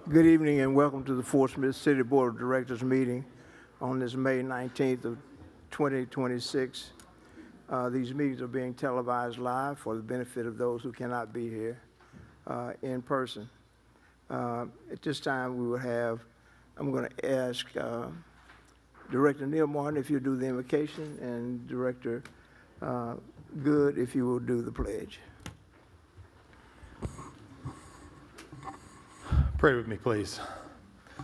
Good evening and welcome to the Fort Smith City Board of Directors meeting on this May 19th of 2026. These meetings are being televised live for the benefit of those who cannot be here in person. At this time we will have, I'm going to ask Director Neil Martin if you'll do the invocation, and Director Good if you will do the pledge. Pray with me, please.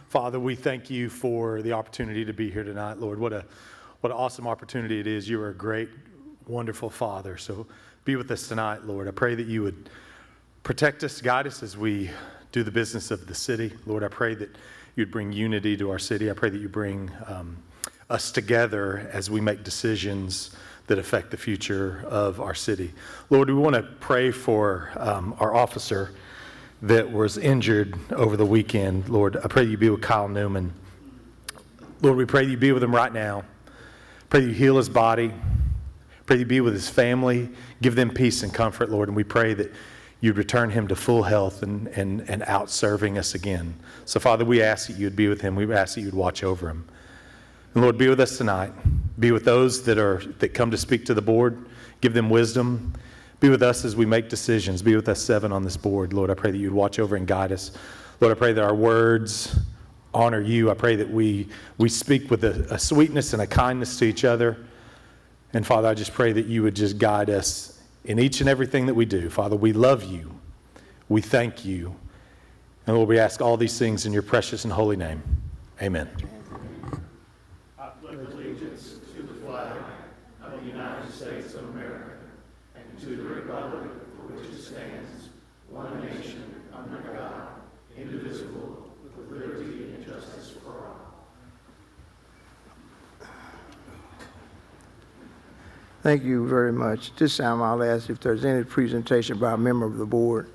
Father, we thank you for the opportunity to be here tonight, Lord. What an awesome opportunity it is. You are a great, wonderful Father. So be with us tonight, Lord. I pray that you would protect us, guide us as we do the business of the city. Lord, I pray that you'd bring unity to our city. I pray that you bring us together as we make decisions that affect the future of our city. Lord, we want to pray for our officer that was injured over the weekend. Lord, I pray that you be with Kyle Newman. Lord, we pray that you be with him right now. Pray that you heal his body. Pray that you be with his family. Give them peace and comfort, Lord. And we pray that you'd return him to full health and out serving us again. So, Father, we ask that you'd be with him. We ask that you'd watch over him. And Lord, be with us tonight. Be with those that come to speak to the board. Give them wisdom. Be with us as we make decisions. Be with us 7 on this board. Lord, I pray that you'd watch over and guide us. Lord, I pray that our words honor you. I pray that we speak with a sweetness and a kindness to each other. And Father, I just pray that you would just guide us in each and everything that we do. Father, we love you. We thank you. And Lord, we ask all these things in your precious and holy name. Amen. I pledge allegiance to the flag of the United States of America, and to the republic for which it stands, one nation, under God, indivisible, with liberty and justice for all. Thank you very much. This time I'll ask if there's any presentation by a member of the board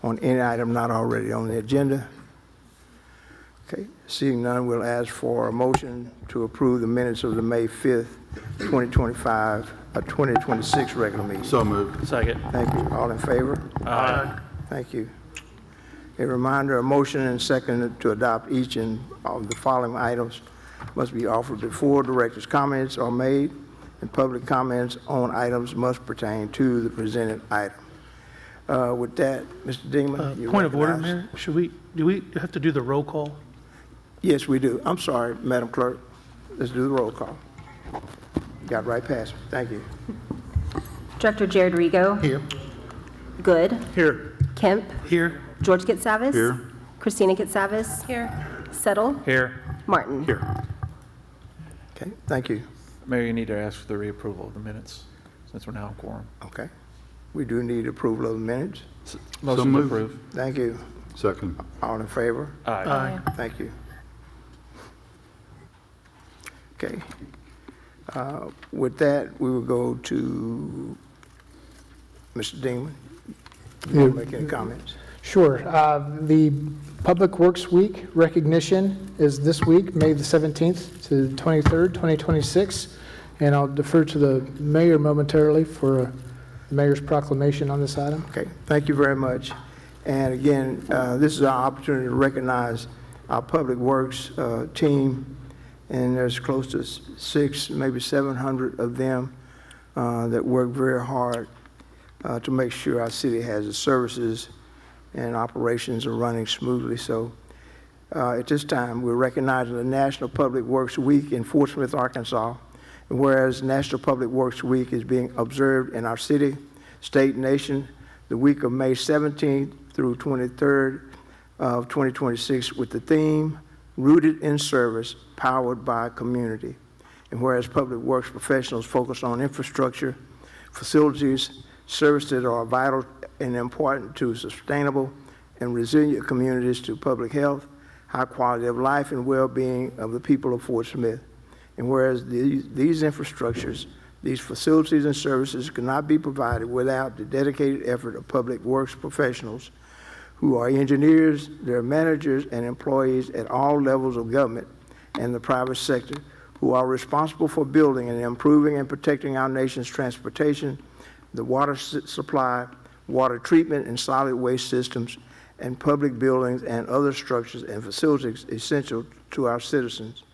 on any item not already on the agenda. Okay, seeing none, we'll ask for a motion to approve the minutes of the May 5th, 2026 regular meeting. So moved. Second. Thank you. All in favor? Aye. Thank you. A reminder, a motion and second to adopt each of the following items must be offered before directors' comments are made, and public comments on items must pertain to the presented item. With that, Mr. Dingman, Point of order, Mayor. Do we have to do the roll call? Yes, we do. I'm sorry, Madam Clerk. Let's do the roll call. Got right past me. Thank you. Director Jared Rigo. Here. Good. Here. Kemp. Here. George Getsavis. Here. Christina Getsavis. Here. Settle. Here. Martin. Here. Okay, thank you. Mayor, you need to ask for the reapproval of the minutes, since we're now in quorum. Okay. We do need approval of the minutes. Motion to moved. approve. Thank you. Second. All in favor? Aye. Thank you. Okay. With that, we will go to Mr. Dingman. You want to make any comments? Sure. The Public Works Week recognition is this week, May the 17th to the 23rd, 2026. And I'll defer to the mayor momentarily for the mayor's proclamation on this item. Okay, thank you very much. And again, this is our opportunity to recognize our Public Works team, and there's close to 600, maybe 700 of them that work very hard to make sure our city has the services and operations are running smoothly. So at this time, we're recognizing the National Public Works Week in Fort Smith, Arkansas. And whereas National Public Works Week is being observed in our city, state, and nation, the week of May 17th through 23rd of 2026 with the theme, Rooted in Service, Powered by Community. And whereas public works professionals focus on infrastructure, facilities, services that are vital and important to sustainable and resilient communities, to public health, high quality of life, and well-being of the people of Fort Smith. And whereas these infrastructures, these facilities and services cannot be provided without the dedicated effort of public works professionals who are engineers, their managers, and employees at all levels of government and the private sector, who are responsible for building and improving and protecting our nation's transportation, the water supply, water treatment, and solid waste systems, and public buildings and other structures and facilities essential to our citizens.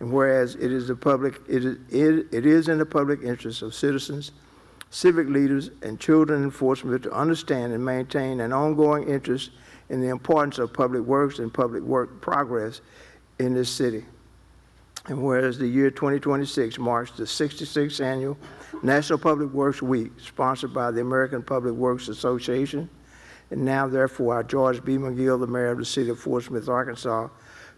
And whereas it is in the public interest of citizens, civic leaders, and children enforcement to understand and maintain an ongoing interest in the importance of public works and public work progress in this city. And whereas the year 2026 marks the 66th annual National Public Works Week, sponsored by the American Public Works Association, and now therefore I, George B. McGill, the mayor of the city of Fort Smith, Arkansas,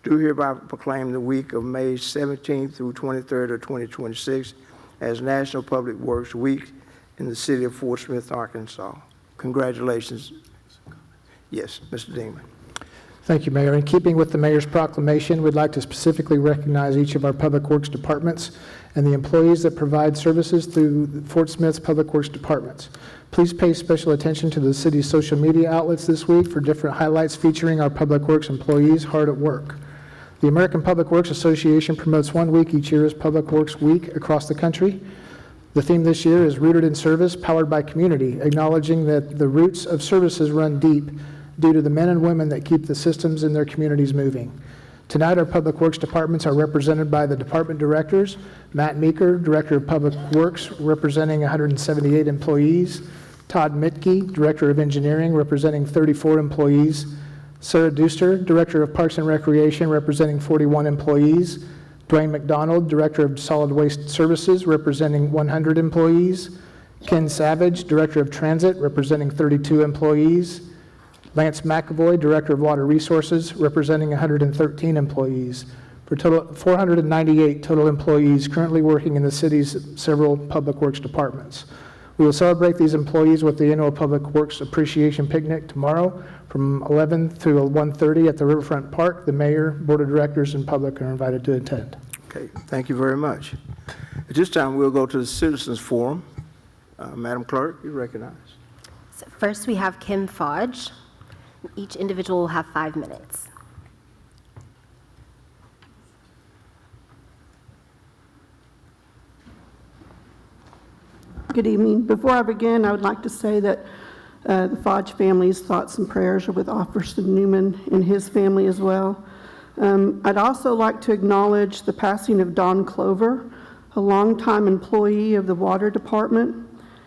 do hereby proclaim the week of May 17th through 23rd of 2026 as National Public Works Week in the city of Fort Smith, Arkansas. Congratulations. Yes, Mr. Dingman. Thank you, Mayor. In keeping with the mayor's proclamation, we'd like to specifically recognize each of our Public Works departments and the employees that provide services through Fort Smith's Public Works departments. Please pay special attention to the city's social media outlets this week for different highlights featuring our Public Works employees hard at work. The American Public Works Association promotes 1 week each year as Public Works Week across the country. The theme this year is Rooted in Service, Powered by Community, acknowledging that the roots of services run deep due to the men and women that keep the systems in their communities moving. Tonight, our Public Works departments are represented by the department directors, Matt Meeker, Director of Public Works, representing 178 employees, Todd Mitke, Director of Engineering, representing 34 employees, Sarah Duster, Director of Parks and Recreation, representing 41 employees, Dwayne McDonald, Director of Solid Waste Services, representing 100 employees, Ken Savage, Director of Transit, representing 32 employees, Lance McAvoy, Director of Water Resources, representing 113 employees, for total 498 total employees currently working in the city's several Public Works departments. We will celebrate these employees with the annual Public Works Appreciation Picnic tomorrow from 11 through 1:30 at the Riverfront Park. The mayor, board of directors, and public are invited to attend. Okay, thank you very much. At this time, we'll go to the Citizens Forum. Madam Clerk, you recognize. So first, we have Kim Fodge. Each individual will have 5 minutes. Good evening. Before I begin, I would like to say that the Fodge family's thoughts and prayers are with Officer Newman and his family as well. I'd also like to acknowledge the passing of Don Clover, a longtime employee of the Water Department.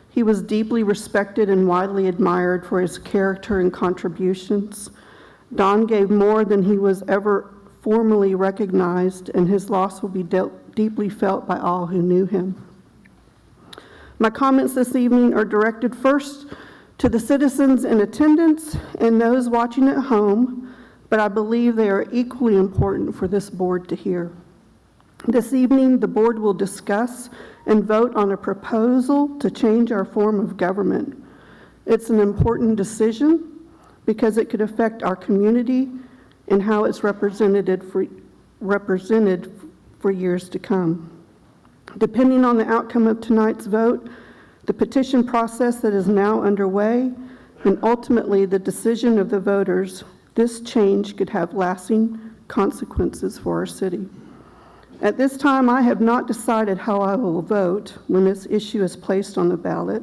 He was deeply respected and widely admired for his character and contributions. Don gave more than he was ever formally recognized, and his loss will be deeply felt by all who knew him. My comments this evening are directed first to the citizens in attendance and those watching at home, but I believe they are equally important for this board to hear. This evening, the board will discuss and vote on a proposal to change our form of government. It's an important decision because it could affect our community and how it's represented for years to come. Depending on the outcome of tonight's vote, the petition process that is now underway, and ultimately the decision of the voters, this change could have lasting consequences for our city. At this time, I have not decided how I will vote when this issue is placed on the ballot.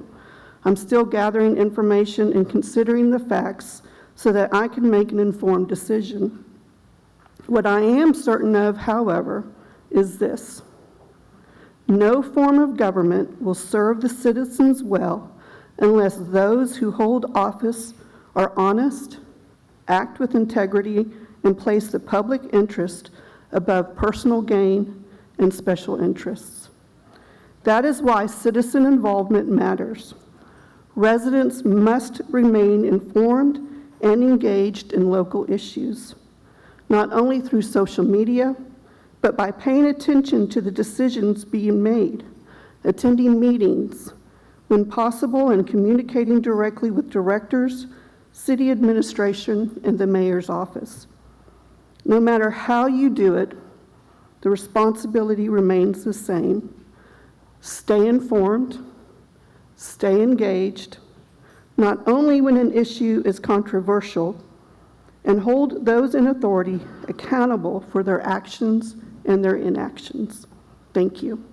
I'm still gathering information and considering the facts so that I can make an informed decision. What I am certain of, however, is this: no form of government will serve the citizens well unless those who hold office are honest, act with integrity, and place the public interest above personal gain and special interests. That is why citizen involvement matters. Residents must remain informed and engaged in local issues, not only through social media, but by paying attention to the decisions being made, attending meetings when possible, and communicating directly with directors, city administration, and the mayor's office. No matter how you do it, the responsibility remains the same. Stay informed, stay engaged, not only when an issue is controversial, and hold those in authority accountable for their actions and their inactions. Thank you.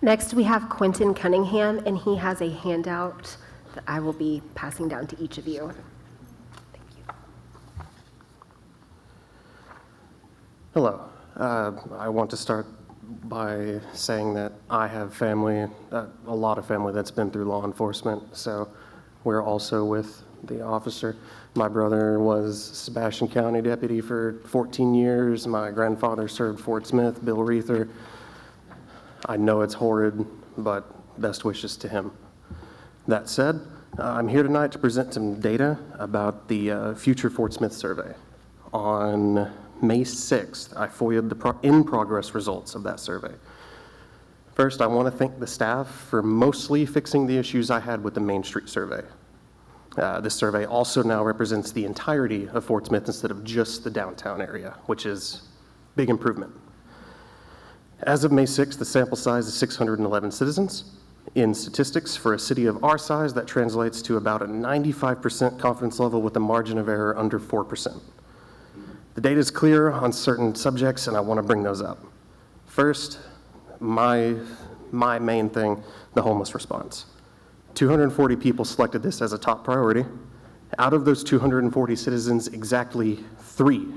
Next, we have Quentin Cunningham, and he has a handout that I will be passing down to each of you. Thank you. Hello. I want to start by saying that I have family, a lot of family that's been through law enforcement, so we're also with the officer. My brother was Sebastian County deputy for 14 years. My grandfather served Fort Smith, Bill Reether. I know it's horrid, but best wishes to him. That said, I'm here tonight to present some data about the future Fort Smith survey. On May 6th, I FOIA'd the in-progress results of that survey. First, I want to thank the staff for mostly fixing the issues I had with the Main Street survey. This survey also now represents the entirety of Fort Smith instead of just the downtown area, which is a big improvement. As of May 6th, the sample size is 611 citizens. In statistics, for a city of our size, that translates to about a 95% confidence level with a margin of error under 4%. The data is clear on certain subjects, and I want to bring those up. First, my main thing, the homeless response. 240 people selected this as a top priority. Out of those 240 citizens, exactly three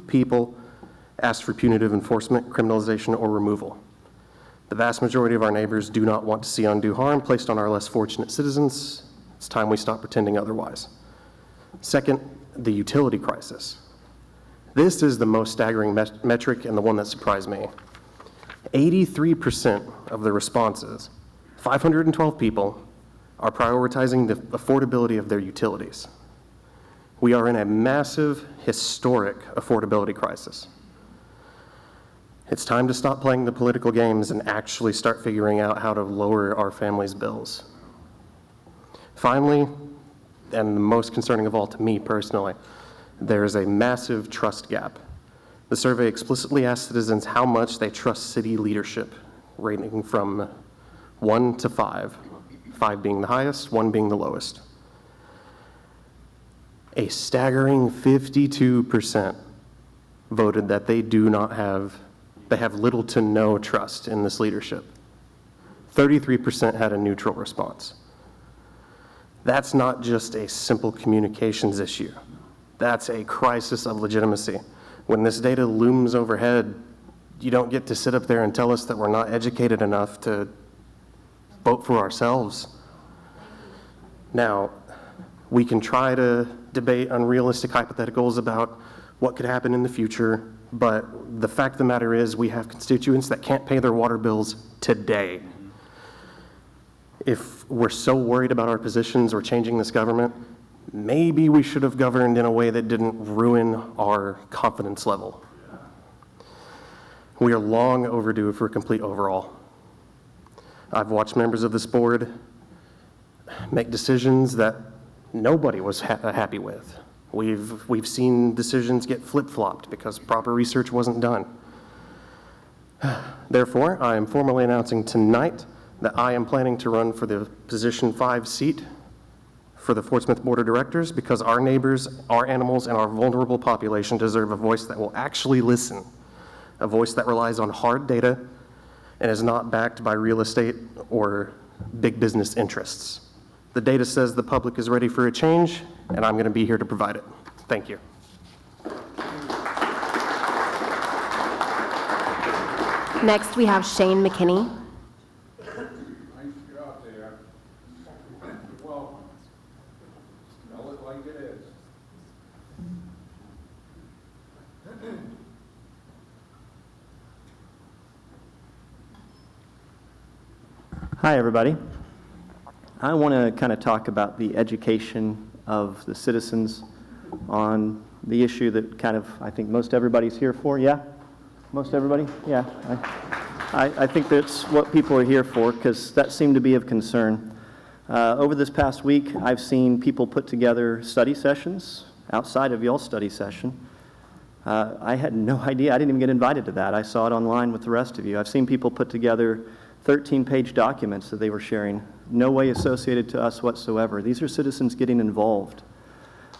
people asked for punitive enforcement, criminalization, or removal. The vast majority of our neighbors do not want to see undue harm placed on our less fortunate citizens. It's time we stop pretending otherwise. Second, the utility crisis. This is the most staggering metric and the one that surprised me. 83% of the responses, 512 people, are prioritizing the affordability of their utilities. We are in a massive, historic affordability crisis. It's time to stop playing the political games and actually start figuring out how to lower our families' bills. Finally, and the most concerning of all to me personally, there is a massive trust gap. The survey explicitly asked citizens how much they trust city leadership, rating from 1 to 5, 5 being the highest, 1 being the lowest. A staggering 52% voted that they have little to no trust in this leadership. 33% had a neutral response. That's not just a simple communications issue. That's a crisis of legitimacy. When this data looms overhead, you don't get to sit up there and tell us that we're not educated enough to vote for ourselves. Now, we can try to debate unrealistic hypotheticals about what could happen in the future, but the fact of the matter is we have constituents that can't pay their water bills today. If we're so worried about our positions or changing this government, maybe we should have governed in a way that didn't ruin our confidence level. We are long overdue for a complete overhaul. I've watched members of this board make decisions that nobody was happy with. We've seen decisions get flip-flopped because proper research wasn't done. Therefore, I am formally announcing tonight that I am planning to run for the position 5 seat for the Fort Smith Board of Directors because our neighbors, our animals, and our vulnerable population deserve a voice that will actually listen, a voice that relies on hard data and is not backed by real estate or big business interests. The data says the public is ready for a change, and I'm going to be here to provide it. Thank you. Next, we have Shane McKinney. Nice job there. You're welcome. Smell it like it is. Hi, everybody. I want to kind of talk about the education of the citizens on the issue that kind of, I think most everybody's here for. Yeah? Most everybody? Yeah. I think that's what people are here for because that seemed to be of concern. Over this past week, I've seen people put together study sessions outside of y'all's study session. I had no idea. I didn't even get invited to that. I saw it online with the rest of you. I've seen people put together 13-page documents that they were sharing, no way associated to us whatsoever. These are citizens getting involved.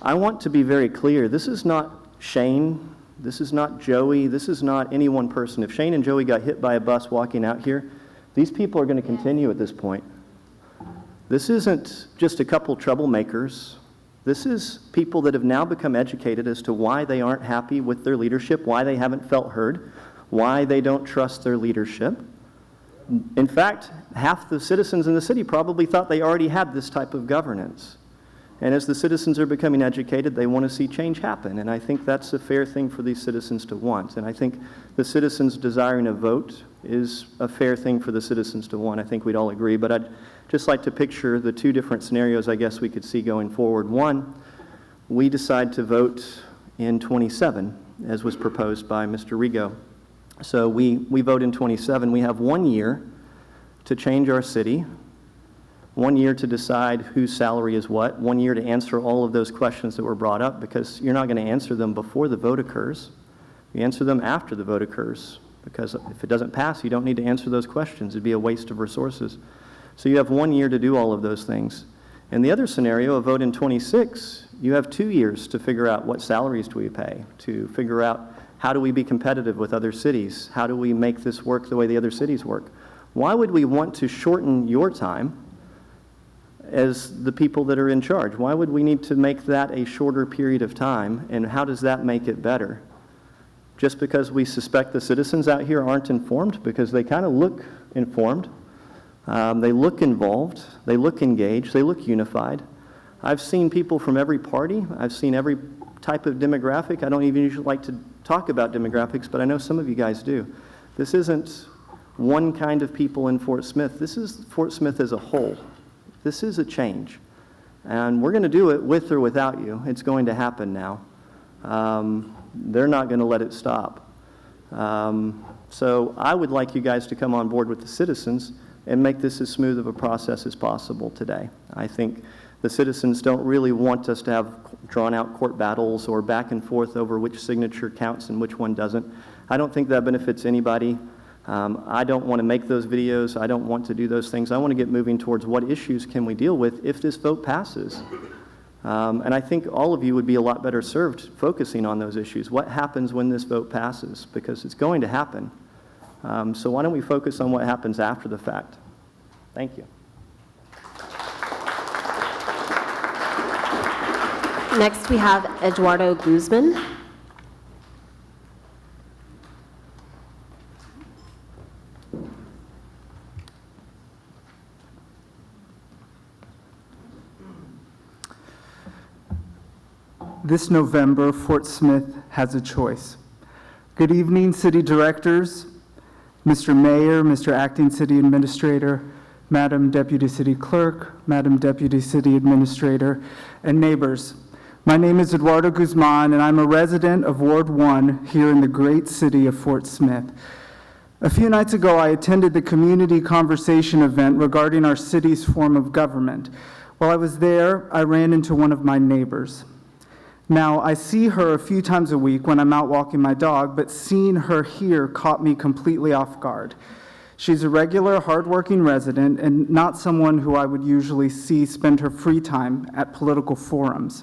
I want to be very clear. This is not Shane This is not Joey. This is not any one person. If Shane and Joey got hit by a bus walking out here, these people are going to continue at this point. This isn't just a couple troublemakers. This is people that have now become educated as to why they aren't happy with their leadership, why they haven't felt heard, why they don't trust their leadership. In fact, half the citizens in the city probably thought they already had this type of governance. And as the citizens are becoming educated, they want to see change happen. And I think that's a fair thing for these citizens to want. And I think the citizens desiring a vote is a fair thing for the citizens to want. I think we'd all agree. But I'd just like to picture the two different scenarios I guess we could see going forward. One, we decide to vote in 27, as was proposed by Mr. Rigo. So we vote in 27. We have 1 year to change our city, 1 year to decide whose salary is what, 1 year to answer all of those questions that were brought up, because you're not going to answer them before the vote occurs. You answer them after the vote occurs, because if it doesn't pass, you don't need to answer those questions. It'd be a waste of resources. So you have 1 year to do all of those things. In the other scenario, a vote in 26, you have 2 years to figure out what salaries do we pay, to figure out how do we be competitive with other cities, how do we make this work the way the other cities work. Why would we want to shorten your time as the people that are in charge? Why would we need to make that a shorter period of time, and how does that make it better? Just because we suspect the citizens out here aren't informed, because they kind of look informed. They look involved, they look engaged, they look unified. I've seen people from every party, I've seen every type of demographic. I don't even usually like to talk about demographics, but I know some of you guys do. This isn't one kind of people in Fort Smith. This is Fort Smith as a whole. This is a change. And we're going to do it with or without you. It's going to happen now. They're not going to let it stop. So I would like you guys to come on board with the citizens and make this as smooth of a process as possible today. I think the citizens don't really want us to have drawn-out court battles or back and forth over which signature counts and which one doesn't. I don't think that benefits anybody. I don't want to make those videos. I don't want to do those things. I want to get moving towards what issues can we deal with if this vote passes. And I think all of you would be a lot better served focusing on those issues. What happens when this vote passes? Because it's going to happen. So why don't we focus on what happens after the fact? Thank you. Next, we have Eduardo Guzman. This November, Fort Smith has a choice. Good evening, city directors, Mr. Mayor, Mr. Acting City Administrator, Madam Deputy City Clerk, Madam Deputy City Administrator, and neighbors. My name is Eduardo Guzman, and I'm a resident of Ward 1 here in the great city of Fort Smith. A few nights ago, I attended the community conversation event regarding our city's form of government. While I was there, I ran into one of my neighbors. Now, I see her a few times a week when I'm out walking my dog, but seeing her here caught me completely off guard. She's a regular, hardworking resident and not someone who I would usually see spend her free time at political forums.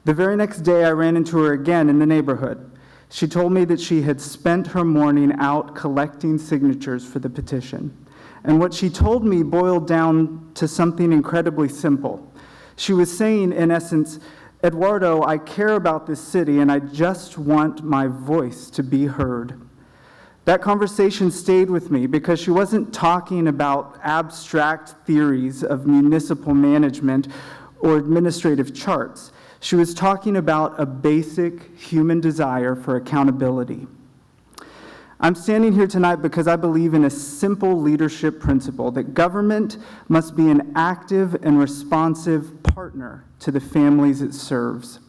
The very next day, I ran into her again in the neighborhood. She told me that she had spent her morning out collecting signatures for the petition. And what she told me boiled down to something incredibly simple. She was saying, in essence, Eduardo, I care about this city, and I just want my voice to be heard. That conversation stayed with me because she wasn't talking about abstract theories of municipal management or administrative charts. She was talking about a basic human desire for accountability. I'm standing here tonight because I believe in a simple leadership principle that government must be an active and responsive partner to the families it serves.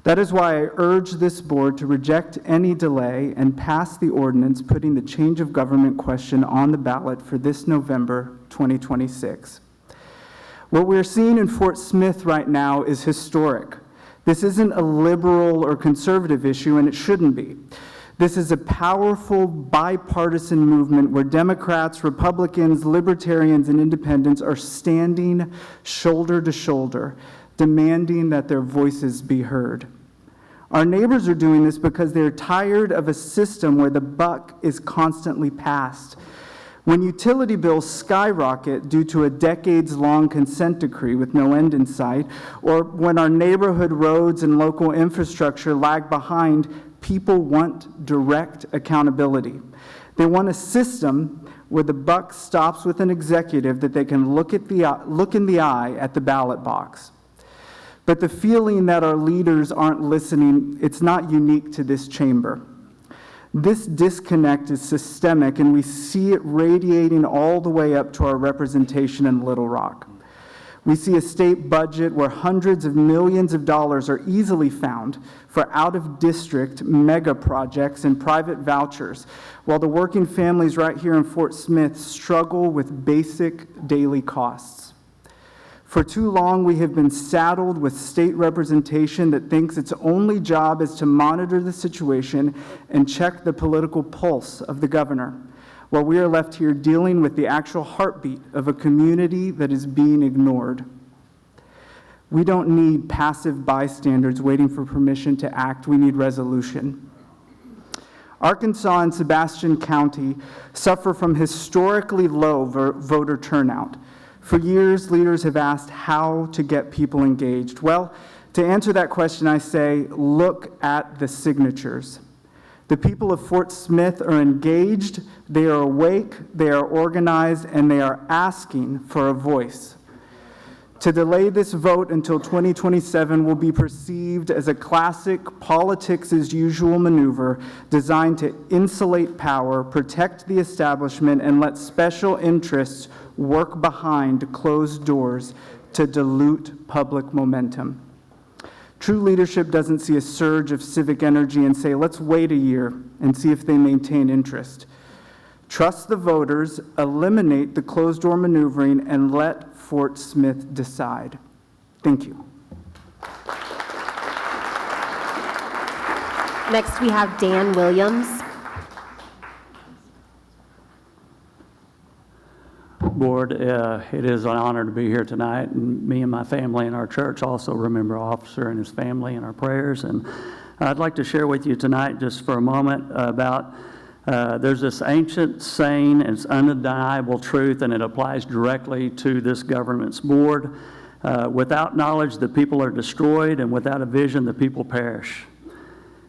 That is why I urge this board to reject any delay and pass the ordinance putting the change of government question on the ballot for this November 2026. What we're seeing in Fort Smith right now is historic. This isn't a liberal or conservative issue, and it shouldn't be. This is a powerful bipartisan movement where Democrats, Republicans, Libertarians, and Independents are standing shoulder to shoulder, demanding that their voices be heard. Our neighbors are doing this because they're tired of a system where the buck is constantly passed. When utility bills skyrocket due to a decades-long consent decree with no end in sight, or when our neighborhood roads and local infrastructure lag behind, people want direct accountability. They want a system where the buck stops with an executive that they can look in the eye at the ballot box. But the feeling that our leaders aren't listening, it's not unique to this chamber. This disconnect is systemic, and we see it radiating all the way up to our representation in Little Rock. We see a state budget where hundreds of millions of dollars are easily found for out-of-district mega projects and private vouchers, while the working families right here in Fort Smith struggle with basic daily costs. For too long, we have been saddled with state representation that thinks its only job is to monitor the situation and check the political pulse of the governor, while we are left here dealing with the actual heartbeat of a community that is being ignored. We don't need passive bystanders waiting for permission to act. We need resolution. Arkansas and Sebastian County suffer from historically low voter turnout. For years, leaders have asked how to get people engaged. Well, to answer that question, I say, look at the signatures. The people of Fort Smith are engaged, they are awake, they are organized, and they are asking for a voice. To delay this vote until 2027 will be perceived as a classic politics-as-usual maneuver designed to insulate power, protect the establishment, and let special interests work behind closed doors to dilute public momentum. True leadership doesn't see a surge of civic energy and say, let's wait a year and see if they maintain interest. Trust the voters, eliminate the closed-door maneuvering, and let Fort Smith decide. Thank you. Next, we have Dan Williams. Board, it is an honor to be here tonight, and me and my family and our church also remember Officer and his family in our prayers. And I'd like to share with you tonight just for a moment about there's this ancient saying, it's undeniable truth, and it applies directly to this government's board. Without knowledge, the people are destroyed, and without a vision, the people perish.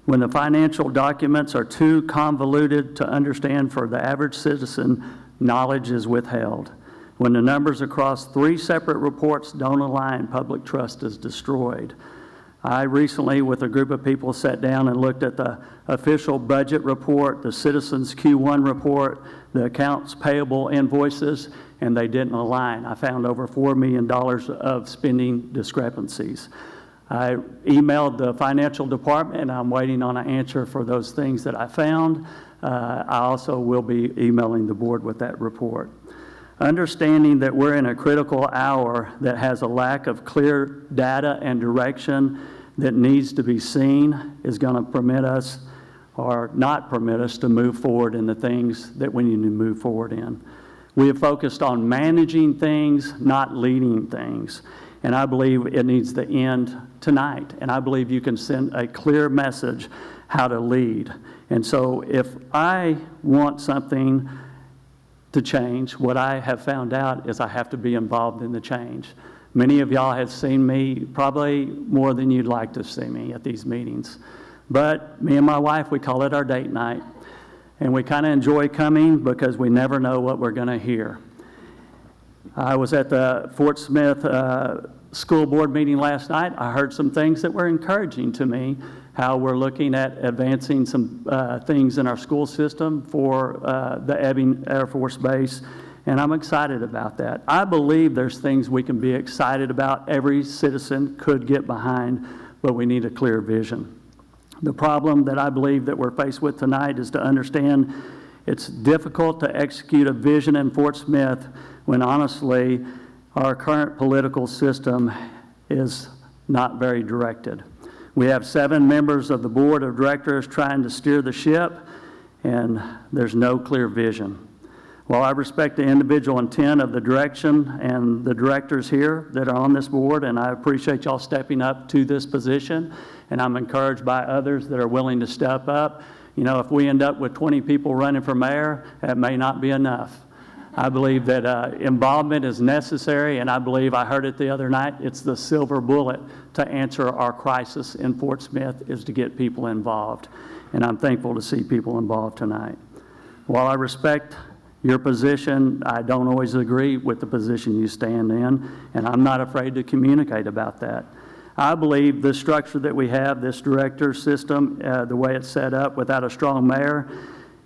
When the financial documents are too convoluted to understand for the average citizen, knowledge is withheld. When the numbers across 3 separate reports don't align, public trust is destroyed. I recently, with a group of people, sat down and looked at the official budget report, the Citizens Q1 report, the accounts payable invoices, and they didn't align. I found over $4 million of spending discrepancies. I emailed the financial department, and I'm waiting on an answer for those things that I found. I also will be emailing the board with that report. Understanding that we're in a critical hour that has a lack of clear data and direction that needs to be seen is going to permit us or not permit us to move forward in the things that we need to move forward in. We have focused on managing things, not leading things. And I believe it needs to end tonight. And I believe you can send a clear message how to lead. And so if I want something to change, what I have found out is I have to be involved in the change. Many of y'all have seen me probably more than you'd like to see me at these meetings. But me and my wife, we call it our date night. And we kind of enjoy coming because we never know what we're going to hear. I was at the Fort Smith school board meeting last night. I heard some things that were encouraging to me, how we're looking at advancing some things in our school system for the Ebbing Air Force Base, and I'm excited about that. I believe there's things we can be excited about. Every citizen could get behind, but we need a clear vision. The problem that I believe that we're faced with tonight is to understand it's difficult to execute a vision in Fort Smith when honestly our current political system is not very directed. We have 7 members of the board of directors trying to steer the ship, and there's no clear vision. While I respect the individual intent of the direction and the directors here that are on this board, and I appreciate y'all stepping up to this position, and I'm encouraged by others that are willing to step up. You know, if we end up with 20 people running for mayor, that may not be enough. I believe that involvement is necessary, and I believe, I heard it the other night, it's the silver bullet to answer our crisis in Fort Smith is to get people involved. And I'm thankful to see people involved tonight. While I respect your position, I don't always agree with the position you stand in, and I'm not afraid to communicate about that. I believe the structure that we have, this director system, the way it's set up without a strong mayor,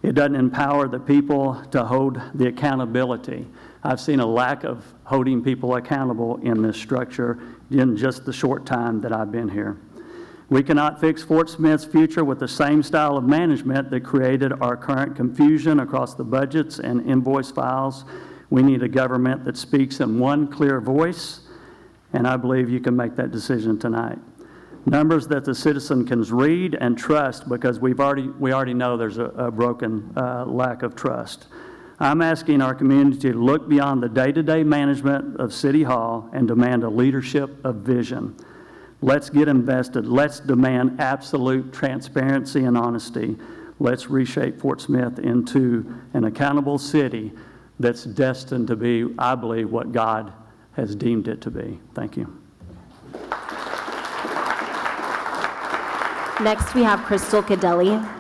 it doesn't empower the people to hold the accountability. I've seen a lack of holding people accountable in this structure in just the short time that I've been here. We cannot fix Fort Smith's future with the same style of management that created our current confusion across the budgets and invoice files. We need a government that speaks in one clear voice, and I believe you can make that decision tonight. Numbers that the citizen can read and trust, because we already know there's a broken lack of trust. I'm asking our community to look beyond the day-to-day management of City Hall and demand a leadership of vision. Let's get invested. Let's demand absolute transparency and honesty. Let's reshape Fort Smith into an accountable city that's destined to be, I believe, what God has deemed it to be. Thank you. Next, we have Crystal Cadelli.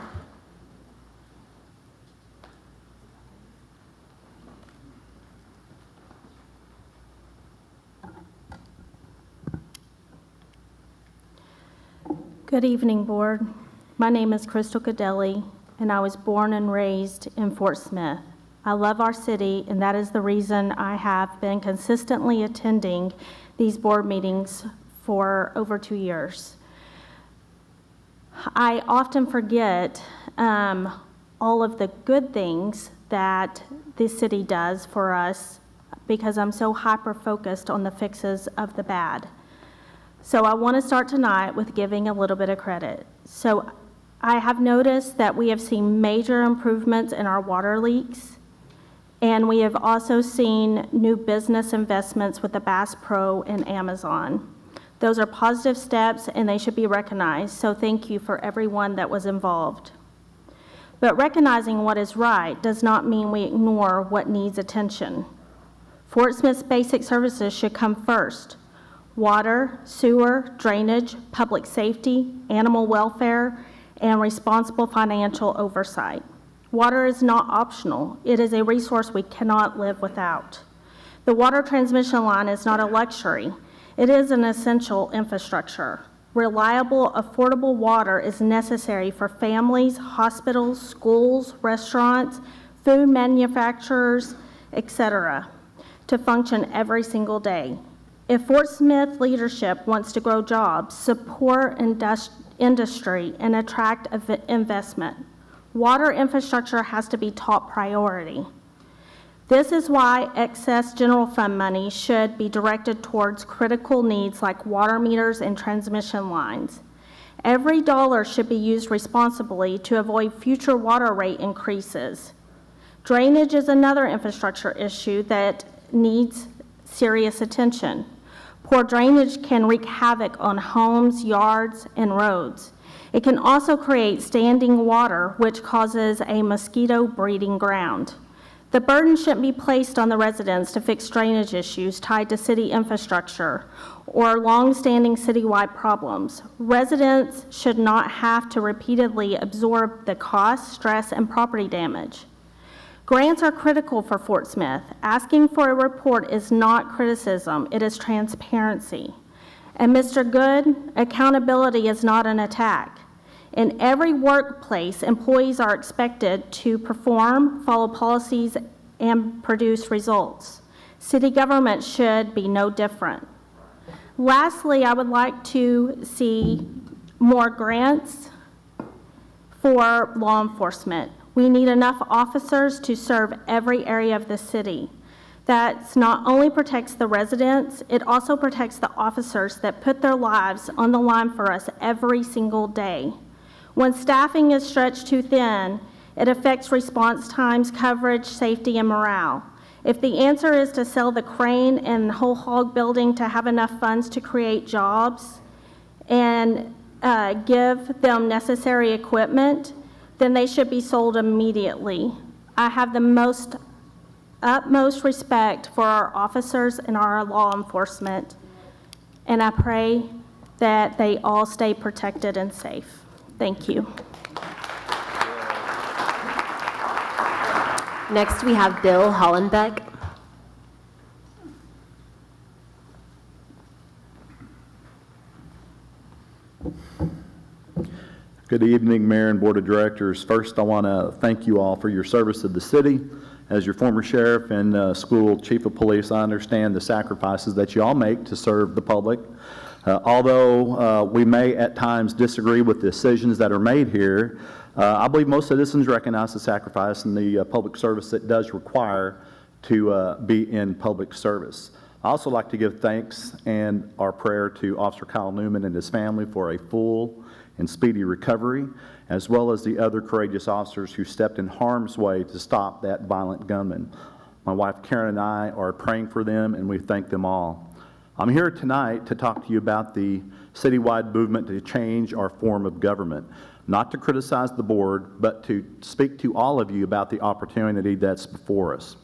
Good evening, Board. My name is Crystal Cadelli, and I was born and raised in Fort Smith. I love our city, and that is the reason I have been consistently attending these board meetings for over 2 years. I often forget all of the good things that this city does for us because I'm so hyper-focused on the fixes of the bad. So I want to start tonight with giving a little bit of credit. So I have noticed that we have seen major improvements in our water leaks, and we have also seen new business investments with the Bass Pro and Amazon. Those are positive steps, and they should be recognized, so thank you for everyone that was involved. But recognizing what is right does not mean we ignore what needs attention. Fort Smith's basic services should come first: water, sewer, drainage, public safety, animal welfare, and responsible financial oversight. Water is not optional. It is a resource we cannot live without. The water transmission line is not a luxury. It is an essential infrastructure. Reliable, affordable water is necessary for families, hospitals, schools, restaurants, food manufacturers, etc., to function every single day. If Fort Smith leadership wants to grow jobs, support industry, and attract investment, water infrastructure has to be top priority. This is why excess general fund money should be directed towards critical needs like water meters and transmission lines. Every dollar should be used responsibly to avoid future water rate increases. Drainage is another infrastructure issue that needs serious attention. Poor drainage can wreak havoc on homes, yards, and roads. It can also create standing water, which causes a mosquito breeding ground. The burden shouldn't be placed on the residents to fix drainage issues tied to city infrastructure or long-standing citywide problems. Residents should not have to repeatedly absorb the cost, stress, and property damage. Grants are critical for Fort Smith. Asking for a report is not criticism, it is transparency. And Mr. Good, accountability is not an attack. In every workplace, employees are expected to perform, follow policies, and produce results. City government should be no different. Lastly, I would like to see more grants for law enforcement. We need enough officers to serve every area of the city. That not only protects the residents, it also protects the officers that put their lives on the line for us every single day. When staffing is stretched too thin, It affects response times, coverage, safety, and morale. If the answer is to sell the crane and whole hog building to have enough funds to create jobs and give them necessary equipment, then they should be sold immediately. I have the utmost respect for our officers and our law enforcement, and I pray that they all stay protected and safe. Thank you. Next, we have Bill Hollenbeck. Good evening, Mayor and Board of Directors. First, I want to thank you all for your service to the city. As your former sheriff and school chief of police, I understand the sacrifices that you all make to serve the public. Although we may at times disagree with decisions that are made here, I believe most citizens recognize the sacrifice and the public service that does require to be in public service. I also like to give thanks and our prayer to Officer Kyle Newman and his family for a full and speedy recovery, as well as the other courageous officers who stepped in harm's way to stop that violent gunman. My wife Karen and I are praying for them, and we thank them all. I'm here tonight to talk to you about the citywide movement to change our form of government, not to criticize the board, but to speak to all of you about the opportunity that's before us.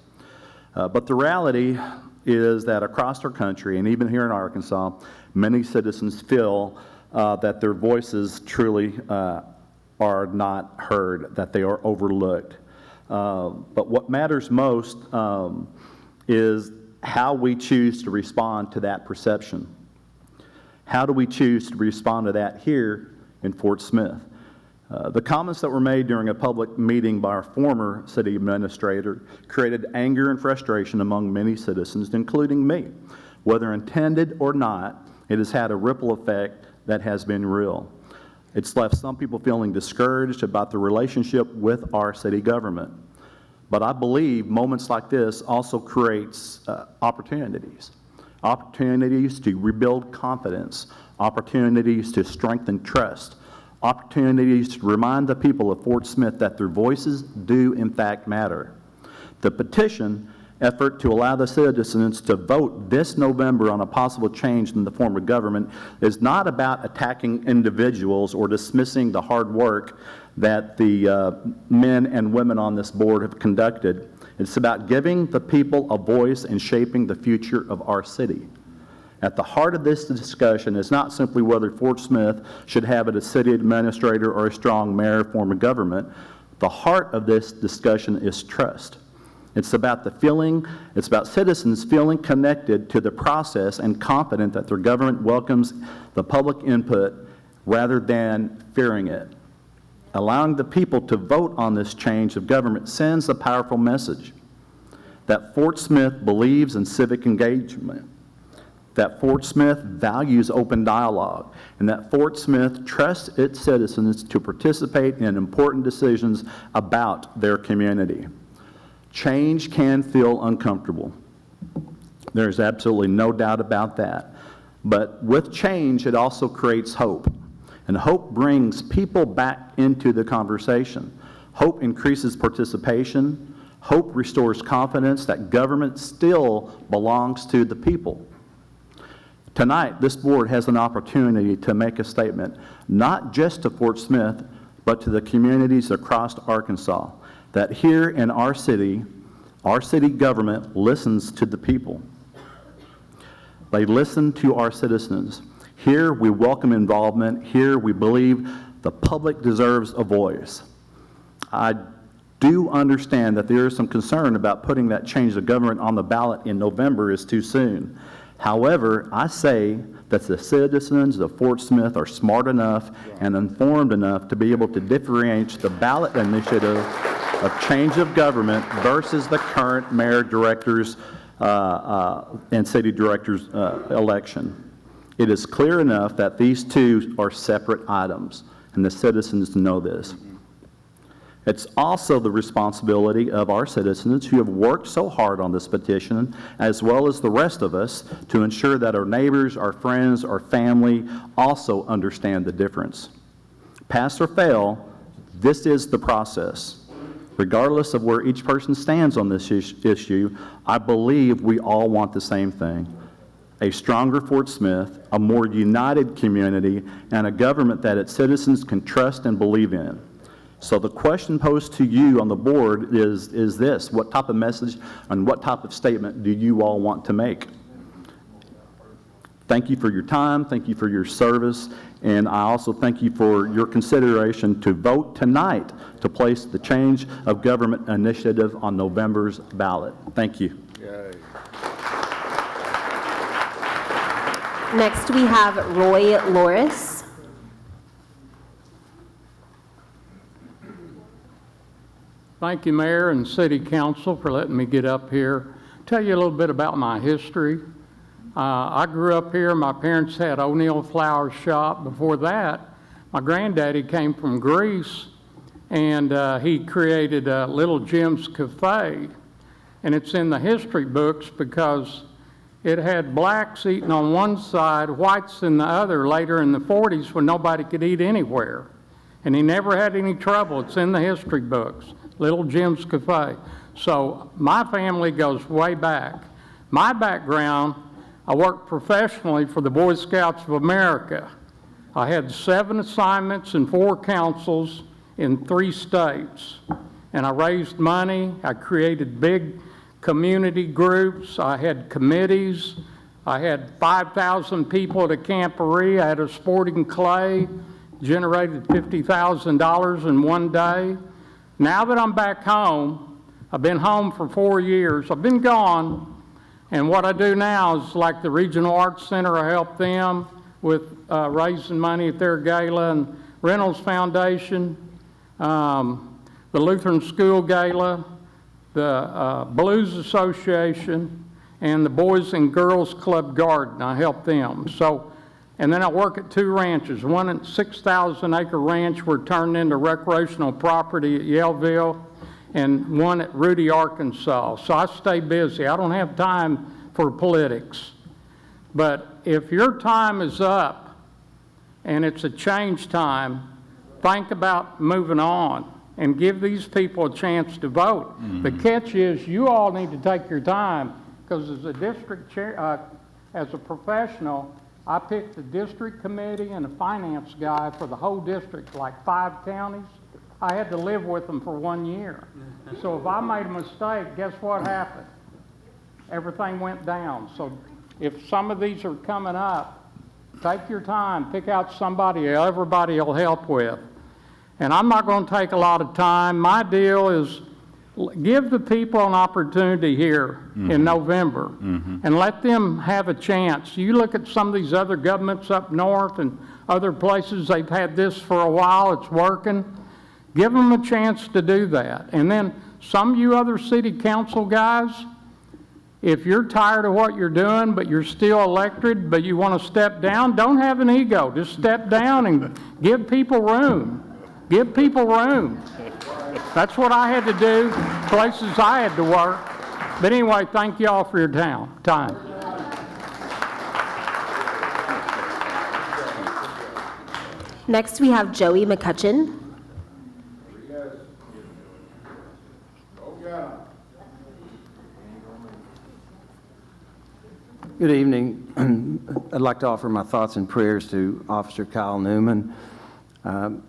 But the reality is that across our country, and even here in Arkansas, many citizens feel that their voices truly are not heard, that they are overlooked. But what matters most is how we choose to respond to that perception. How do we choose to respond to that here in Fort Smith? The comments that were made during a public meeting by our former city administrator created anger and frustration among many citizens, including me. Whether intended or not, it has had a ripple effect that has been real. It's left some people feeling discouraged about the relationship with our city government. But I believe moments like this also creates opportunities to rebuild confidence, opportunities to strengthen trust, opportunities to remind the people of Fort Smith that their voices do in fact matter. The petition effort to allow the citizens to vote this November on a possible change in the form of government is not about attacking individuals or dismissing the hard work that the men and women on this board have conducted. It's about giving the people a voice and shaping the future of our city. At the heart of this discussion is not simply whether Fort Smith should have a city administrator or a strong mayor form of government. The heart of this discussion is trust. It's about it's about citizens feeling connected to the process and confident that their government welcomes the public input rather than fearing it. Allowing the people to vote on this change of government sends a powerful message that Fort Smith believes in civic engagement, that Fort Smith values open dialogue, and that Fort Smith trusts its citizens to participate in important decisions about their community. Change can feel uncomfortable. There's absolutely no doubt about that. But with change, it also creates hope. And hope brings people back into the conversation. Hope increases participation. Hope restores confidence that government still belongs to the people. Tonight, this board has an opportunity to make a statement, not just to Fort Smith, but to the communities across Arkansas, that here in our city government listens to the people. They listen to our citizens. Here we welcome involvement. Here we believe the public deserves a voice. I do understand that there is some concern about putting that change of government on the ballot in November is too soon. However, I say that the citizens of Fort Smith are smart enough and informed enough to be able to differentiate the ballot initiative of change of government versus the current mayor, directors, and city directors election. It is clear enough that these two are separate items, and the citizens know this. It's also the responsibility of our citizens who have worked so hard on this petition, as well as the rest of us, to ensure that our neighbors, our friends, our family also understand the difference. Pass or fail, this is the process. Regardless of where each person stands on this issue, I believe we all want the same thing: a stronger Fort Smith, a more united community, and a government that its citizens can trust and believe in. So the question posed to you on the board is this: what type of message and what type of statement do you all want to make? Thank you for your time, thank you for your service, and I also thank you for your consideration to vote tonight to place the change of government initiative on November's ballot. Thank you. Next, we have Roy Loris. Thank you, Mayor and City Council, for letting me get up here. Tell you a little bit about my history. I grew up here. My parents had O'Neill Flower Shop. Before that, my granddaddy came from Greece, and he created Little Jim's Cafe. And it's in the history books because it had blacks eating on one side, whites in the other, later in the 40s when nobody could eat anywhere. And he never had any trouble. It's in the history books, Little Jim's Cafe. So my family goes way back. My background, I worked professionally for the Boy Scouts of America. I had 7 assignments and 4 councils in 3 states. And I raised money. I created big community groups. I had committees. I had 5,000 people at a camporee. I had a sporting clay, generated $50,000 in one day. Now that I'm back home, I've been home for 4 years. I've been gone. And what I do now is like the Regional Arts Center, I help them with raising money at their gala, and Reynolds Foundation, the Lutheran School Gala, the Blues Association, and the Boys and Girls Club Garden. I help them. So, and then I work at 2 ranches. One at 6,000-acre ranch we're turning into recreational property at Yaleville, and one at Rudy, Arkansas. So I stay busy. I don't have time for politics. But if your time is up and it's a change time, think about moving on and give these people a chance to vote. The catch is you all need to take your time, because as a district chair, as a professional, I picked the district committee and a finance guy for the whole district, like 5 counties. I had to live with them for 1 year. So if I made a mistake, guess what happened? Everything went down. So if some of these are coming up, take your time, pick out somebody everybody will help with. And I'm not going to take a lot of time. My deal is give the people an opportunity here in November and let them have a chance. You look at some of these other governments up north and other places, they've had this for a while, it's working. Give them a chance to do that. And then some of you other city council guys, if you're tired of what you're doing, but you're still elected, but you want to step down, don't have an ego. Just step down and give people room. Give people room. That's what I had to do, places I had to work. But anyway, thank you all for your time. Next, we have Joey McCutcheon. Good evening. I'd like to offer my thoughts and prayers to Officer Kyle Newman.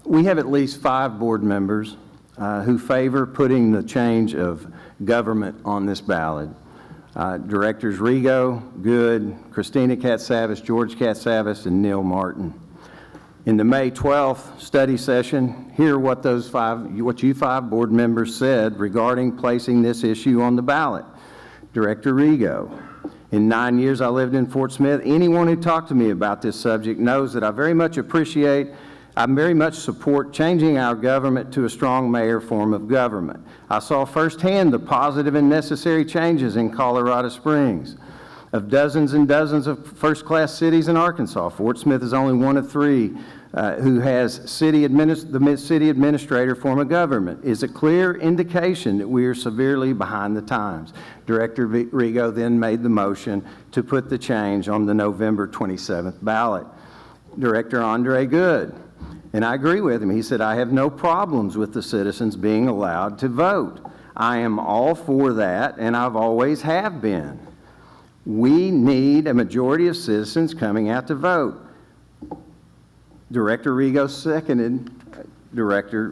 We have at least 5 board members who favor putting the change of government on this ballot. Directors Rigo, Good, Christina Katsavis, George Katsavis, and Neil Martin. In the May 12th study session, hear what you 5 board members said regarding placing this issue on the ballot. Director Rigo: in 9 years I lived in Fort Smith, anyone who talked to me about this subject knows that I very much support changing our government to a strong mayor form of government. I saw firsthand the positive and necessary changes in Colorado Springs. Of dozens and dozens of first-class cities in Arkansas, Fort Smith is only one of 3 who has the city administrator form of government. Is a clear indication that we are severely behind the times. Director Rigo then made the motion to put the change on the November 27th ballot. Director Andre Good: And I agree with him. He said, I have no problems with the citizens being allowed to vote. I am all for that, and I've always have been. We need a majority of citizens coming out to vote. Director Rigo seconded, Director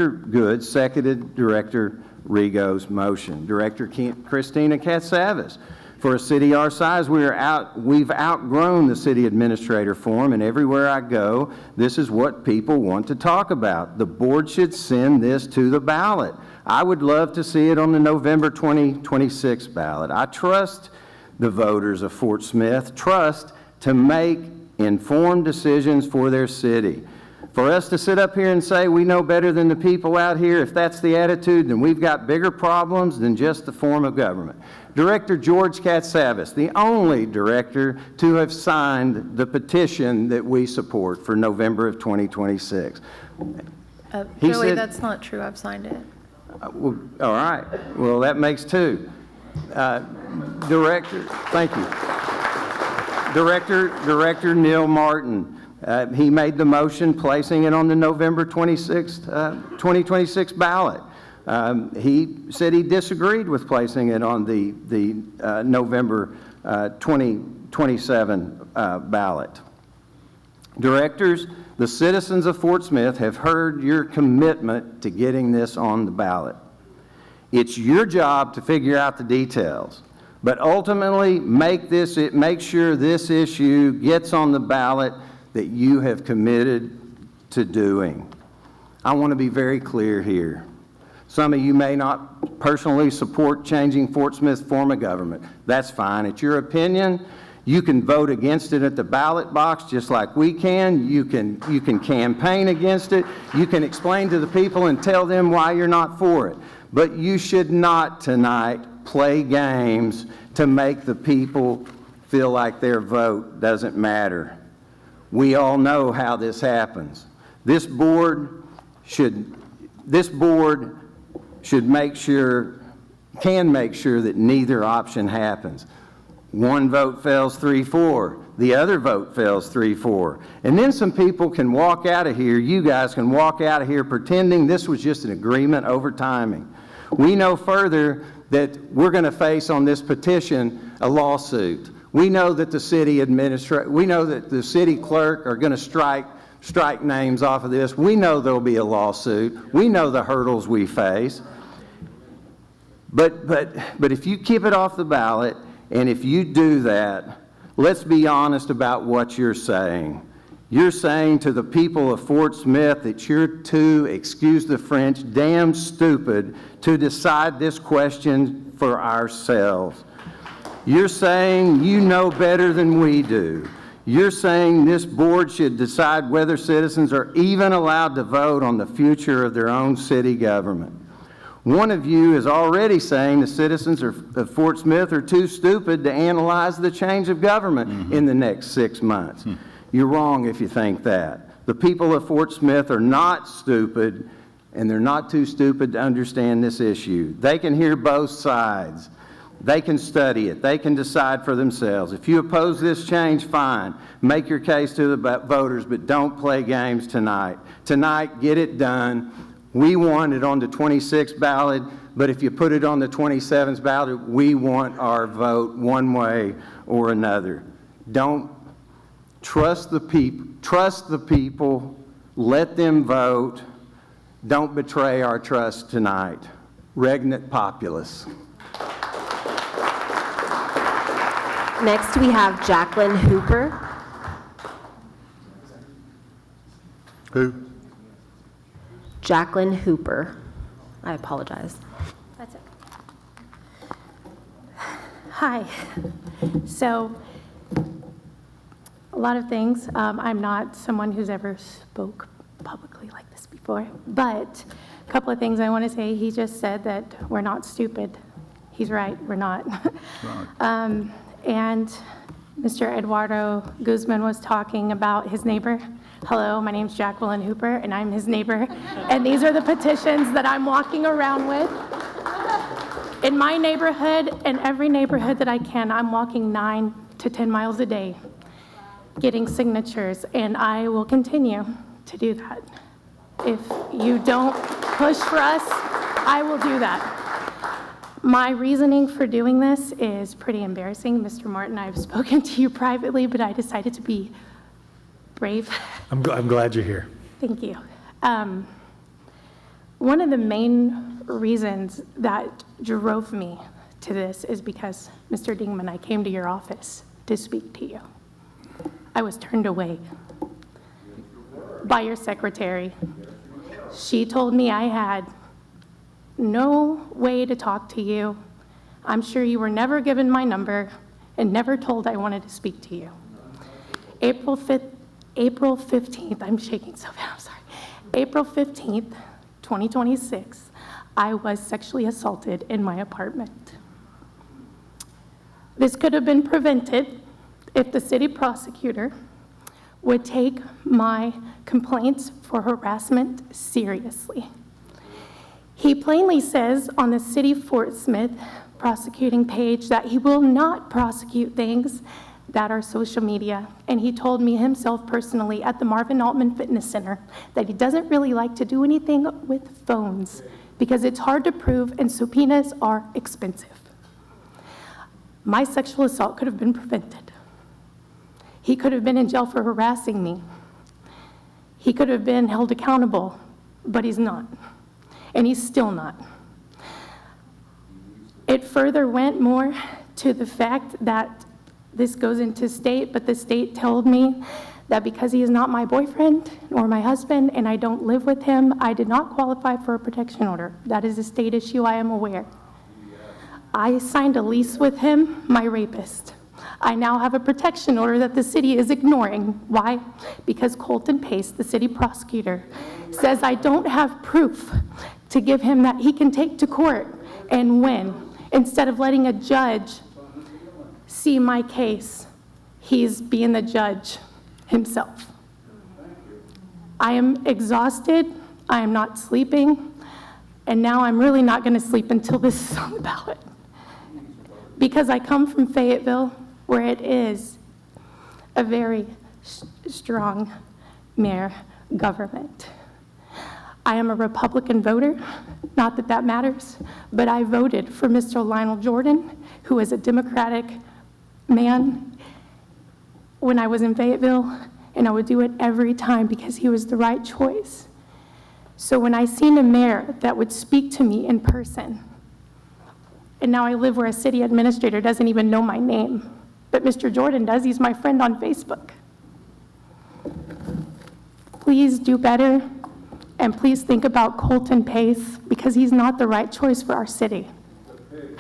Good seconded Director Rigo's motion. Director Christina Katsavis. For a city our size, we've outgrown the city administrator forum, and everywhere I go, this is what people want to talk about. The board should send this to the ballot. I would love to see it on the November 2026 ballot. I trust the voters of Fort Smith, trust to make informed decisions for their city. For us to sit up here and say we know better than the people out here, if that's the attitude, then we've got bigger problems than just the form of government. Director George Katsavis, the only director to have signed the petition that we support for November of 2026, Joey, that's not true. I've signed it. Well, all right. Well, that makes two. Director, thank you. Director Neil Martin, he made the motion placing it on the November 26th, 2026 ballot. He said he disagreed with placing it on the November 2027 ballot. Directors, the citizens of Fort Smith have heard your commitment to getting this on the ballot. It's your job to figure out the details, but ultimately make sure this issue gets on the ballot that you have committed to doing. I want to be very clear here. Some of you may not personally support changing Fort Smith's form of government. That's fine. It's your opinion. You can vote against it at the ballot box just like we can. You can campaign against it. You can explain to the people and tell them why you're not for it. But you should not tonight play games to make the people feel like their vote doesn't matter. We all know how this happens. This board should make sure, can make sure that neither option happens. One vote fails 3-4. The other vote fails 3-4. And then some people can walk out of here, you guys can walk out of here pretending this was just an agreement over timing. We know further that we're going to face on this petition a lawsuit. We know that the city clerk are going to strike names off of this. We know there'll be a lawsuit. We know the hurdles we face. But if you keep it off the ballot, and if you do that, let's be honest about what you're saying. You're saying to the people of Fort Smith that you're too, excuse the French, damn stupid to decide this question for ourselves. You're saying you know better than we do. You're saying this board should decide whether citizens are even allowed to vote on the future of their own city government. One of you is already saying the citizens of Fort Smith are too stupid to analyze the change of government in the next 6 months. You're wrong if you think that. The people of Fort Smith are not stupid, and they're not too stupid to understand this issue. They can hear both sides. They can study it. They can decide for themselves. If you oppose this change, fine. Make your case to the voters, but don't play games tonight. Tonight, get it done. We want it on the 26th ballot, but if you put it on the 27th ballot, we want our vote one way or another. Don't trust the people. Trust the people. Let them vote. Don't betray our trust tonight. Regnant populace. Next, we have Jacqueline Hooper. Who? Jacqueline Hooper. I apologize. That's it. Hi. So, a lot of things. I'm not someone who's ever spoke publicly like this before, but a couple of things I want to say. He just said that we're not stupid. He's right, we're not. Right. And Mr. Eduardo Guzman was talking about his neighbor. Hello, my name's Jacqueline Hooper, and I'm his neighbor. And these are the petitions that I'm walking around with. In my neighborhood and every neighborhood that I can, I'm walking 9 to 10 miles a day. getting signatures, and I will continue to do that. If you don't push for us, I will do that. My reasoning for doing this is pretty embarrassing. Mr. Martin, I've spoken to you privately, but I decided to be brave. I'm glad you're here. Thank you. One of the main reasons that drove me to this is because, Mr. Dingman, I came to your office to speak to you. I was turned away by your secretary. She told me I had no way to talk to you. I'm sure you were never given my number and never told I wanted to speak to you. April 15th, I'm shaking so bad, I'm sorry. April 15th, 2026, I was sexually assaulted in my apartment. This could have been prevented if the city prosecutor would take my complaints for harassment seriously. He plainly says on the City of Fort Smith prosecuting page that he will not prosecute things that are social media. And he told me himself personally at the Marvin Altman Fitness Center that he doesn't really like to do anything with phones because it's hard to prove and subpoenas are expensive. My sexual assault could have been prevented. He could have been in jail for harassing me. He could have been held accountable, but he's not. And he's still not. It further went more to the fact that this goes into state, but the state told me that because he is not my boyfriend or my husband and I don't live with him, I did not qualify for a protection order. That is a state issue, I am aware. I signed a lease with him, my rapist. I now have a protection order that the city is ignoring. Why? Because Colton Pace, the city prosecutor, says I don't have proof to give him that he can take to court and win. Instead of letting a judge see my case, he's being the judge himself. I am exhausted. I am not sleeping. And now I'm really not going to sleep until this is on the ballot. Because I come from Fayetteville, where it is a very strong mayor government. I am a Republican voter, not that that matters, but I voted for Mr. Lionel Jordan, who is a Democratic man, when I was in Fayetteville, and I would do it every time because he was the right choice. So when I seen a mayor that would speak to me in person, and now I live where a city administrator doesn't even know my name, but Mr. Jordan does, he's my friend on Facebook. Please do better. And please think about Colton Pace because he's not the right choice for our city.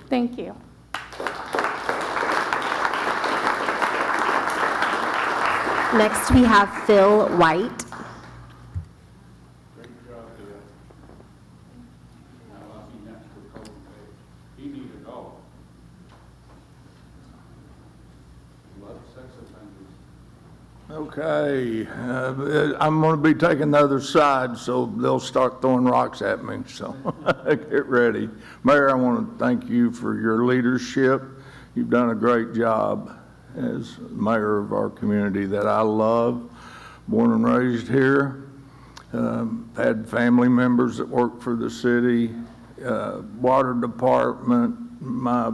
Thank you. Next, we have Phil White. Great job, Dale. Now I'll be next for Colton Pace. He needs to go. Love sex offenders. Okay, I'm going to be taking the other side, so they'll start throwing rocks at me, so get ready. Mayor, I want to thank you for your leadership. You've done a great job as mayor of our community that I love. Born and raised here. Had family members that work for the city, water department. My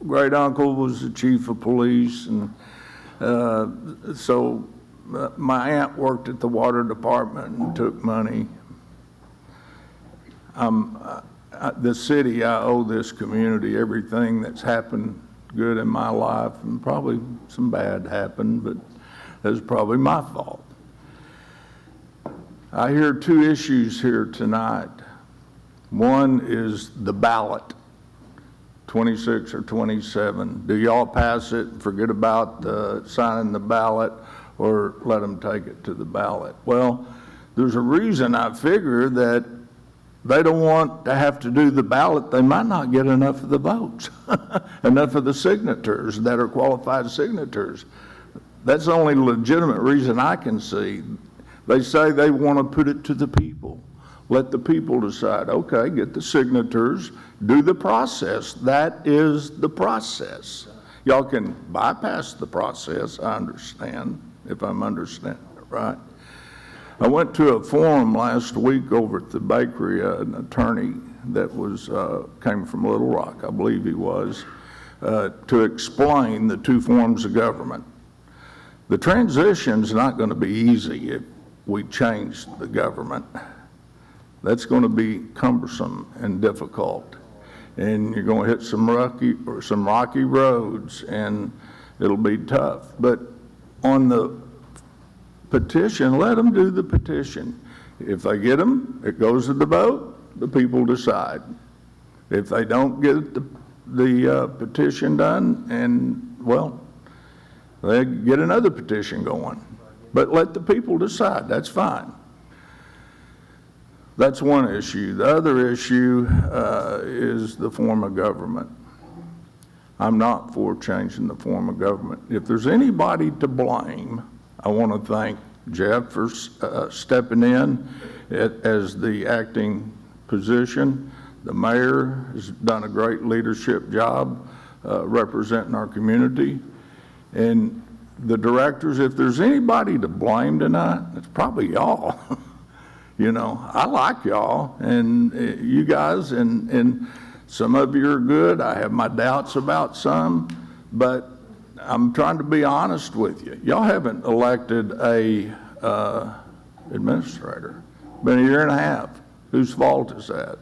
great uncle was the chief of police, and so my aunt worked at the water department and took money. The city, I owe this community everything that's happened good in my life, and probably some bad happened, but that's probably my fault. I hear two issues here tonight. One is the ballot. 26 or 27. Do y'all pass it and forget about signing the ballot, or let them take it to the ballot? Well, there's a reason I figure that they don't want to have to do the ballot. They might not get enough of the votes, enough of the signatures that are qualified signatures. That's the only legitimate reason I can see. They say they want to put it to the people. Let the people decide. Okay, get the signatures, do the process. That is the process. Y'all can bypass the process, I understand, if I'm understanding it right. I went to a forum last week over at the bakery, an attorney that was came from Little Rock, I believe he was, to explain the two forms of government. The transition's not going to be easy if we change the government. That's going to be cumbersome and difficult, and you're going to hit some rocky roads, and it'll be tough. But on the petition, let them do the petition. If they get them, it goes to the vote, the people decide. If they don't get the petition done, and, well, they get another petition going. But let the people decide, that's fine. That's one issue. The other issue is the form of government. I'm not for changing the form of government. If there's anybody to blame, I want to thank Jeff for stepping in as the acting position. The mayor has done a great leadership job representing our community. And the directors, if there's anybody to blame tonight, it's probably y'all. You know, I like y'all and you guys, and some of you are good. I have my doubts about some, but I'm trying to be honest with you. Y'all haven't elected a administrator. Been a year and a half. Whose fault is that?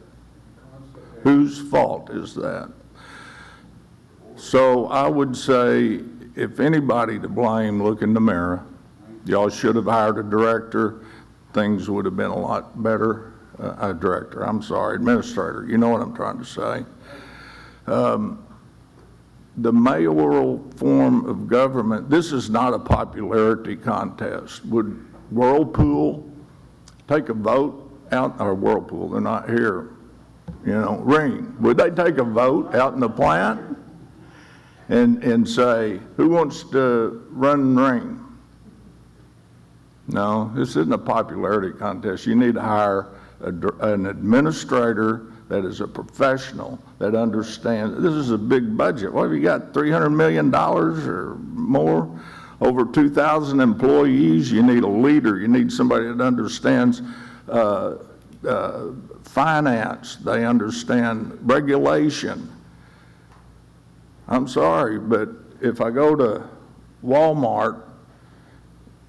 Whose fault is that? So I would say, if anybody to blame, look in the mirror. Y'all should have hired a director. Things would have been a lot better. Administrator. You know what I'm trying to say. The mayoral form of government, this is not a popularity contest. Would Whirlpool take a vote out, or Whirlpool, they're not here, you know, Ring, would they take a vote out in the plant and say, who wants to run Ring? No, this isn't a popularity contest. You need to hire an administrator that is a professional, that understands. This is a big budget. What have you got, $300 million or more? Over 2,000 employees. You need a leader. You need somebody that understands finance. They understand regulation. I'm sorry, but if I go to Walmart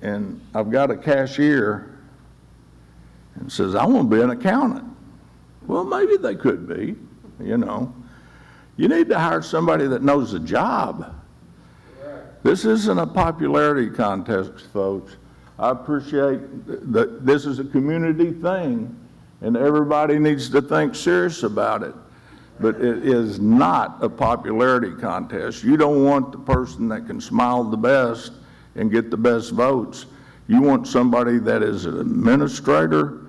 and I've got a cashier and says, I want to be an accountant. Well, maybe they could be, you know. You need to hire somebody that knows the job. This isn't a popularity contest, folks. I appreciate that this is a community thing, and everybody needs to think serious about it. But it is not a popularity contest. You don't want the person that can smile the best and get the best votes. You want somebody that is an administrator.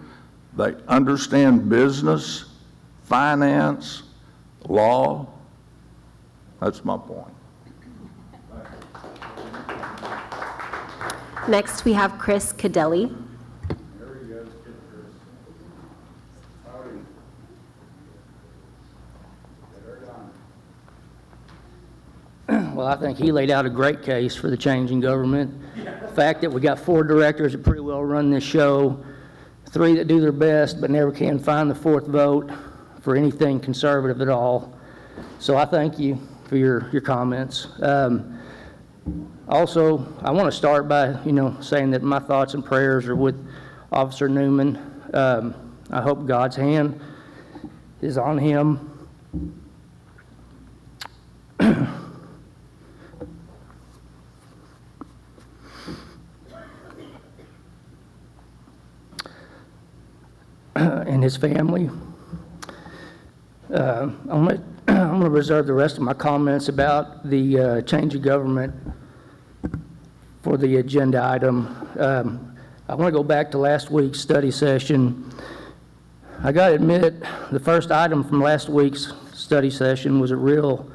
They understand business, finance, law. That's my point. Next, we have Chris Cadelli. Well, I think he laid out a great case for the change in government. The fact that we got 4 directors that pretty well run this show, 3 that do their best but never can find the 4th vote for anything conservative at all. So I thank you for your comments. Also, I want to start by, saying that my thoughts and prayers are with Officer Newman. I hope God's hand is on him. And his family. I'm going to reserve the rest of my comments about the change of government for the agenda item. I want to go back to last week's study session. I got to admit, the first item from last week's study session was a real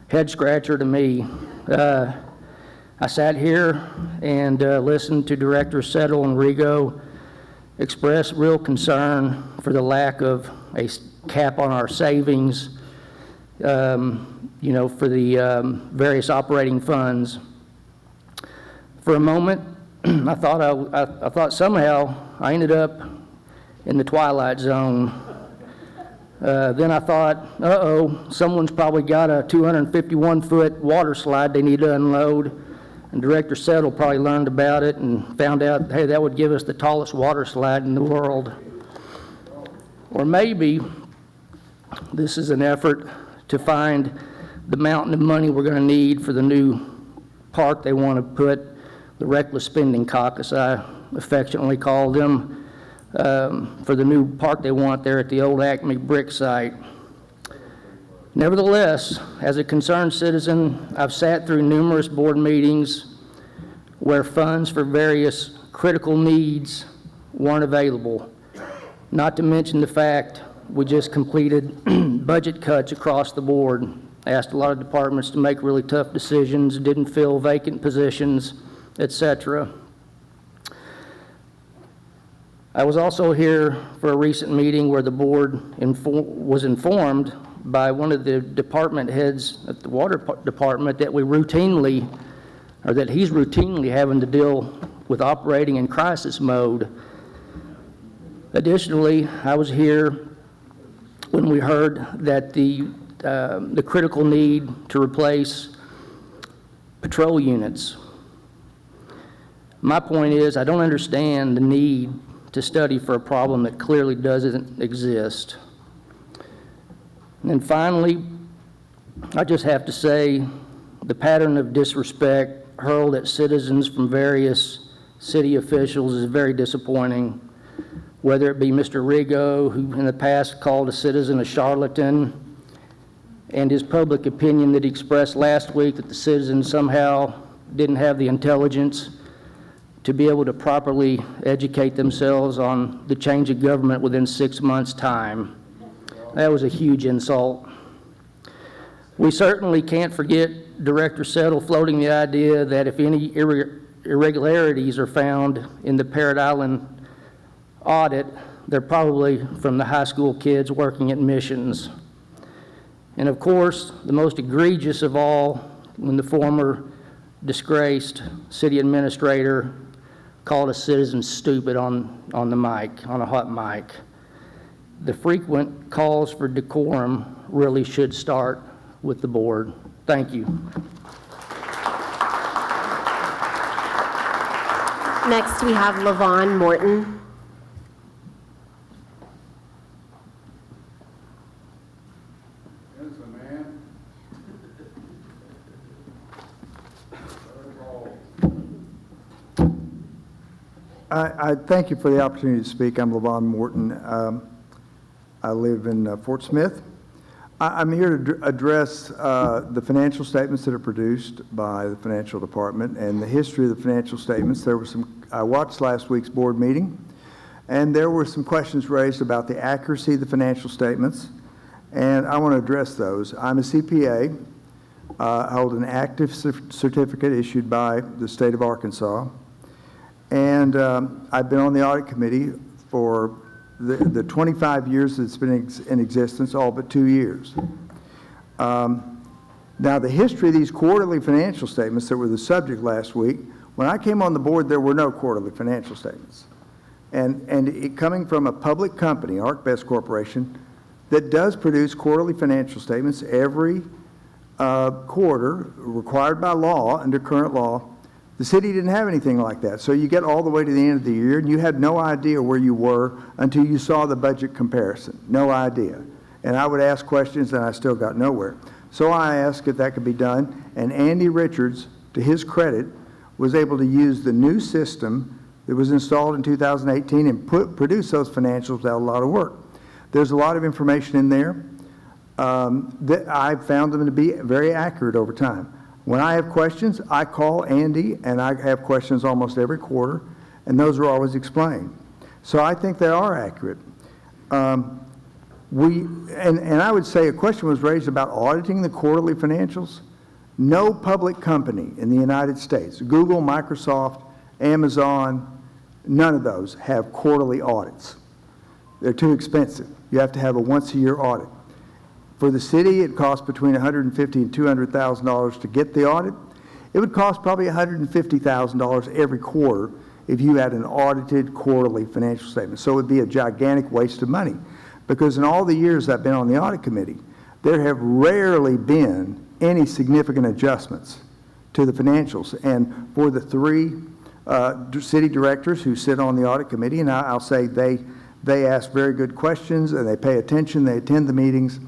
head scratcher to me. I sat here and listened to Directors Settle and Rigo express real concern for the lack of a cap on our savings, for the various operating funds. For a moment, I thought somehow I ended up in the twilight zone. Then I thought, uh-oh, someone's probably got a 251-foot water slide they need to unload. And Director Settle probably learned about it and found out, hey, that would give us the tallest water slide in the world. Or maybe this is an effort to find the mountain of money we're going to need for the new park they want to put, the reckless spending caucus, I affectionately call them, for the new park they want there at the old Acme brick site. Nevertheless, as a concerned citizen, I've sat through numerous board meetings where funds for various critical needs weren't available, not to mention the fact we just completed budget cuts across the board, asked a lot of departments to make really tough decisions, didn't fill vacant positions, etc. I was also here for a recent meeting where the board was informed by one of the department heads at the water department that he's routinely having to deal with operating in crisis mode. Additionally, I was here when we heard that the critical need to replace patrol units. My point is, I don't understand the need to study for a problem that clearly doesn't exist. And then finally, I just have to say, the pattern of disrespect hurled at citizens from various city officials is very disappointing. Whether it be Mr. Rigo, who in the past called a citizen a charlatan, and his public opinion that he expressed last week that the citizens somehow didn't have the intelligence to be able to properly educate themselves on the change of government within 6 months' time. That was a huge insult. We certainly can't forget Director Settle floating the idea that if any irregularities are found in the Parrot Island audit, they're probably from the high school kids working at missions. And of course, the most egregious of all, when the former disgraced city administrator called a citizen stupid on the mic, on a hot mic. The frequent calls for decorum really should start with the board. Thank you. Next, we have LaVon Morton. I thank you for the opportunity to speak. I'm LaVon Morton. I live in Fort Smith. I'm here to address the financial statements that are produced by the financial department and the history of the financial statements. I watched last week's board meeting, and there were some questions raised about the accuracy of the financial statements, and I want to address those. I'm a CPA. I hold an active certificate issued by the state of Arkansas. And I've been on the audit committee for the 25 years that it's been in existence, all but 2 years. Now, the history of these quarterly financial statements that were the subject last week, when I came on the board, there were no quarterly financial statements. And it coming from a public company, ArcBest Corporation, that does produce quarterly financial statements every quarter, required by law, under current law. The city didn't have anything like that. So you get all the way to the end of the year, and you had no idea where you were until you saw the budget comparison. No idea. And I would ask questions, and I still got nowhere. So I asked if that could be done, and Andy Richards, to his credit, was able to use the new system that was installed in 2018 and produce those financials without a lot of work. There's a lot of information in there that I've found them to be very accurate over time. When I have questions, I call Andy, and I have questions almost every quarter, and those are always explained. So I think they are accurate. And I would say a question was raised about auditing the quarterly financials. No public company in the United States, Google, Microsoft, Amazon, none of those have quarterly audits. They're too expensive. You have to have a once-a-year audit. For the city, it costs between $150,000 and $200,000 to get the audit. It would cost probably $150,000 every quarter if you had an audited quarterly financial statement. So it would be a gigantic waste of money. Because in all the years I've been on the audit committee, there have rarely been any significant adjustments to the financials. And for the three city directors who sit on the audit committee, and I'll say they ask very good questions and they pay attention, they attend the meetings.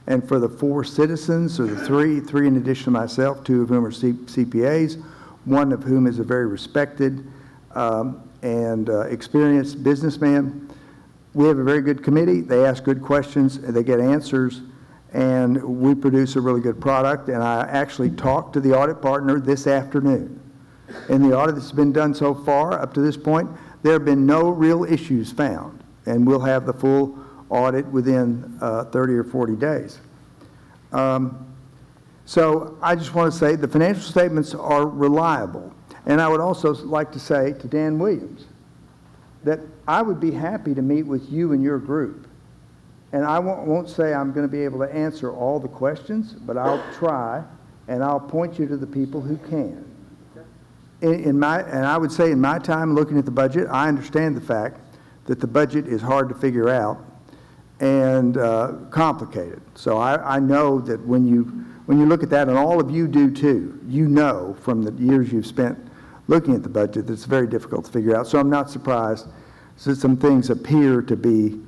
And for the four citizens, or the three in addition to myself, two of whom are CPAs, one of whom is a very respected and experienced businessman, we have a very good committee. They ask good questions, and they get answers, and we produce a really good product. And I actually talked to the audit partner this afternoon. In the audit that's been done so far, up to this point, there have been no real issues found, and we'll have the full audit within 30 or 40 days. So I just want to say the financial statements are reliable. And I would also like to say to Dan Williams that I would be happy to meet with you and your group. And I won't say I'm going to be able to answer all the questions, but I'll try, and I'll point you to the people who can. And I would say in my time looking at the budget, I understand the fact that the budget is hard to figure out and complicated. So I know that when you look at that, and all of you do too, you know from the years you've spent looking at the budget that it's very difficult to figure out. So I'm not surprised that some things appear to be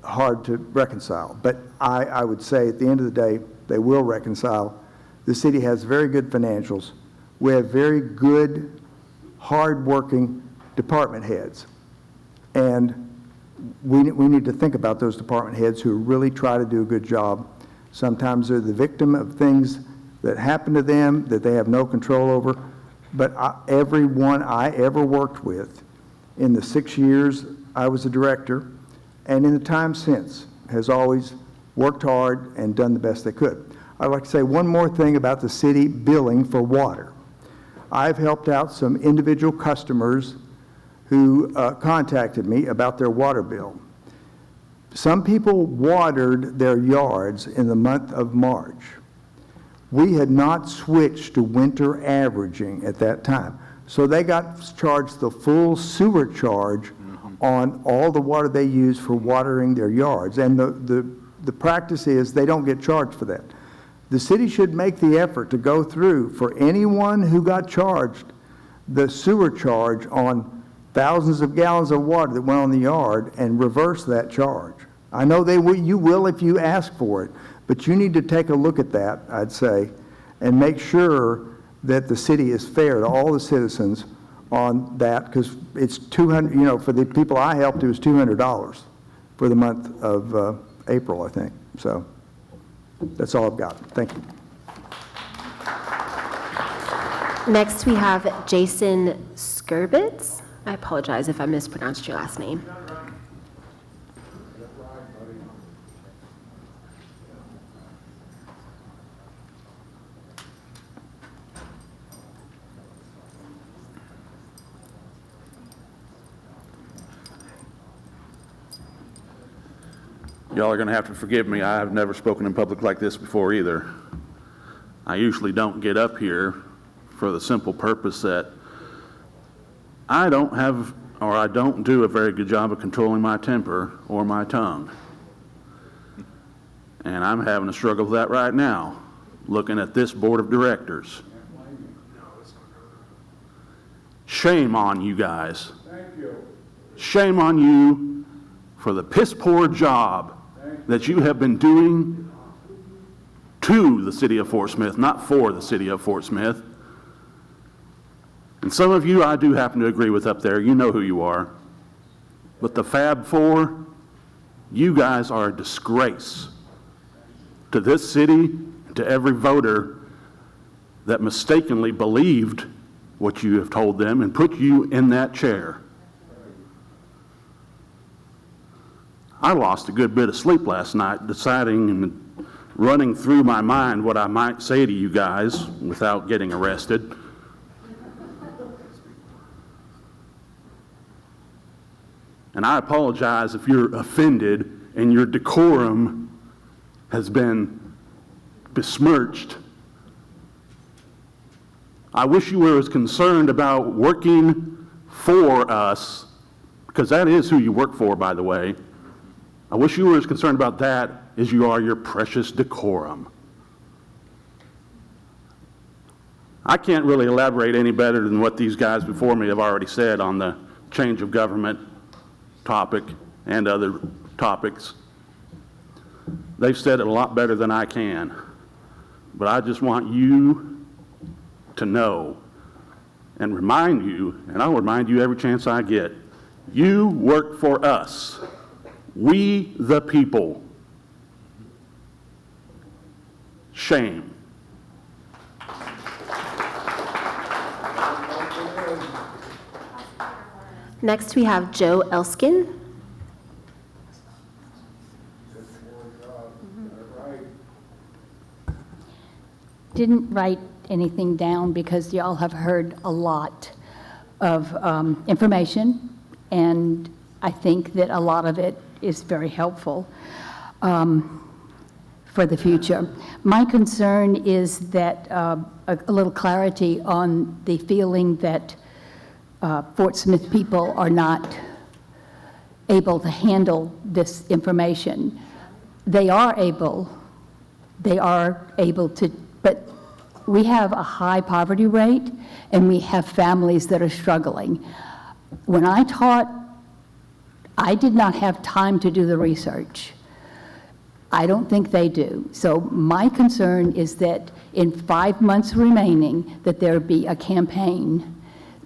hard to reconcile. But I would say at the end of the day, they will reconcile. The city has very good financials. We have very good, hard-working department heads. And we need to think about those department heads who really try to do a good job. Sometimes they're the victim of things that happen to them that they have no control over. But everyone I ever worked with in the 6 years I was a director and in the time since has always worked hard and done the best they could. I'd like to say one more thing about the city billing for water. I've helped out some individual customers who contacted me about their water bill. Some people watered their yards in the month of March. We had not switched to winter averaging at that time. So they got charged the full sewer charge on all the water they use for watering their yards. And the practice is they don't get charged for that. The city should make the effort to go through for anyone who got charged the sewer charge on thousands of gallons of water that went on the yard and reverse that charge. I know you will if you ask for it, but you need to take a look at that, I'd say, and make sure that the city is fair to all the citizens on that, because it's $200, for the people I helped, it was $200 for the month of April, I think. So that's all I've got. Thank you. Next, we have Jason Skurbitz. I apologize if I mispronounced your last name. Y'all are going to have to forgive me. I have never spoken in public like this before either. I usually don't get up here for the simple purpose that I don't do a very good job of controlling my temper or my tongue. And I'm having a struggle with that right now, looking at this board of directors. Shame on you guys. Thank you. Shame on you for the piss poor job that you have been doing to the city of Fort Smith, not for the city of Fort Smith. And some of you I do happen to agree with up there. You know who you are. But the Fab Four, you guys are a disgrace to this city, to every voter that mistakenly believed what you have told them and put you in that chair. I lost a good bit of sleep last night deciding and running through my mind what I might say to you guys without getting arrested. And I apologize if you're offended and your decorum has been besmirched. I wish you were as concerned about working for us, because that is who you work for, by the way. I wish you were as concerned about that as you are your precious decorum. I can't really elaborate any better than what these guys before me have already said on the change of government topic and other topics. They've said it a lot better than I can. But I just want you to know and remind you, and I'll remind you every chance I get, you work for us, we the people. Shame. Next, we have Joe Elskin. Didn't write anything down because y'all have heard a lot of information, and I think that a lot of it is very helpful for the future. My concern is that a little clarity on the feeling that Fort Smith people are not able to handle this information. They are able to, but we have a high poverty rate and we have families that are struggling. When I taught, I did not have time to do the research. I don't think they do. So my concern is that in 5 months remaining, that there be a campaign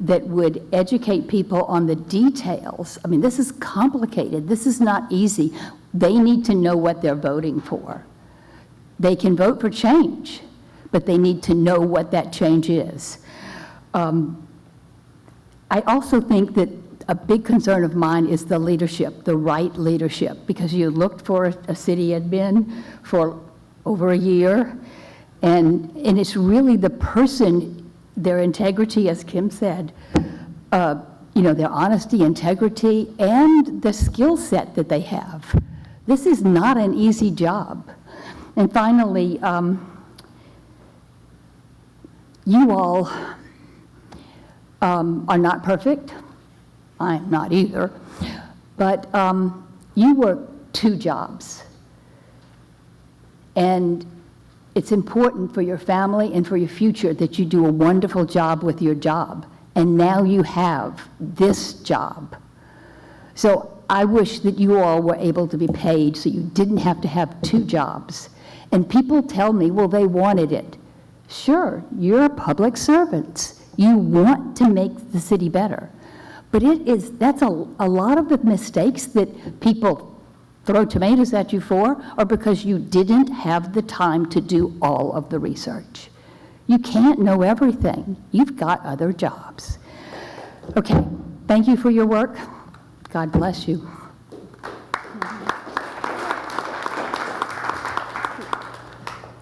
that would educate people on the details. I mean, this is complicated. This is not easy. They need to know what they're voting for. They can vote for change, but they need to know what that change is. I also think that a big concern of mine is the leadership, the right leadership, because you looked for a city admin for over a year, and it's really the person, their integrity, as Kim said, their honesty, integrity, and the skill set that they have. This is not an easy job. And finally, you all are not perfect. I'm not either. But you work 2 jobs. And it's important for your family and for your future that you do a wonderful job with your job. And now you have this job. So I wish that you all were able to be paid so you didn't have to have 2 jobs. And people tell me, well, they wanted it. Sure, you're public servants. You want to make the city better. But that's a lot of the mistakes that people throw tomatoes at you for are because you didn't have the time to do all of the research. You can't know everything. You've got other jobs. Okay, thank you for your work. God bless you.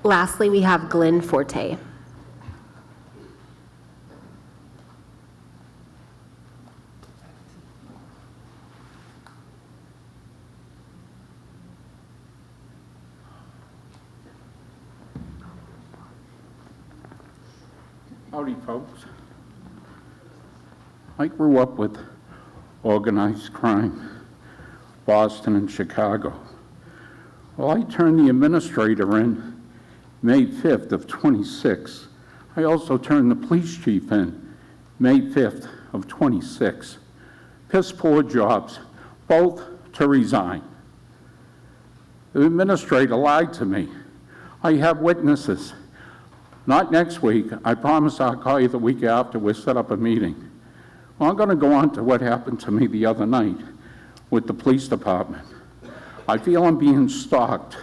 Lastly, we have Glenn Forte. Howdy, folks. I grew up with organized crime, Boston and Chicago. Well, I turned the administrator in May 5th of 26. I also turned the police chief in May 5th of 26. Piss poor jobs, both to resign. The administrator lied to me. I have witnesses. Not next week. I promise I'll call you the week after we set up a meeting. Well, I'm going to go on to what happened to me the other night with the police department. I feel I'm being stalked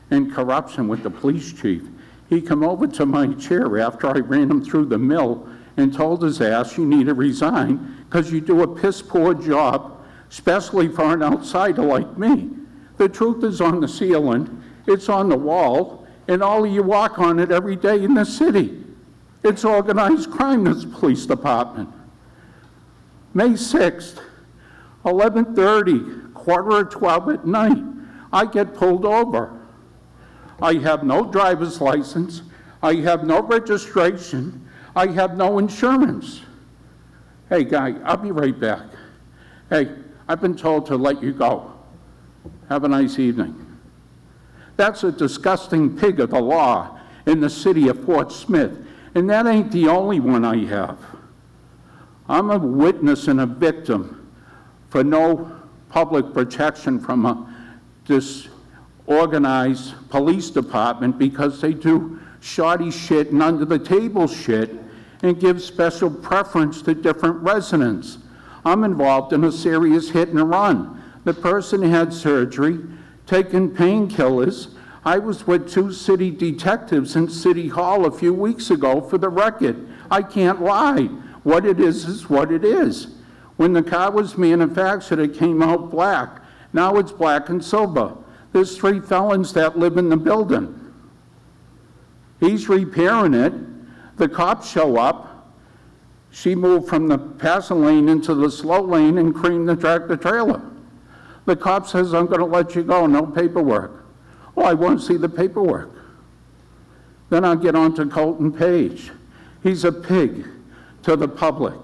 in corruption with the police chief. He came over to my chair after I ran him through the mill and told his ass, you need to resign because you do a piss poor job, especially for an outsider like me. The truth is on the ceiling, it's on the wall, and all of you walk on it every day in the city. It's organized crime, this police department. May 6th, 11:30, 11:45 at night, I get pulled over. I have no driver's license. I have no registration. I have no insurance. Hey, guy, I'll be right back. Hey, I've been told to let you go. Have a nice evening. That's a disgusting pig of the law in the city of Fort Smith, and that ain't the only one I have. I'm a witness and a victim for no public protection from a disorganized police department because they do shoddy shit and under-the-table shit and give special preference to different residents. I'm involved in a serious hit and run. The person had surgery, taken painkillers. I was with 2 city detectives in City Hall a few weeks ago for the record. I can't lie. What it is what it is. When the car was manufactured, it came out black. Now it's black and silver. There's 3 felons that live in the building. He's repairing it. The cops show up. She moved from the passing lane into the slow lane and creamed the tractor trailer. The cop says, I'm going to let you go, no paperwork. Oh, I won't see the paperwork. Then I'll get on to Colton Page. He's a pig to the public.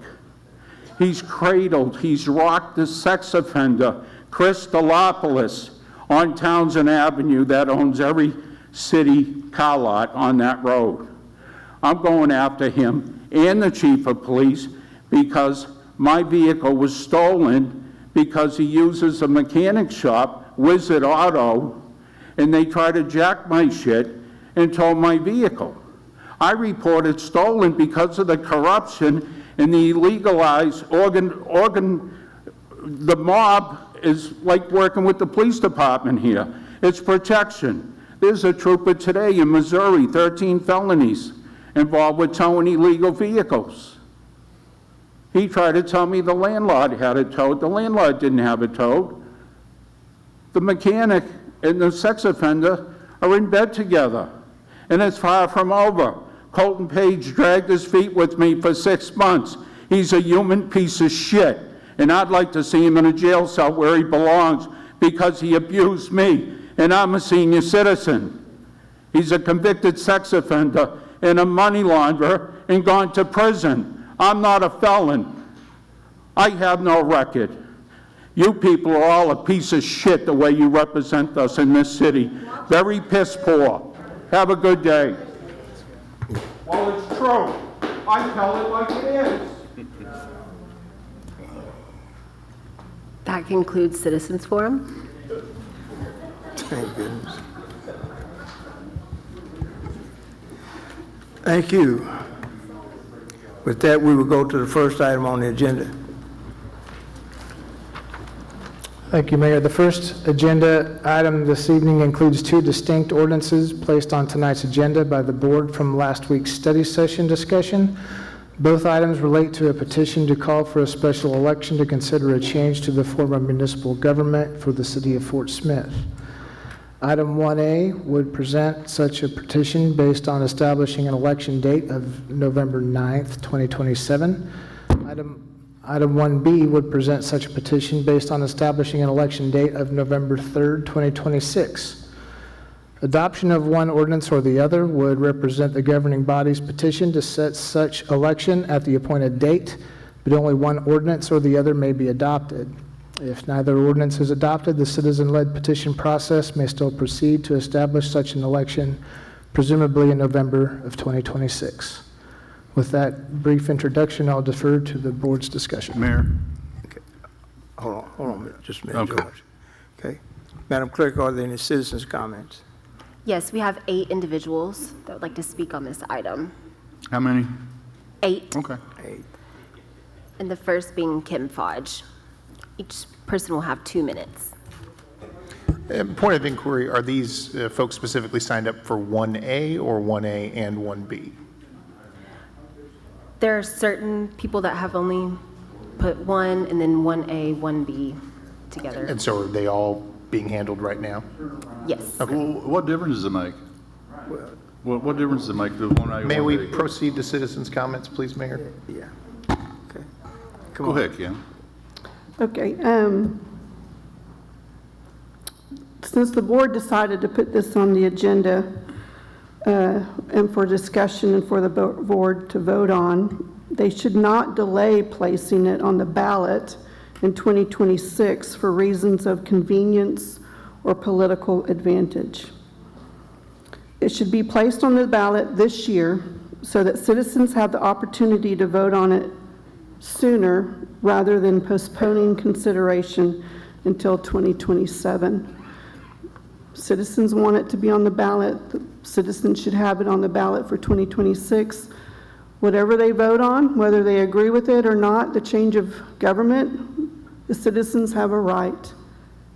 He's cradled, he's rocked the sex offender, Chris Delopoulos, on Townsend Avenue that owns every city car lot on that road. I'm going after him and the chief of police because my vehicle was stolen because he uses a mechanic shop, Wizard Auto, and they try to jack my shit and tow my vehicle. I reported stolen because of the corruption and the illegalized the mob is like working with the police department here. It's protection. There's a trooper today in Missouri, 13 felonies involved with towing illegal vehicles. He tried to tell me the landlord had it towed. The landlord didn't have it towed. The mechanic and the sex offender are in bed together, and it's far from over. Colton Page dragged his feet with me for 6 months. He's a human piece of shit, and I'd like to see him in a jail cell where he belongs because he abused me, and I'm a senior citizen. He's a convicted sex offender and a money launderer and gone to prison. I'm not a felon. I have no record. You people are all a piece of shit the way you represent us in this city. Very piss poor. Have a good day. Well, it's true. I tell it like it is. That concludes Citizens Forum. Thank goodness. Thank you. With that, we will go to the first item on the agenda. Thank you, Mayor. The first agenda item this evening includes 2 distinct ordinances placed on tonight's agenda by the board from last week's study session discussion. Both items relate to a petition to call for a special election to consider a change to the form of municipal government for the city of Fort Smith. Item 1A would present such a petition based on establishing an election date of November 9th, 2027. Item 1B would present such a petition based on establishing an election date of November 3rd, 2026. Adoption of one ordinance or the other would represent the governing body's petition to set such election at the appointed date, but only one ordinance or the other may be adopted. If neither ordinance is adopted, the citizen-led petition process may still proceed to establish such an election, presumably in November of 2026. With that brief introduction, I'll defer to the board's discussion. Mayor? Okay. Hold on a minute, just a minute, Okay. George. Okay. Madam Clerk, are there any citizens' comments? Yes, we have 8 individuals that would like to speak on this item. How many? 8. Okay. 8. And the first being Kim Fodge. Each person will have 2 minutes. Point of inquiry, are these folks specifically signed up for 1A or 1A and 1B? There are certain people that have only put 1 and then 1A, 1B together. And so are they all being handled right now? Yes. Okay. Well, what difference does it make? What difference does it make to 1A? May we proceed to citizens' comments, please, Mayor? Yeah. Okay. Go ahead, Kim. Okay, since the board decided to put this on the agenda, and for discussion and for the board to vote on. They should not delay placing it on the ballot in 2026 for reasons of convenience or political advantage. It should be placed on the ballot this year so that citizens have the opportunity to vote on it sooner rather than postponing consideration until 2027. Citizens want it to be on the ballot. The citizens should have it on the ballot for 2026. Whatever they vote on, whether they agree with it or not, the change of government, the citizens have a right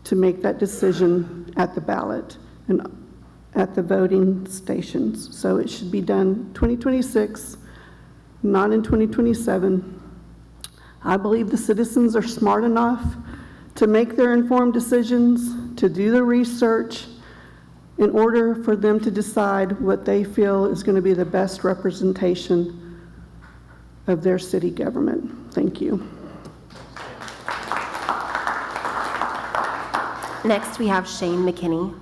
to make that decision at the ballot and at the voting stations. So it should be done 2026, not in 2027. I believe the citizens are smart enough to make their informed decisions, to do the research in order for them to decide what they feel is going to be the best representation of their city government. Thank you. Next, we have Shane McKinney.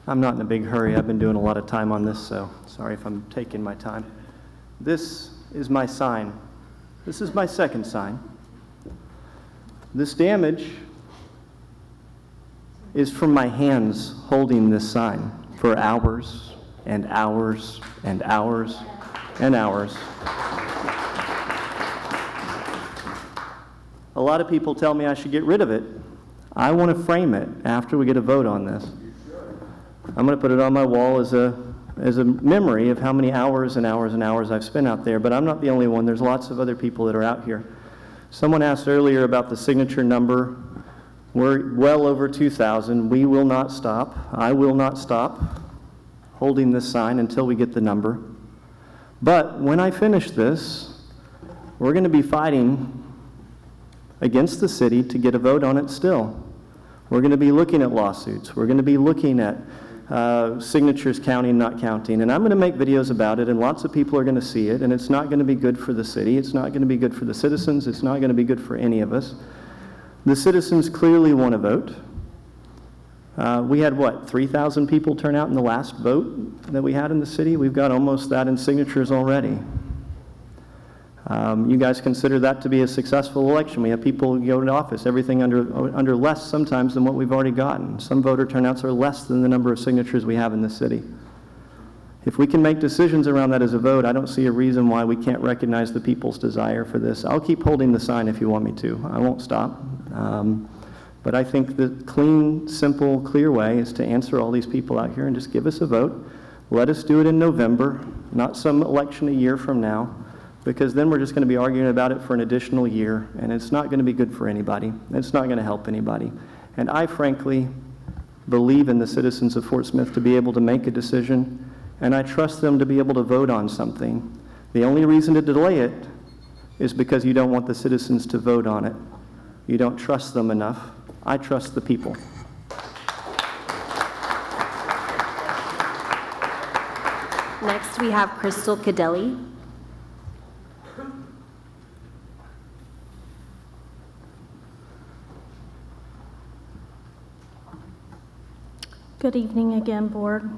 I'm not in a big hurry. I've been doing a lot of time on this, so sorry if I'm taking my time. This is my sign. This is my second sign. This damage is from my hands holding this sign for hours and hours and hours and hours. A lot of people tell me I should get rid of it. I want to frame it after we get a vote on this. I'm going to put it on my wall as a memory of how many hours and hours and hours I've spent out there, but I'm not the only one. There's lots of other people that are out here. Someone asked earlier about the signature number. We're well over 2,000. We will not stop. I will not stop holding this sign until we get the number. But when I finish this, we're going to be fighting against the city to get a vote on it still. We're going to be looking at lawsuits. We're going to be looking at signatures counting, not counting. And I'm going to make videos about it, and lots of people are going to see it, and it's not going to be good for the city. It's not going to be good for the citizens. It's not going to be good for any of us. The citizens clearly want to vote. We had, 3,000 people turn out in the last vote that we had in the city? We've got almost that in signatures already. You guys consider that to be a successful election. We have people go into office, everything under less sometimes than what we've already gotten. Some voter turnouts are less than the number of signatures we have in the city. If we can make decisions around that as a vote, I don't see a reason why we can't recognize the people's desire for this. I'll keep holding the sign if you want me to. I won't stop. But I think the clean, simple, clear way is to answer all these people out here and just give us a vote. Let us do it in November, not some election a year from now, because then we're just going to be arguing about it for an additional year, and it's not going to be good for anybody. It's not going to help anybody. And I frankly believe in the citizens of Fort Smith to be able to make a decision, and I trust them to be able to vote on something. The only reason to delay it is because you don't want the citizens to vote on it. You don't trust them enough. I trust the people. Next, we have Crystal Cadelli. Good evening again, Board.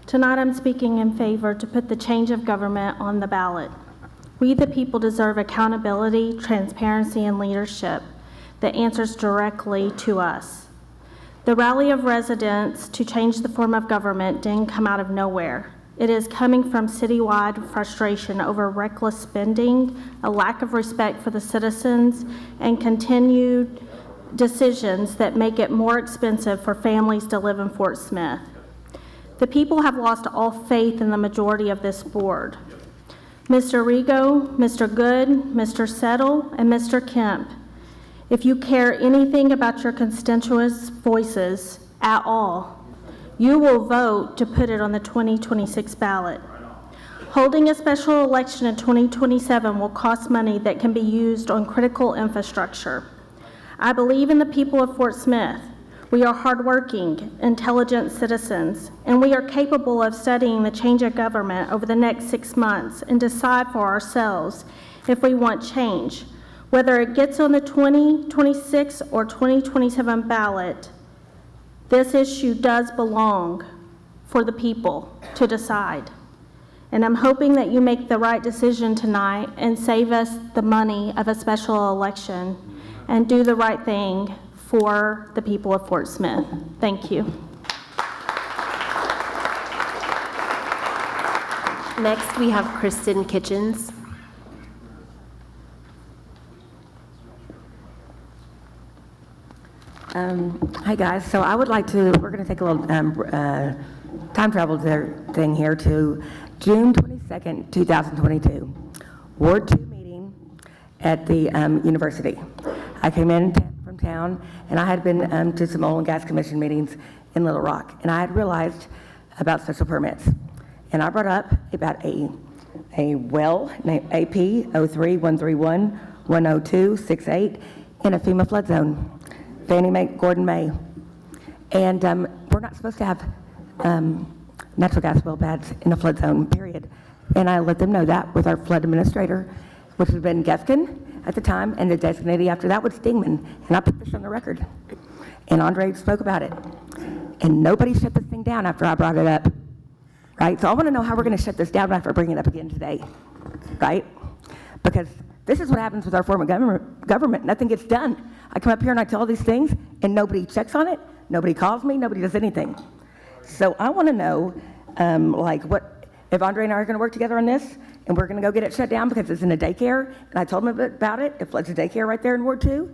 Tonight I'm speaking in favor to put the change of government on the ballot. We, the people, deserve accountability, transparency, and leadership that answers directly to us. The rally of residents to change the form of government didn't come out of nowhere. It is coming from citywide frustration over reckless spending, a lack of respect for the citizens, and continued decisions that make it more expensive for families to live in Fort Smith. The people have lost all faith in the majority of this board. Mr. Rigo, Mr. Good, Mr. Settle, and Mr. Kemp, if you care anything about your constituents' voices at all, you will vote to put it on the 2026 ballot. Holding a special election in 2027 will cost money that can be used on critical infrastructure. I believe in the people of Fort Smith. We are hardworking, intelligent citizens, and we are capable of studying the change of government over the next 6 months and decide for ourselves if we want change. Whether it gets on the 2026 or 2027 ballot, this issue does belong for the people to decide. And I'm hoping that you make the right decision tonight and save us the money of a special election and do the right thing for the people of Fort Smith. Thank you. Next, we have Kristen Kitchens. Hi, guys. So I would like to, we're going to take a little time travel thing here to June 22nd, 2022, Ward 2 meeting at the university. I came in from town, and I had been to some oil and gas commission meetings in Little Rock, and I had realized about special permits. And I brought up about a well named AP 03-131-10268 in a FEMA flood zone, Fannie Mae, Gordon May. And we're not supposed to have natural gas well pads in a flood zone, period. And I let them know that with our flood administrator, which had been Gefkin at the time, and the designated after that was Dingman. And I put this on the record. And Andre spoke about it. And nobody shut this thing down after I brought it up, right? So I want to know how we're going to shut this down after I bring it up again today, right? Because this is what happens with our form of government. Nothing gets done. I come up here and I tell all these things, and nobody checks on it. Nobody calls me. Nobody does anything. So I want to know, like, what if Andre and I are going to work together on this, and we're going to go get it shut down because it's in a daycare, and I told him about it. It floods a daycare right there in Ward 2,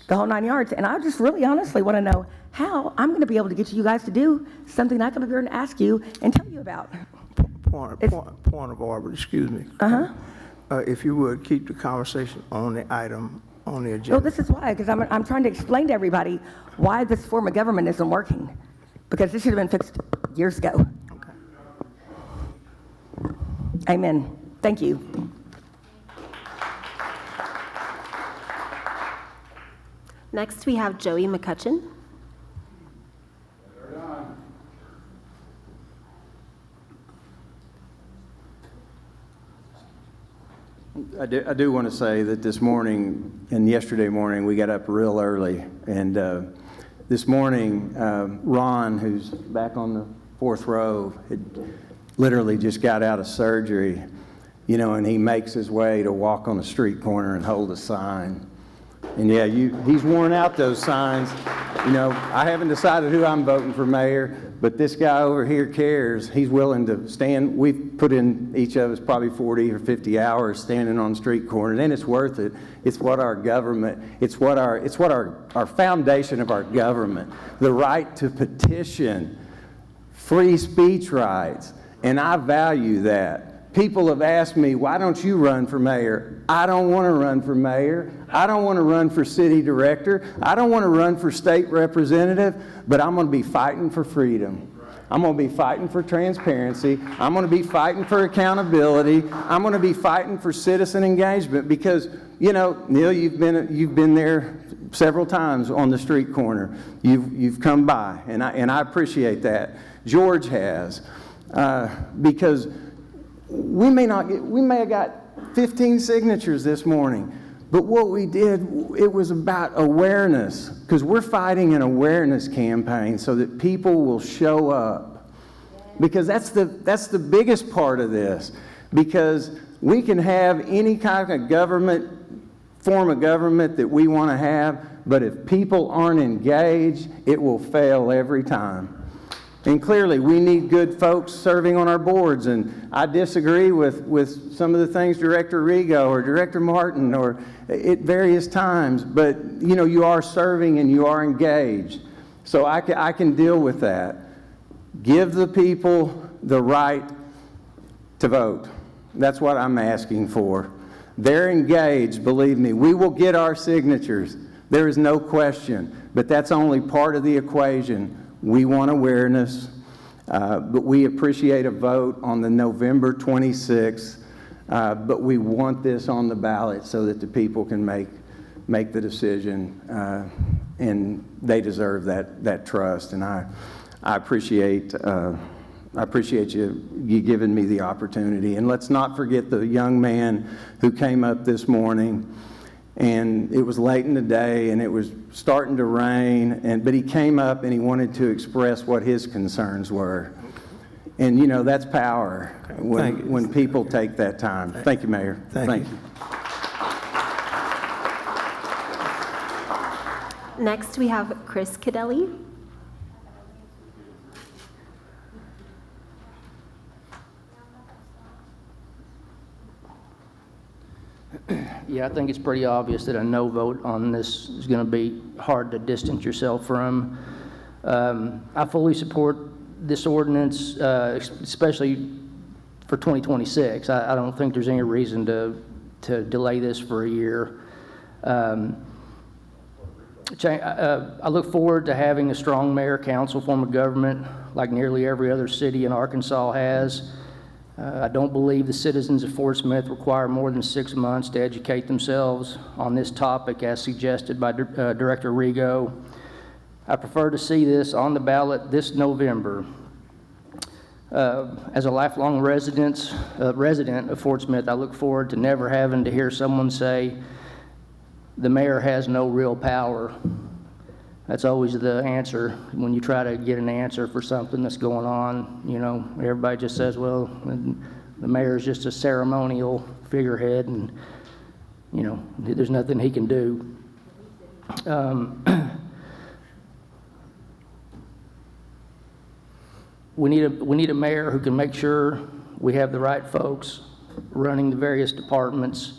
the whole 9 yards. And I just really honestly want to know how I'm going to be able to get you guys to do something I come up here and ask you and tell you about. Point of order, excuse me. If you would, keep the conversation on the item on the agenda. Well, this is why, because I'm trying to explain to everybody why this form of government isn't working, because this should have been fixed years ago. Okay. Amen. Thank you. Next, we have Joey McCutcheon. I do want to say that this morning and yesterday morning, we got up real early. And this morning, Ron, who's back on the fourth row, had literally just got out of surgery, you know, and he makes his way to walk on the street corner and hold a sign. And yeah, he's worn out those signs. You know, I haven't decided who I'm voting for mayor, but this guy over here cares. He's willing to stand. We've put in, each of us, probably 40 or 50 hours standing on the street corner, and it's worth it. It's what our government, it's what our foundation of our government, the right to petition, free speech rights, and I value that. People have asked me, why don't you run for mayor? I don't want to run for mayor. I don't want to run for city director. I don't want to run for state representative, but I'm going to be fighting for freedom. I'm going to be fighting for transparency. I'm going to be fighting for accountability. I'm going to be fighting for citizen engagement because, you know, Neil, you've been there several times on the street corner. You've come by, and I appreciate that. George has, because we may have got 15 signatures this morning, but what we did, it was about awareness, because we're fighting an awareness campaign so that people will show up, because that's the biggest part of this, because we can have any kind of form of government that we want to have, but if people aren't engaged, it will fail every time. And clearly, we need good folks serving on our boards, and I disagree with some of the things Director Rigo or Director Martin or at various times, but you know, you are serving and you are engaged. So I can deal with that. Give the people the right to vote. That's what I'm asking for. They're engaged, believe me. We will get our signatures. There is no question, but that's only part of the equation. We want awareness, but we appreciate a vote on the November 26th, but we want this on the ballot so that the people can make make the decision, and they deserve that trust. And I appreciate you giving me the opportunity. And let's not forget the young man who came up this morning, and it was late in the day, and it was starting to rain, but he came up and he wanted to express what his concerns were. And, you know, that's power when people take that time. Thank you, Mayor. Thank you. Next, we have Chris Cadelli. Yeah, I think it's pretty obvious that a no vote on this is going to be hard to distance yourself from. I fully support this ordinance, especially for 2026. I don't think there's any reason to delay this for a year. I look forward to having a strong mayor-council form of government like nearly every other city in Arkansas has. I don't believe the citizens of Fort Smith require more than 6 months to educate themselves on this topic as suggested by Director Rigo. I prefer to see this on the ballot this November. As a lifelong resident of Fort Smith, I look forward to never having to hear someone say, the mayor has no real power. That's always the answer when you try to get an answer for something that's going on. You know, everybody just says, well, the mayor is just a ceremonial figurehead, and, you know, there's nothing he can do. We need a mayor who can make sure we have the right folks running the various departments.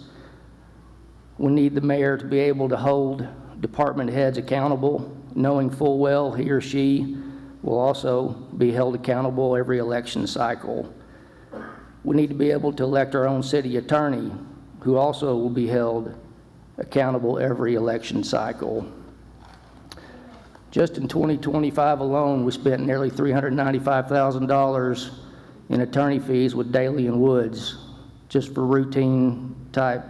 We need the mayor to be able to hold department heads accountable, knowing full well he or she will also be held accountable every election cycle. We need to be able to elect our own city attorney, who also will be held accountable every election cycle. Just in 2025 alone, we spent nearly $395,000 in attorney fees with Daly and Woods, just for routine type,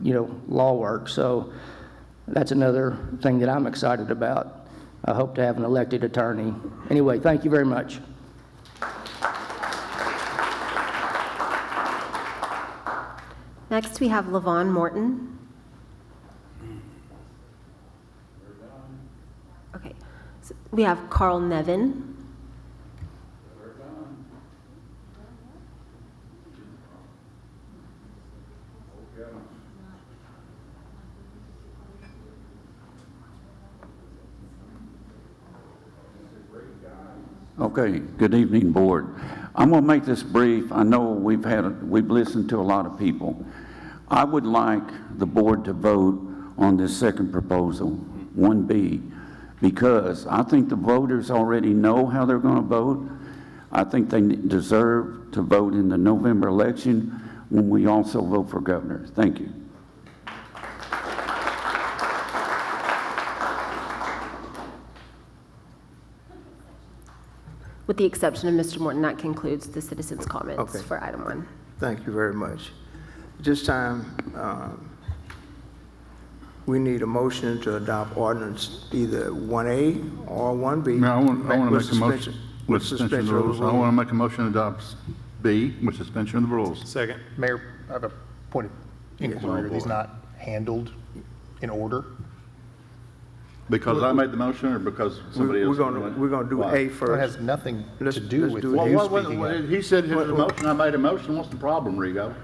you know, law work. So that's another thing that I'm excited about. I hope to have an elected attorney. Anyway, thank you very much. Next, we have Levon Morton. Okay, so we have Carl Nevin. Okay, good evening, board. I'm going to make this brief. I know we've listened to a lot of people. I would like the board to vote on this second proposal, 1B, because I think the voters already know how they're going to vote. I think they deserve to vote in the November election when we also vote for governor. Thank you. With the exception of Mr. Morton, that concludes the citizens' comments for item 1. Thank you very much. This time, we need a motion to adopt ordinance either 1A or 1B. No, I want to make a motion with suspension of the rules. I want to make a motion to adopt B with suspension of the rules. Second. Mayor, I have a point of inquiry. Are these not handled in order? Because I made the motion, or because somebody else? We're going to do A first. It has nothing to do with you speaking up. He said his motion, I made a motion. What's the problem, Rigo?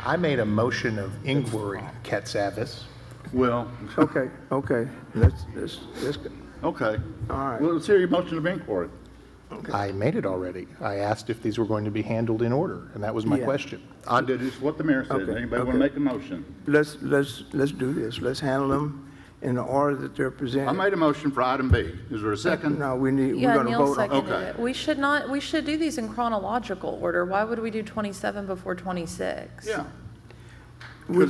I made a motion of inquiry, Katsavis. Well. Okay. Let's go. Okay. All right. Well, let's hear your motion of inquiry. Okay. I made it already. I asked if these were going to be handled in order, and that was my question. I did just what the mayor said. Anybody want to make a motion? Let's do this. Let's handle them in the order that they're presented. I made a motion for item B. Is there a second? No, we're going to Neil vote on seconded it. We should do these in chronological order. Why would we do 27 before 26? Yeah. Let's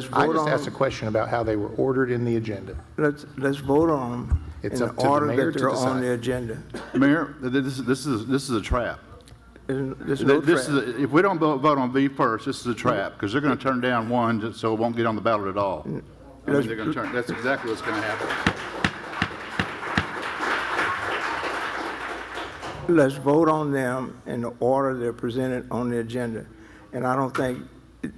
vote I just on asked a question about how they were ordered in the agenda. Let's vote on them in It's the up to the order mayor that to they're on decide. the agenda. Mayor, this is a trap. there's no This trap. is, if we don't vote on B first, this is a trap, because they're going to turn down one, so it won't get on the ballot at all. I mean, they're going to turn, that's exactly what's going to happen. Let's vote on them in the order they're presented on the agenda. And I don't think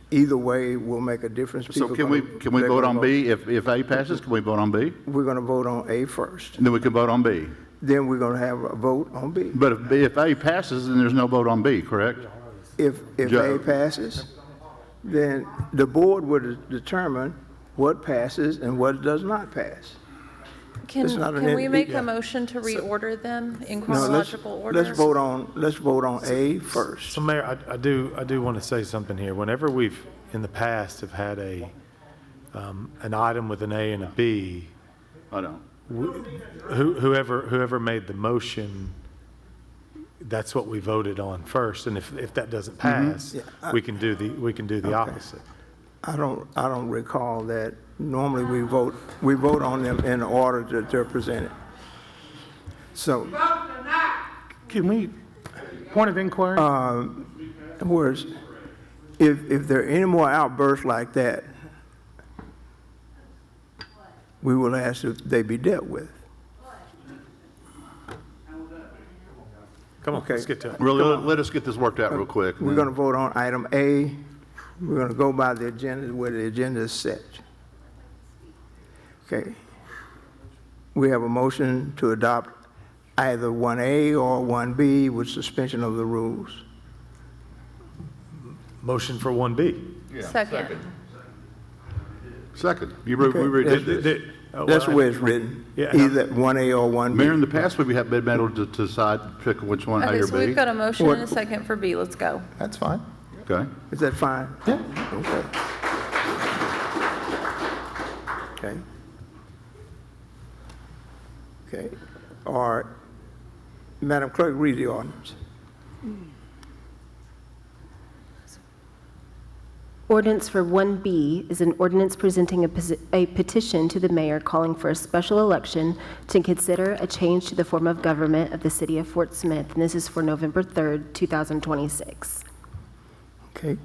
either way will make a difference. So People can we they're vote gonna on B? If A passes, can we vote on B? We're going to vote on A first. And then we can vote on B. Then we're going to have a vote on B. But if A passes, then there's no vote on B, correct? If A passes, then the board would determine what passes and what does not pass. It's not an Can we make yeah. a motion to reorder them in No, chronological order? let's vote on A first. So Mayor, I do want to say something here. Whenever we've, in the past, have had an item with an A and a B, I don't. whoever made the motion, that's what we voted on first. And if that doesn't pass, Yeah, we can do the opposite. I don't recall that. Normally, we vote on them in the order that they're presented. So, Can we, point of inquiry? whereas, if there are any more outbursts like that, we will ask that they be dealt with. Come on, Okay. let's get to it. Really, let us get this worked out real quick. We're going to vote on item A. We're going to go by the agenda, where the agenda is set. Okay. We have a motion to adopt either 1A or 1B with suspension of the rules. Motion for 1B. Yeah. Second. Second. We Okay. redid this. That's the way it's written, Yeah. either 1A or 1B. Mayor, in the past, we have been able to decide, pick which one, A Okay, or so we've B. got a motion and a second for B. Let's go. That's fine. Okay. Is that fine? Yeah. Okay. Okay. Okay. All right. Madam Clerk, read the ordinance. Ordinance for 1B is an ordinance presenting a petition to the mayor calling for a special election to consider a change to the form of government of the city of Fort Smith, and this is for November 3rd, 2026. Okay.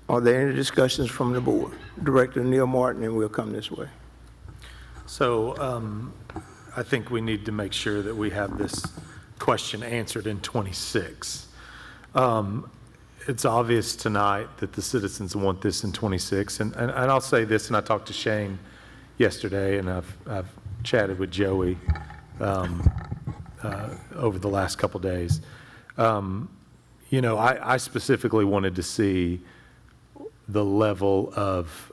Are there any discussions from the board? Director Neil Martin, and we'll come this way. So I think we need to make sure that we have this question answered in 26. It's obvious tonight that the citizens want this in 26, and I'll say this, and I talked to Shane yesterday, and I've chatted with Joey over the last couple days. You know, I specifically wanted to see the level of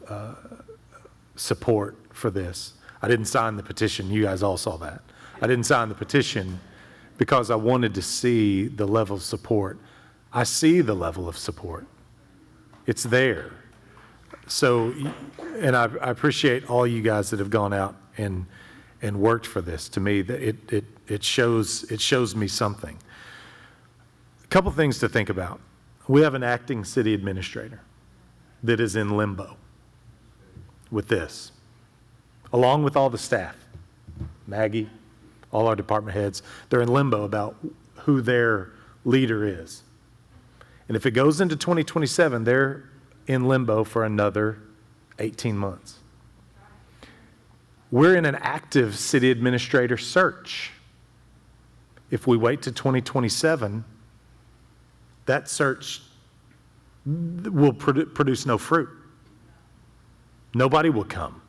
support for this. I didn't sign the petition. You guys all saw that. I didn't sign the petition because I wanted to see the level of support. I see the level of support. It's there. So, and I appreciate all you guys that have gone out and worked for this. To me, that it shows me something. A couple things to think about. We have an acting city administrator that is in limbo with this, along with all the staff, Maggie, all our department heads. They're in limbo about who their leader is. And if it goes into 2027, they're in limbo for another 18 months. We're in an active city administrator search. If we wait to 2027, that search will produce no fruit. Nobody will come.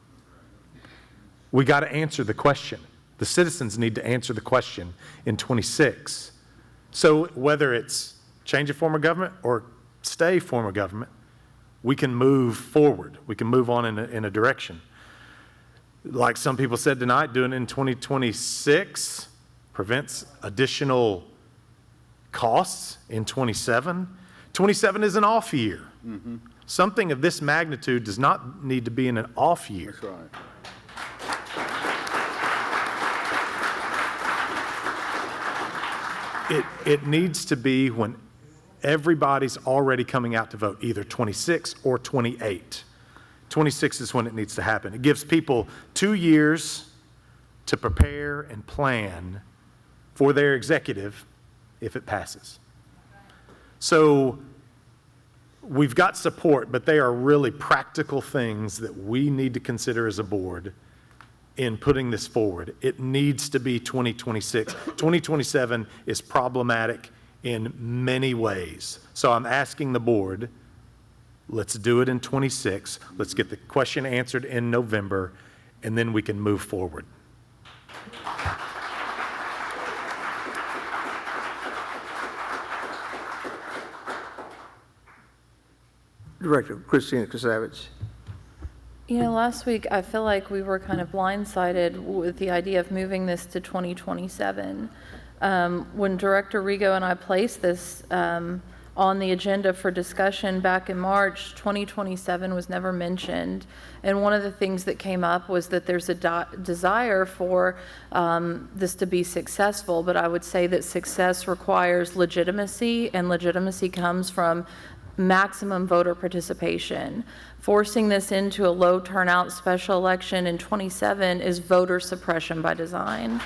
We got to answer the question. The citizens need to answer the question in 26. So whether it's change of form of government or stay form of government, we can move forward. We can move on in a direction. Like some people said tonight, doing it in 2026 prevents additional costs in 27. 27 is an off year. Mm-hmm. Something of this magnitude does not need to be in an off year. That's right. It needs to be when everybody's already coming out to vote, either 26 or 28. 26 is when it needs to happen. It gives people 2 years to prepare and plan for their executive if it passes. So we've got support, but they are really practical things that we need to consider as a board in putting this forward. It needs to be 2026. 2027 is problematic in many ways. So I'm asking the board, let's do it in 26. Let's get the question answered in November, and then we can move forward. Director Christina Kasavage. You know, last week, I feel like we were kind of blindsided with the idea of moving this to 2027. When Director Rigo and I placed this on the agenda for discussion back in March, 2027 was never mentioned. And one of the things that came up was that there's a desire for this to be successful, but I would say that success requires legitimacy, and legitimacy comes from maximum voter participation. Forcing this into a low turnout special election in 27 is voter suppression by design.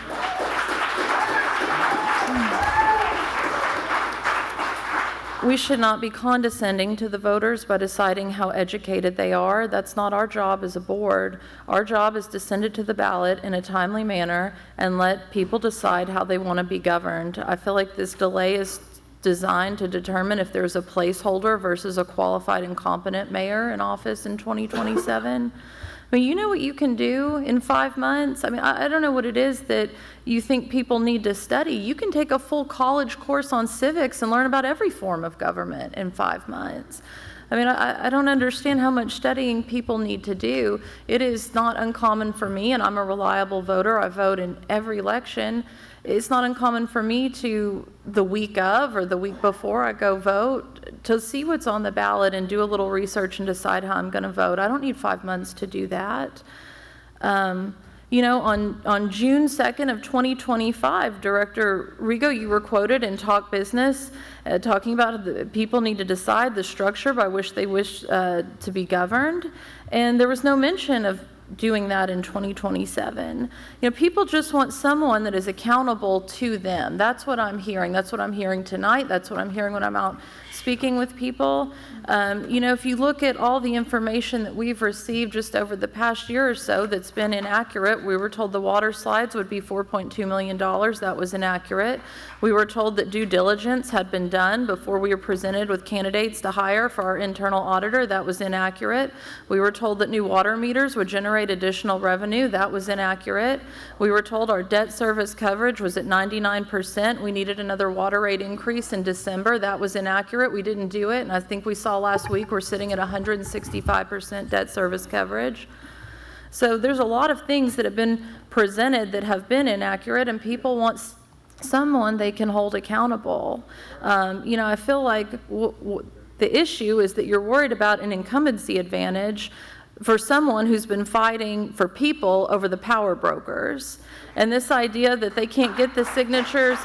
We should not be condescending to the voters by deciding how educated they are. That's not our job as a board. Our job is to send it to the ballot in a timely manner and let people decide how they want to be governed. I feel like this delay is designed to determine if there's a placeholder versus a qualified and competent mayor in office in 2027. I mean, you know what you can do in 5 months? I mean, I don't know what it is that you think people need to study. You can take a full college course on civics and learn about every form of government in 5 months. I mean, I don't understand how much studying people need to do. It is not uncommon for me, and I'm a reliable voter. I vote in every election. It's not uncommon for me to, the week of or the week before I go vote, to see what's on the ballot and do a little research and decide how I'm going to vote. I don't need 5 months to do that. You know, on June 2nd of 2025, Director Rigo, you were quoted in Talk Business talking about the people need to decide the structure by which they wish to be governed, and there was no mention of doing that in 2027. You know, people just want someone that is accountable to them. That's what I'm hearing. That's what I'm hearing tonight. That's what I'm hearing when I'm out speaking with people. You know, if you look at all the information that we've received just over the past year or so that's been inaccurate, we were told the water slides would be $4.2 million. That was inaccurate. We were told that due diligence had been done before we were presented with candidates to hire for our internal auditor. That was inaccurate. We were told that new water meters would generate additional revenue. That was inaccurate. We were told our debt service coverage was at 99%. We needed another water rate increase in December. That was inaccurate. We didn't do it, and I think we saw last week we're sitting at 165% debt service coverage. So there's a lot of things that have been presented that have been inaccurate, and people want someone they can hold accountable. You know, I feel like the issue is that you're worried about an incumbency advantage for someone who's been fighting for people over the power brokers. And this idea that they can't get the signatures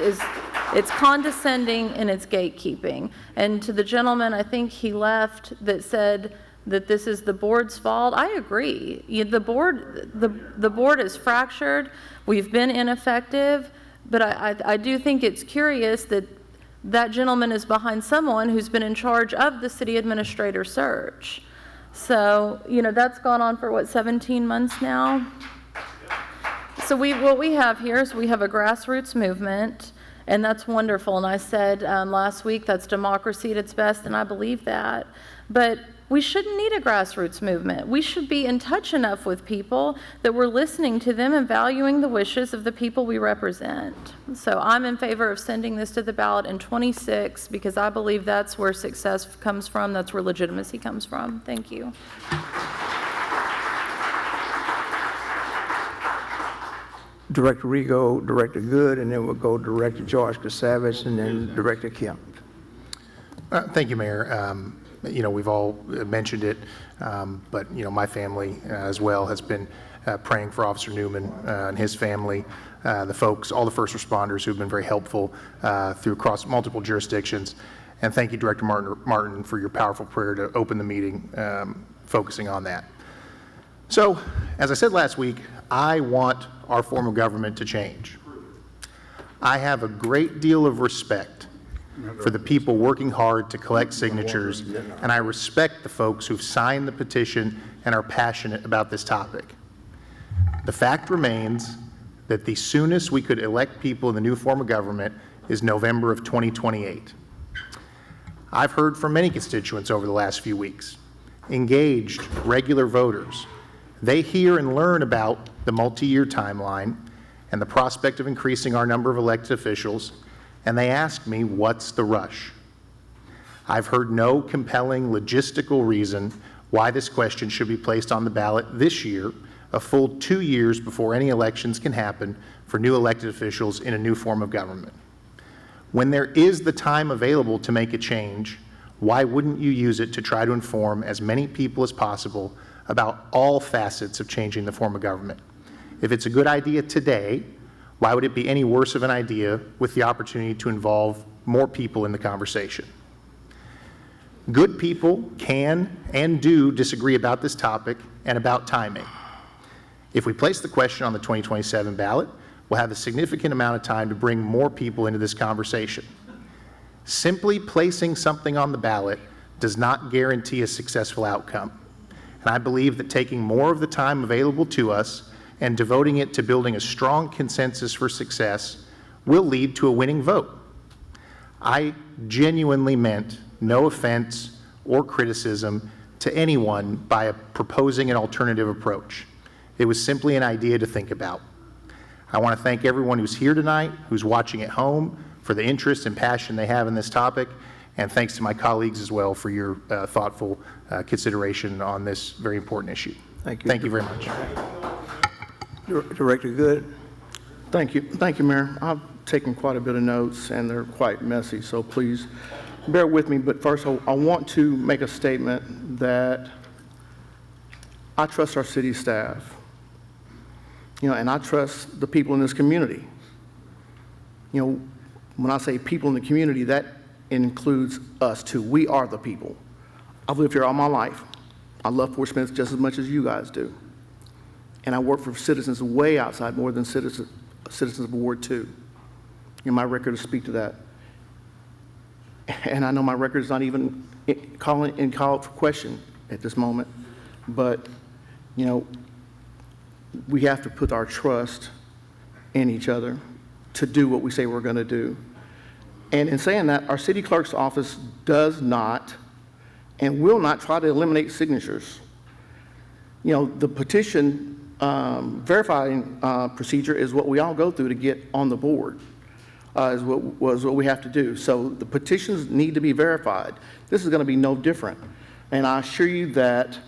it's condescending and it's gatekeeping. And to the gentleman, I think he left, that said that this is the board's fault, I agree. The board is fractured. We've been ineffective. But I do think it's curious that that gentleman is behind someone who's been in charge of the city administrator search. So, you know, that's gone on for, what, 17 months now? So what we have here is we have a grassroots movement, and that's wonderful. And I said last week that's democracy at its best, and I believe that. But we shouldn't need a grassroots movement. We should be in touch enough with people that we're listening to them and valuing the wishes of the people we represent. So I'm in favor of sending this to the ballot in 26 because I believe that's where success comes from, that's where legitimacy comes from. Thank you. Director Rigo, Director Good, and then we'll go Director George Kasavage, and then Director Kemp. Thank you, Mayor. You know, we've all mentioned it, but, you know, my family as well has been praying for Officer Newman and his family, the folks, all the first responders who've been very helpful through across multiple jurisdictions. And thank you, Director Martin, for your powerful prayer to open the meeting, focusing on that. So, as I said last week, I want our form of government to change. I have a great deal of respect for the people working hard to collect signatures, and I respect the folks who've signed the petition and are passionate about this topic. The fact remains that the soonest we could elect people in the new form of government is November of 2028. I've heard from many constituents over the last few weeks, engaged, regular voters. They hear and learn about the multi-year timeline and the prospect of increasing our number of elected officials, and they ask me, what's the rush? I've heard no compelling logistical reason why this question should be placed on the ballot this year, a full 2 years before any elections can happen for new elected officials in a new form of government. When there is the time available to make a change, why wouldn't you use it to try to inform as many people as possible about all facets of changing the form of government? If it's a good idea today, why would it be any worse of an idea with the opportunity to involve more people in the conversation? Good people can and do disagree about this topic and about timing. If we place the question on the 2027 ballot, we'll have a significant amount of time to bring more people into this conversation. Simply placing something on the ballot does not guarantee a successful outcome. And I believe that taking more of the time available to us and devoting it to building a strong consensus for success will lead to a winning vote. I genuinely meant no offense or criticism to anyone by proposing an alternative approach. It was simply an idea to think about. I want to thank everyone who's here tonight, who's watching at home, for the interest and passion they have in this topic, and thanks to my colleagues as well for your thoughtful consideration on this very important issue. Thank you. Thank you very much. Director Good. Thank you, Mayor. I've taken quite a bit of notes, and they're quite messy, so please bear with me. But first, I want to make a statement that I trust our city staff, and I trust the people in this community. When I say people in the community, that includes us too. We are the people. I've lived here all my life. I love Fort Smith just as much as you guys do. And I work for citizens way outside, more than citizens of Ward 2. My record will speak to that. And I know my record is not even called for question at this moment, but we have to put our trust in each other to do what we say we're going to do. And in saying that, our city clerk's office does not and will not try to eliminate signatures. The petition verifying procedure is what we all go through to get on the board, is what we have to do. So the petitions need to be verified. This is going to be no different. And I assure you that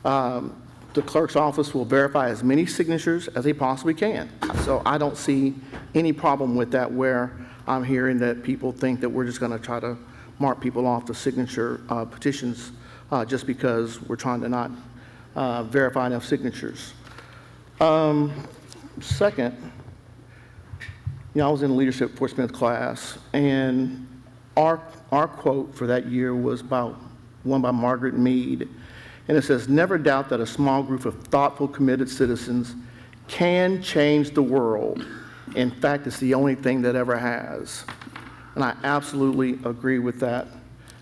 the clerk's office will verify as many signatures as they possibly can. So I don't see any problem with that, where I'm hearing that people think that we're just going to try to mark people off the signature petitions just because we're trying to not verify enough signatures. Second, I was in a leadership Fort Smith class, and our quote for that year was one by Margaret Mead, and it says, "Never doubt that a small group of thoughtful, committed citizens can change the world. In fact, it's the only thing that ever has." And I absolutely agree with that.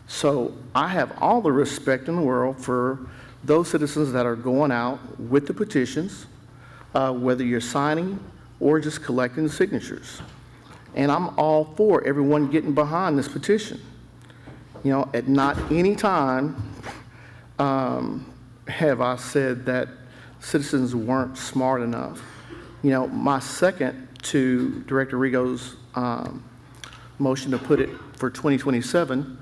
So I have all the respect in the world for those citizens that are going out with the petitions, whether you're signing or just collecting the signatures. And I'm all for everyone getting behind this petition. At not any time have I said that citizens weren't smart enough. My second to Director Rigo's motion to put it for 2027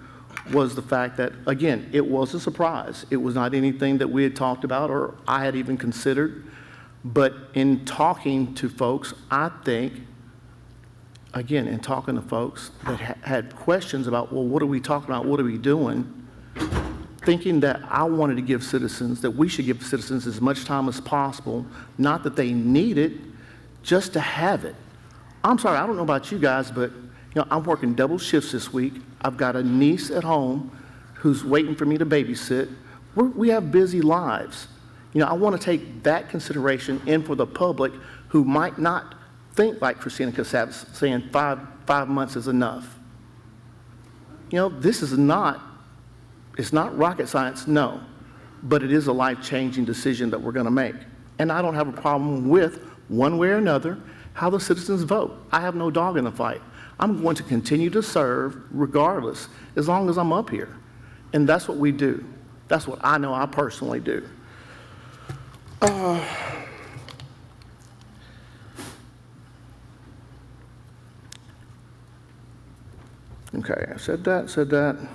was the fact that, again, it was a surprise. It was not anything that we had talked about or I had even considered. But in talking to folks, I think, again, in talking to folks that had questions about, well, what are we talking about? What are we doing? Thinking that I wanted to give citizens, that we should give citizens as much time as possible, not that they need it, just to have it. I'm sorry, I don't know about you guys, but I'm working double shifts this week. I've got a niece at home who's waiting for me to babysit. We have busy lives. I want to take that consideration in for the public who might not think like Christina Cassavetes saying 5 months is enough. You know, this is not, it's not rocket science, no, but it is a life-changing decision that we're going to make. And I don't have a problem with, one way or another, how the citizens vote. I have no dog in the fight. I'm going to continue to serve regardless, as long as I'm up here. And that's what we do. That's what I know I personally do. Okay, I said that.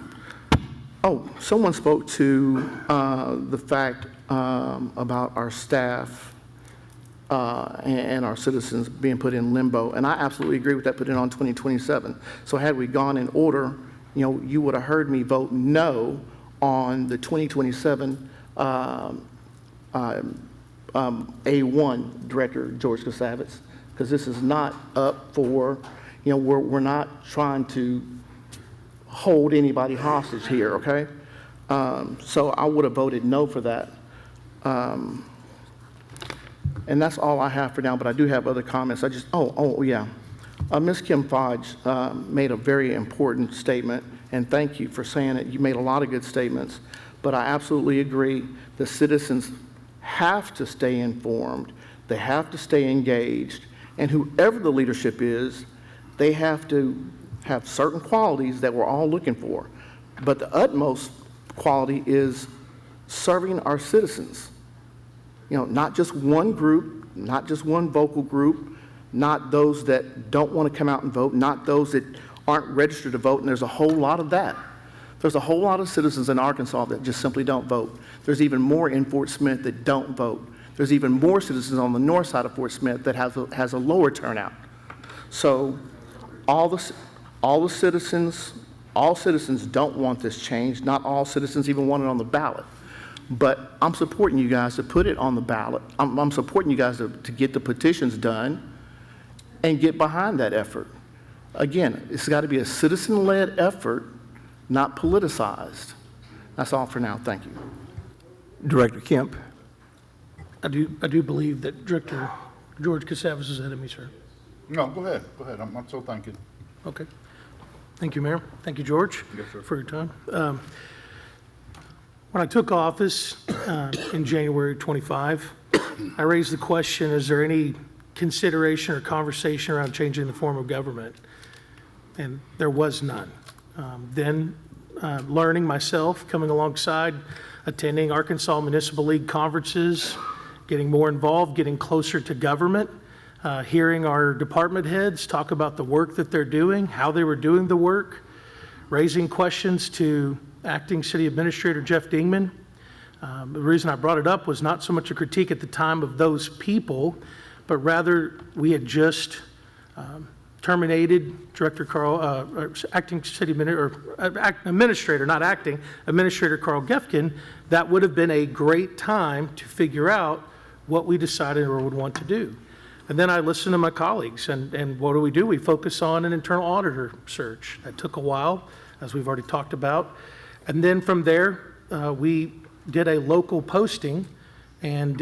Oh, someone spoke to the fact about our staff and our citizens being put in limbo, and I absolutely agree with that, put it on 2027. So had we gone in order, you know, you would have heard me vote no on the 2027 A1 Director George Cassavetes, because this is not up for, you know, we're not trying to hold anybody hostage here, okay? So I would have voted no for that. And that's all I have for now, but I do have other comments. Yeah. Ms. Kim Fodge made a very important statement, and thank you for saying it. You made a lot of good statements, but I absolutely agree the citizens have to stay informed, they have to stay engaged, and whoever the leadership is, they have to have certain qualities that we're all looking for. But the utmost quality is serving our citizens. You know, not just one group, not just one vocal group, not those that don't want to come out and vote, not those that aren't registered to vote, and there's a whole lot of that. There's a whole lot of citizens in Arkansas that just simply don't vote. There's even more in Fort Smith that don't vote. There's even more citizens on the north side of Fort Smith that has a lower turnout. So all citizens don't want this change. Not all citizens even want it on the ballot. But I'm supporting you guys to put it on the ballot. I'm supporting you guys to get the petitions done and get behind that effort. Again, it's got to be a citizen-led effort, not politicized. That's all for now. Thank you. Director Kemp. I do believe that Director George Cassavetes is ahead of me, sir. No, go ahead. Go ahead. I'm so thanking. Okay. Thank you, Mayor. Thank you, George, Yes, sir. for your time. When I took office in January 25, I raised the question, is there any consideration or conversation around changing the form of government? And there was none. Then learning myself, coming alongside, attending Arkansas Municipal League conferences, getting more involved, getting closer to government, hearing our department heads talk about the work that they're doing, how they were doing the work, raising questions to Acting City Administrator Jeff Dingman. The reason I brought it up was not so much a critique at the time of those people, but rather we had just terminated Director Carl, Acting City Administrator, not acting, Administrator Carl Gefkin. That would have been a great time to figure out what we decided or would want to do. And then I listened to my colleagues, and what do? We focus on an internal auditor search. That took a while, as we've already talked about. And then from there, we did a local posting and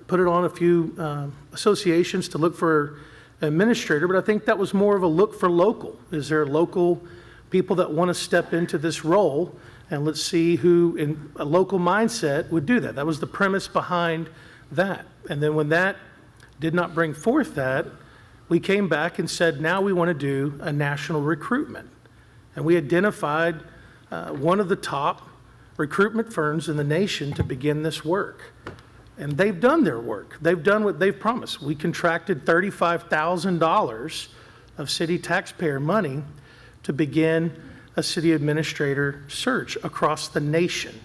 put it on a few associations to look for an administrator, but I think that was more of a look for local. Is there local people that want to step into this role? And let's see who in a local mindset would do that. That was the premise behind that. And then when that did not bring forth that, we came back and said, now we want to do a national recruitment. And we identified one of the top recruitment firms in the nation to begin this work. And they've done their work. They've done what they've promised. We contracted $35,000 of city taxpayer money to begin a city administrator search across the nation.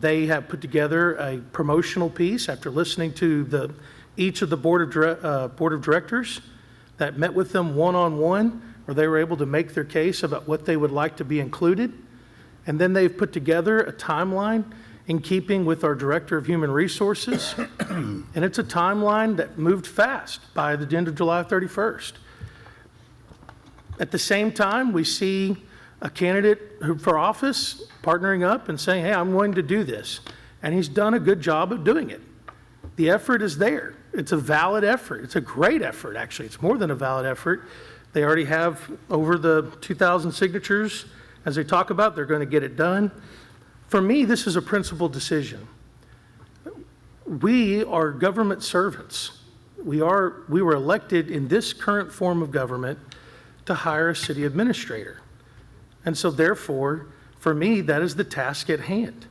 They have put together a promotional piece after listening to each of the board of directors that met with them one-on-one, where they were able to make their case about what they would like to be included. And then they've put together a timeline in keeping with our Director of Human Resources. And it's a timeline that moved fast by the end of July 31st. At the same time, we see a candidate for office partnering up and saying, hey, I'm willing to do this. And he's done a good job of doing it. The effort is there. It's a valid effort. It's a great effort, actually. It's more than a valid effort. They already have over the 2,000 signatures. As they talk about, they're going to get it done. For me, this is a principled decision. We are government servants. We were elected in this current form of government to hire a city administrator. And so therefore, for me, that is the task at hand.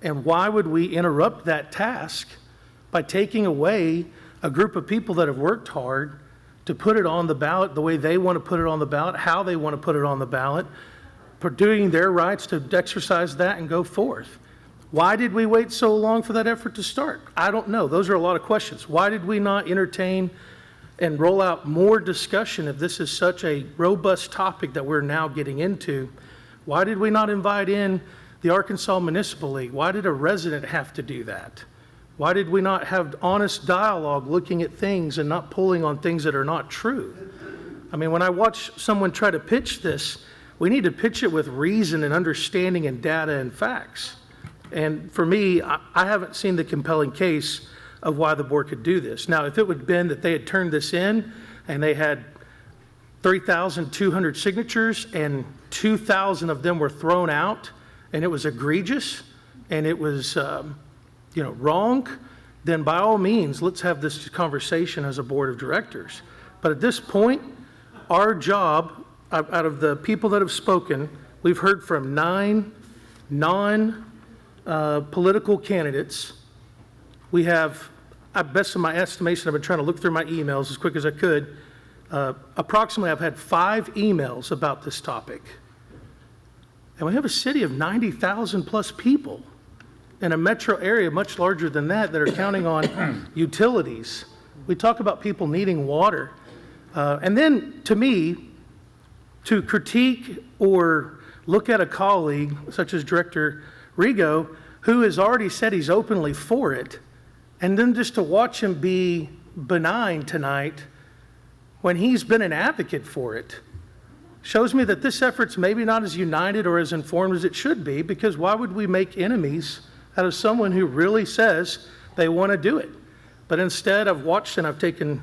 And why would we interrupt that task by taking away a group of people that have worked hard to put it on the ballot the way they want to put it on the ballot, how they want to put it on the ballot, pursuing their rights to exercise that and go forth? Why did we wait so long for that effort to start? I don't know. Those are a lot of questions. Why did we not entertain and roll out more discussion if this is such a robust topic that we're now getting into? Why did we not invite in the Arkansas Municipal League? Why did a resident have to do that? Why did we not have honest dialogue looking at things and not pulling on things that are not true? I mean, when I watch someone try to pitch this, we need to pitch it with reason and understanding and data and facts. And for me, I haven't seen the compelling case of why the board could do this. Now, if it would have been that they had turned this in and they had 3,200 signatures and 2,000 of them were thrown out and it was egregious and it was wrong, then by all means, let's have this conversation as a board of directors. But at this point, our job, out of the people that have spoken, we've heard from 9 non-political candidates. We have, at best of my estimation, I've been trying to look through my emails as quick as I could. Approximately, I've had 5 emails about this topic. And we have a city of 90,000 plus people in a metro area much larger than that are counting on utilities. We talk about people needing water. And then, to me, to critique or look at a colleague, such as Director Rigo, who has already said he's openly for it, and then just to watch him be benign tonight when he's been an advocate for it, shows me that this effort's maybe not as united or as informed as it should be, because why would we make enemies out of someone who really says they want to do it? But instead, I've watched and I've taken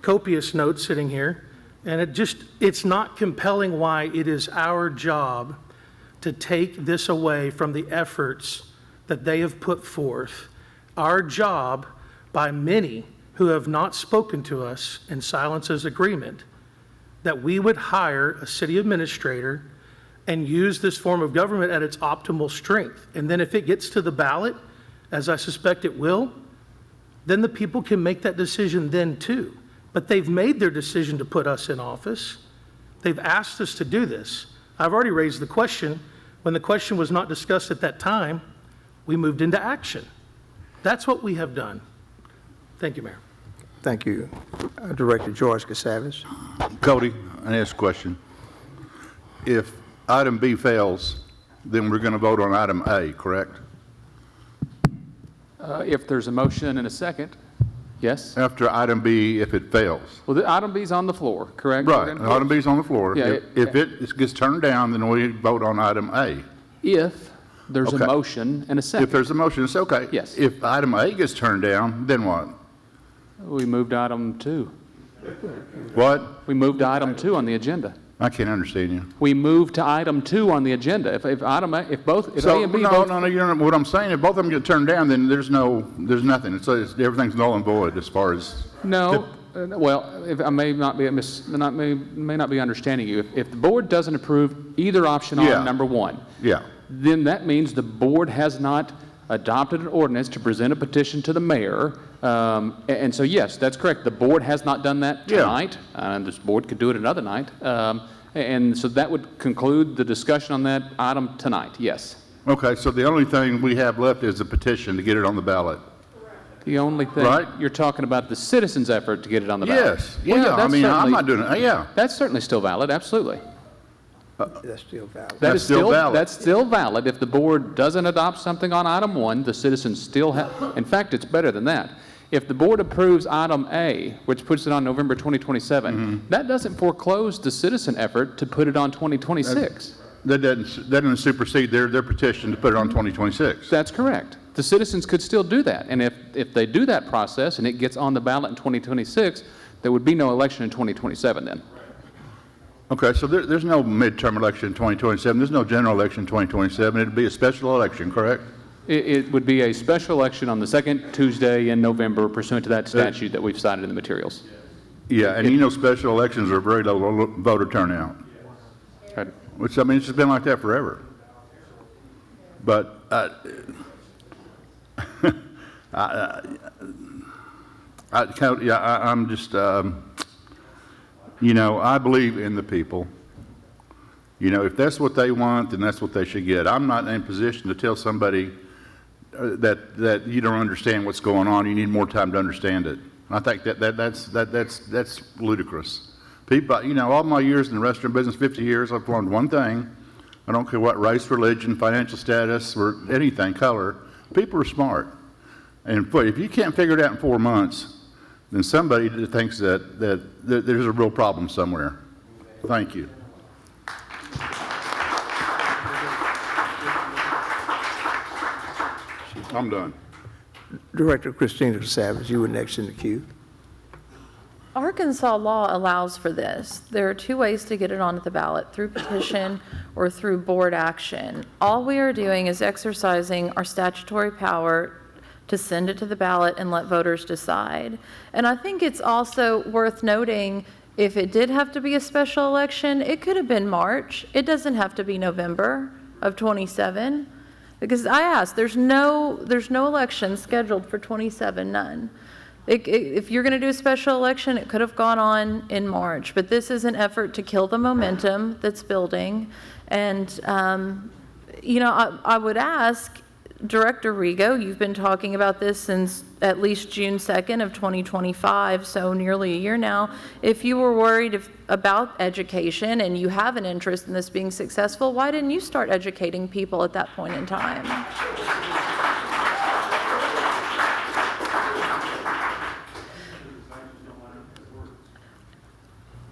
copious notes sitting here, and it's not compelling why it is our job to take this away from the efforts that they have put forth. Our job, by many who have not spoken to us in silence as agreement, that we would hire a city administrator and use this form of government at its optimal strength. And then if it gets to the ballot, as I suspect it will, then the people can make that decision then too. But they've made their decision to put us in office. They've asked us to do this. I've already raised the question. When the question was not discussed at that time, we moved into action. That's what we have done. Thank you, Mayor. Thank you. Director George Casavas. Cody, I ask a question. If item B fails, then we're going to vote on item A, correct? If there's a motion and a second, yes. After item B, if it fails. Well, the item B is on the floor, correct? Right, item B is on the floor. Yeah, if it gets turned down, then we vote on item A. If there's a motion and a second. If there's a motion, it's okay. Yes. If item A gets turned down, then what? We moved to item 2. What? We moved to item 2 on the agenda. I can't understand you. We moved to item 2 on the agenda. If item A, if A and B both. No, you know what I'm saying. If both of them get turned down, then there's nothing. Everything's null and void as far as. No. Well, if I may not be understanding you. If the board doesn't approve either option on number 1, then that means the board has not adopted an ordinance to present a petition to the mayor. And so, yes, that's correct. The board has not done that tonight. And this board could do it another night. And so that would conclude the discussion on that item tonight, yes. Okay, so the only thing we have left is a petition to get it on the ballot. The only thing, you're talking about the citizens' effort to get it on the ballot. Yes, I mean, I'm not doing it, That's certainly still valid, absolutely. That's still valid. That's still valid. That's still valid. If the board doesn't adopt something on item 1, the citizens still have, in fact, it's better than that. If the board approves item A, which puts it on November 2027, that doesn't foreclose the citizen effort to put it on 2026. That doesn't supersede their petition to put it on 2026. That's correct. the citizens could still do that. And if they do that process and it gets on the ballot in 2026, there would be no election in 2027 then. Okay, so there's no midterm election in 2027. There's no general election in 2027. It'd be a special election, correct? It would be a special election on the second Tuesday in November pursuant to that statute that we've cited in the materials. Yeah, and you know special elections are very low voter turnout. Right. Which, I mean, it's just been like that forever. But I'm just, you know, I believe in the people. You know, if that's what they want, then that's what they should get. I'm not in a position to tell somebody that you don't understand what's going on. You need more time to understand it. I think that's ludicrous. People, you know, all my years in the restaurant business, 50 years, I've learned one thing. I don't care what race, religion, financial status, or anything, color. People are smart. And if you can't figure it out in 4 months, then somebody thinks that there's a real problem somewhere. Thank you. I'm done. Director Christina Savage, you were next in the queue. Arkansas law allows for this. There are two ways to get it onto the ballot, through petition or through board action. All we are doing is exercising our statutory power to send it to the ballot and let voters decide. And I think it's also worth noting, if it did have to be a special election, it could have been March. It doesn't have to be November of 27. Because I asked, there's no election scheduled for 27, none. If you're going to do a special election, it could have gone on in March. But this is an effort to kill the momentum that's building. And, you know, I would ask, Director Rigo, you've been talking about this since at least June 2nd of 2025, so nearly a year now. If you were worried about education and you have an interest in this being successful, why didn't you start educating people at that point in time?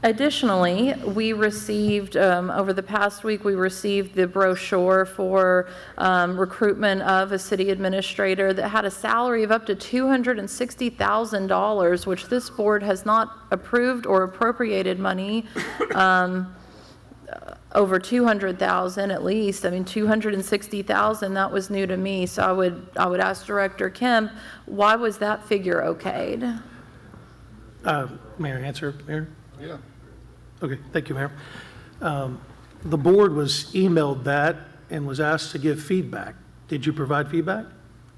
Additionally, we received, over the past week, we received the brochure for recruitment of a city administrator that had a salary of up to $260,000, which this board has not approved or appropriated money over $200,000 at least. I mean, $260,000, that was new to me. So I would ask Director Kemp, why was that figure okayed? May I answer, Mayor? Yeah. Okay, thank you, Mayor. The board was emailed that and was asked to give feedback. Did you provide feedback?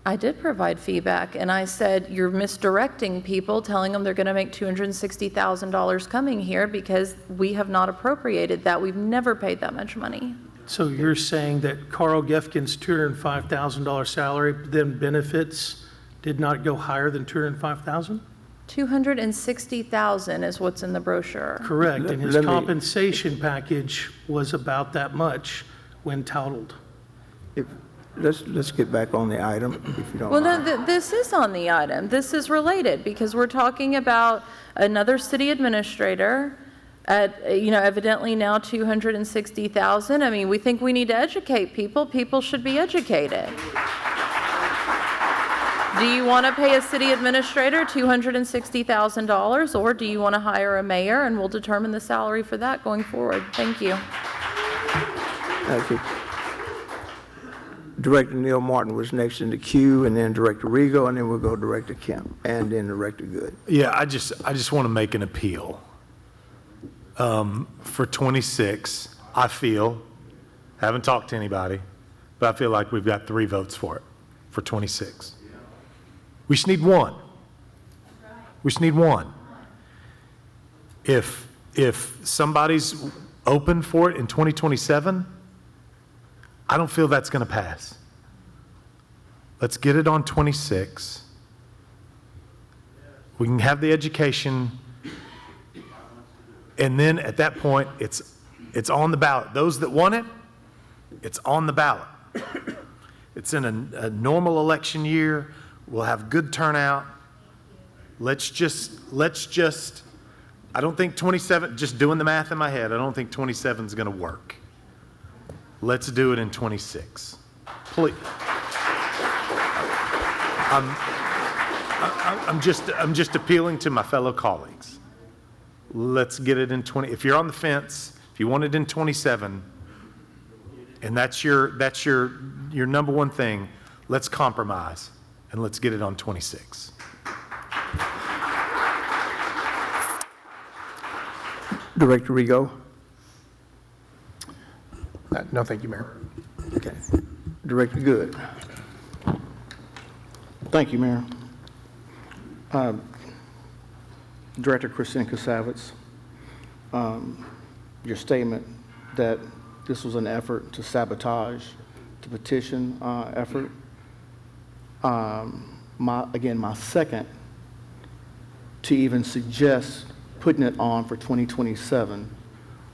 I did provide feedback, and I said, you're misdirecting people, telling them they're going to make $260,000 coming here because we have not appropriated that. We've never paid that much money. So you're saying that Carl Gefkin's $205,000 salary, then benefits, did not go higher than $205,000? $260,000 is what's in the brochure. Correct, and his compensation package was about that much when touted. Let's get back on the item, if you don't mind. Well, no, this is on the item. This is related because we're talking about another city administrator at, you know, evidently now $260,000. I mean, we think we need to educate people. People should be educated. Do you want to pay a city administrator $260,000, or do you want to hire a mayor, and we'll determine the salary for that going forward? Thank you. Thank you. Director Neil Martin was next in the queue, and then Director Rigo, and then we'll go Director Kemp, and then Director Good. Yeah, I just want to make an appeal. For 26, I feel, haven't talked to anybody, but I feel like we've got 3 votes for it, for 26. We just need one. We just need one. If somebody's open for it in 2027, I don't feel that's going to pass. Let's get it on 26. We can have the education, and then at that point, it's on the ballot. Those that want it, it's on the ballot. It's in a normal election year. We'll have good turnout. Let's just, I don't think 27, just doing the math in my head, I don't think 27 is going to work. Let's do it in 26. Please. I'm just appealing to my fellow colleagues. Let's get it in 20, if you're on the fence, if you want it in 27, and that's your number one thing, let's compromise and let's get it on 26. Director Rigo? No, thank you, Mayor. Okay. Director Good? Thank you, Mayor. Director Christine Kasavitz, your statement that this was an effort to sabotage the petition effort. My second to even suggest putting it on for 2027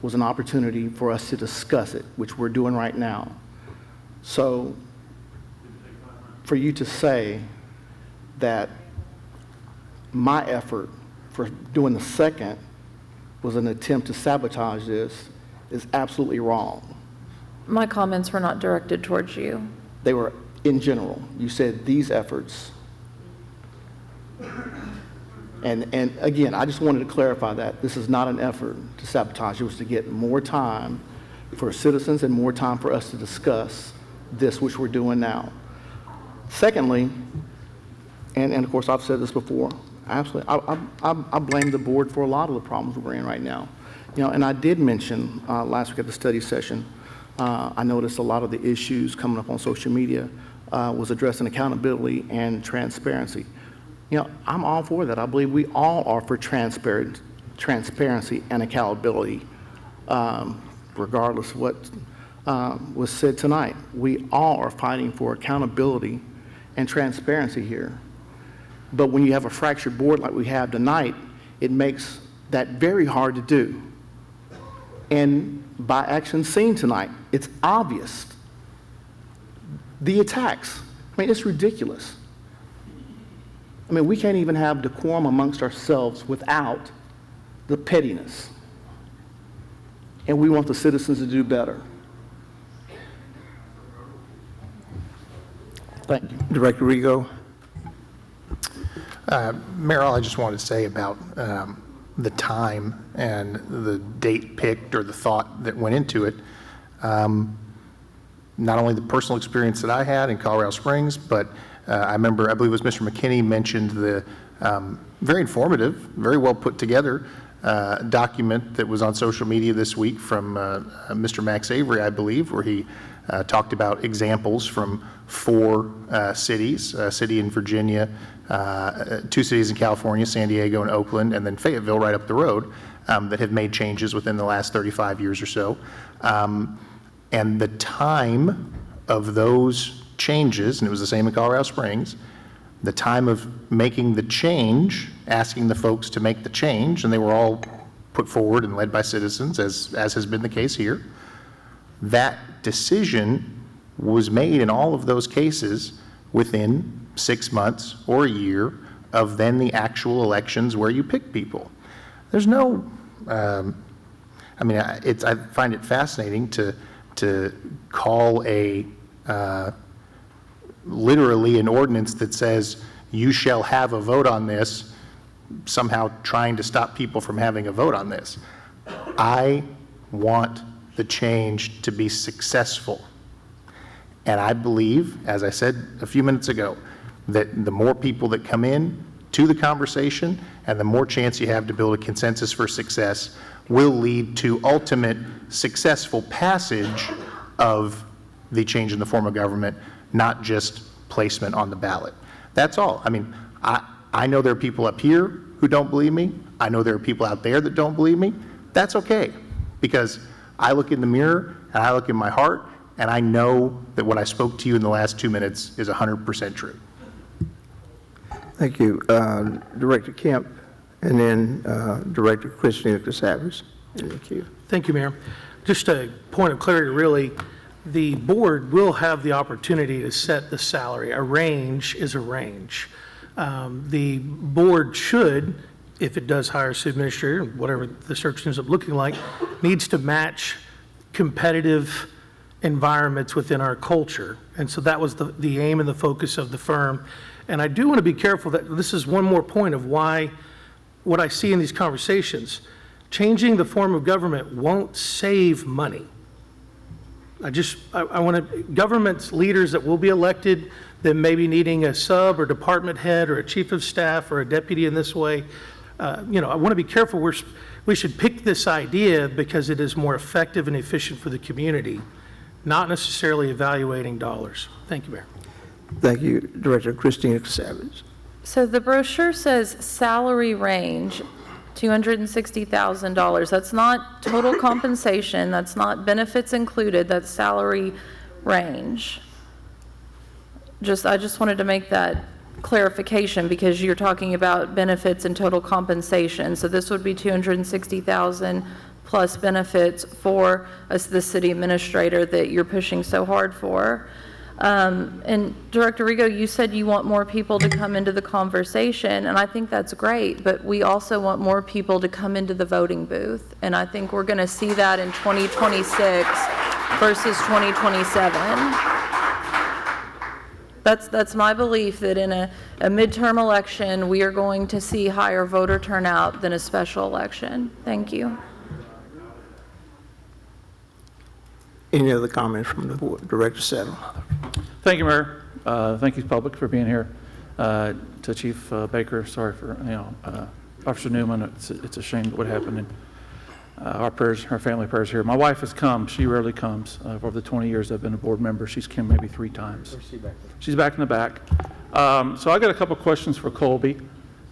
was an opportunity for us to discuss it, which we're doing right now. So for you to say that my effort for doing the second was an attempt to sabotage this is absolutely wrong. My comments were not directed towards you. They were in general. You said these efforts. And again, I just wanted to clarify that this is not an effort to sabotage. It was to get more time for citizens and more time for us to discuss this, which we're doing now. Secondly, and of course I've said this before, absolutely, I blame the board for a lot of the problems we're in right now. You know, and I did mention last week at the study session, I noticed a lot of the issues coming up on social media was addressing accountability and transparency. You know, I'm all for that. I believe we all are for transparency and accountability, regardless of what was said tonight. We all are fighting for accountability and transparency here. But when you have a fractured board like we have tonight, it makes that very hard to do. And by action seen tonight, it's obvious. The attacks, I mean, it's ridiculous. I mean, we can't even have decorum amongst ourselves without the pettiness. And we want the citizens to do better. Thank you. Director Rigo? Mayor, all I just wanted to say about the time and the date picked or the thought that went into it, not only the personal experience that I had in Colorado Springs, but I remember, I believe it was Mr. McKinney mentioned the very informative, very well put together document that was on social media this week from Mr. Max Avery, I believe, where he talked about examples from 4 cities, a city in Virginia, 2 cities in California, San Diego and Oakland, and then Fayetteville right up the road, that have made changes within the last 35 years or so. And the time of those changes, and it was the same in Colorado Springs, the time of making the change, asking the folks to make the change, and they were all put forward and led by citizens, as has been the case here. That decision was made in all of those cases within 6 months or a year of then the actual elections where you pick people. There's no, I mean, I find it fascinating to call a literally an ordinance that says you shall have a vote on this, somehow trying to stop people from having a vote on this. I want the change to be successful. And I believe, as I said a few minutes ago, that the more people that come in to the conversation and the more chance you have to build a consensus for success will lead to ultimate successful passage of the change in the form of government, not just placement on the ballot. That's all. I mean, I know there are people up here who don't believe me. I know there are people out there that don't believe me. That's okay, because I look in the mirror and I look in my heart and I know that what I spoke to you in the last 2 minutes is 100% true. Thank you. Director Kemp, and then Director Christina Casavas. Thank you. Thank you, Mayor. Just a point of clarity, really, the board will have the opportunity to set the salary. A range is a range. The board should, if it does hire a city administrator, whatever the search ends up looking like, needs to match competitive environments within our culture. And so that was the aim and the focus of the firm. And I do want to be careful that this is one more point of why, what I see in these conversations, changing the form of government won't save money. I want to, government leaders that will be elected, that may be needing a sub or department head or a chief of staff or a deputy in this way, I want to be careful. We should pick this idea because it is more effective and efficient for the community, not necessarily evaluating dollars. Thank you, Mayor. Thank you, Director Christina Savage. So the brochure says salary range, $260,000. That's not total compensation. That's not benefits included. That's salary range. I just wanted to make that clarification because you're talking about benefits and total compensation. So this would be $260,000 plus benefits for the city administrator that you're pushing so hard for. And Director Rigo, you said you want more people to come into the conversation, and I think that's great, but we also want more people to come into the voting booth, and I think we're going to see that in 2026 versus 2027. That's my belief, that in a midterm election, we are going to see higher voter turnout than a special election. Thank you. Any other comments from the board? Director Settle. Thank you, Mayor. Thank you, public, for being here. To Chief Baker, sorry for, Officer Newman, it's a shame what happened. And our prayers, our family prayers here. My wife has come. She rarely comes. For over the 20 years I've been a board member, she's come maybe 3 times. Where's she back there? She's back in the back. So I got a couple questions for Colby.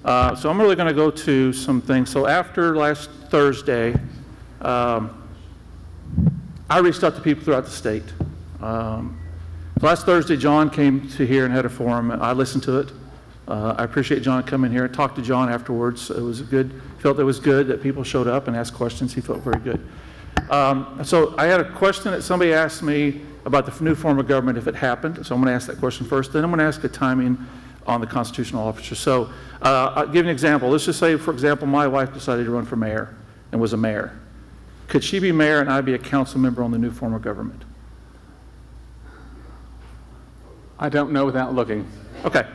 So I'm really going to go to some things. So after last Thursday, I reached out to people throughout the state. Last Thursday, John came to here and had a forum. I listened to it. I appreciate John coming here. I talked to John afterwards. It was good. Felt it was good that people showed up and asked questions. He felt very good. So I had a question that somebody asked me about the new form of government if it happened. So I'm going to ask that question first. Then I'm going to ask the timing on the constitutional officer. So I'll give you an example. Let's just say, for example, my wife decided to run for mayor and was a mayor. Could she be mayor and I be a council member on the new form of government? I don't know without looking. Okay.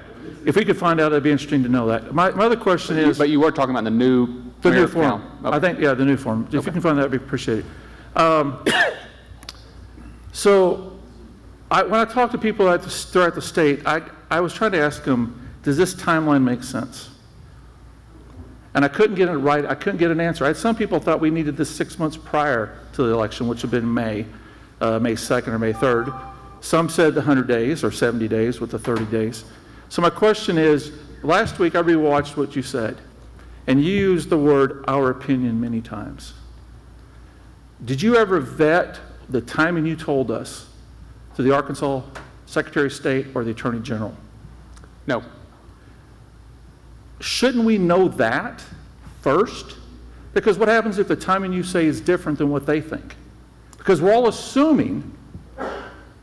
If we could find out, it'd be interesting to know that. My other question is... But you were talking about the new form. Okay. I think, yeah, the new form. If you can find that, it'd be appreciated. So when I talk to people throughout the state, I was trying to ask them, does this timeline make sense? And I couldn't get it right. I couldn't get an answer. Some people thought we needed this 6 months prior to the election, which would have been May 2nd or May 3rd. Some said 100 days or 70 days with the 30 days. So my question is, last week I rewatched what you said, and you used the word "our opinion" many times. Did you ever vet the timing you told us to the Arkansas Secretary of State or the Attorney General? No. Shouldn't we know that first? Because what happens if the timing you say is different than what they think? Because we're all assuming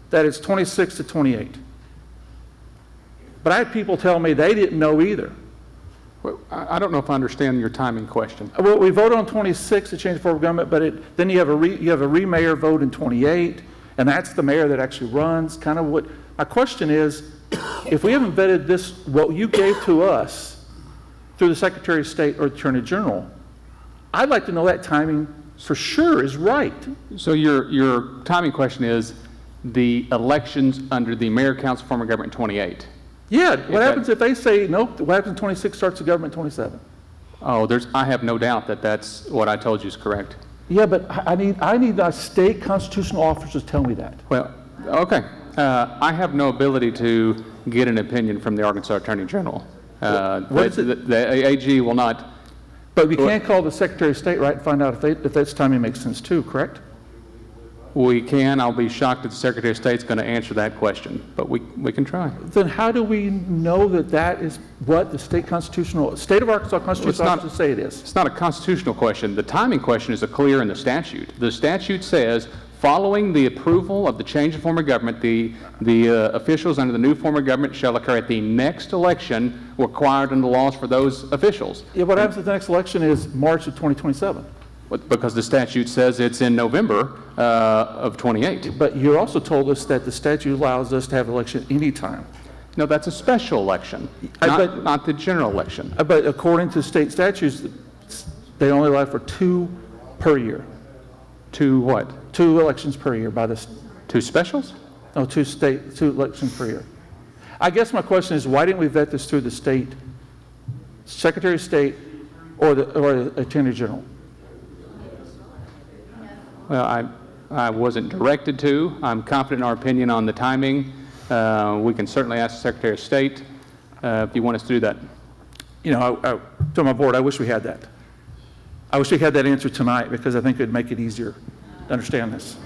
that it's 26 to 28. But I had people tell me they didn't know either. Well, I don't know if I understand your timing question. Well, we voted on 26 to change the form of government, but then you have a re-mayor vote in 28, and that's the mayor that actually runs. Kind of what my question is, if we haven't vetted this, what you gave to us through the Secretary of State or Attorney General, I'd like to know that timing for sure is right. So your timing question is the elections under the mayor council form of government in 28. Yeah, what happens if they say, nope, what happens in 26 starts the government in 27? Oh, I have no doubt that that's what I told you is correct. Yeah, but I need the state constitutional officers to tell me that. Well, okay. I have no ability to get an opinion from the Arkansas Attorney General. The AG will not. But we can't call the Secretary of State, right, and find out if that's timing makes sense too, correct? We can. I'll be shocked if the Secretary of State's going to answer that question, but we can try. Then how do we know that is what the state of Arkansas constitutional officers say it is? It's not a constitutional question. The timing question is clear in the statute. The statute says, following the approval of the change of form of government, the officials under the new form of government shall occur at the next election required in the laws for those officials. Yeah, what happens if the next election is March of 2027? Because the statute says it's in November of 28. But you also told us that the statute allows us to have an election anytime. No, that's a special election, not the general election. But according to state statutes, they only allow for 2 per year. 2 what? 2 elections per year by the... 2 specials? No, 2 elections per year. I guess my question is, why didn't we vet this through the state, Secretary of State, or the Attorney General? Well, I wasn't directed to. I'm confident in our opinion on the timing. We can certainly ask the Secretary of State if you want us to do that. You know, to my board, I wish we had that. I wish we had that answer tonight, because I think it would make it easier to understand this.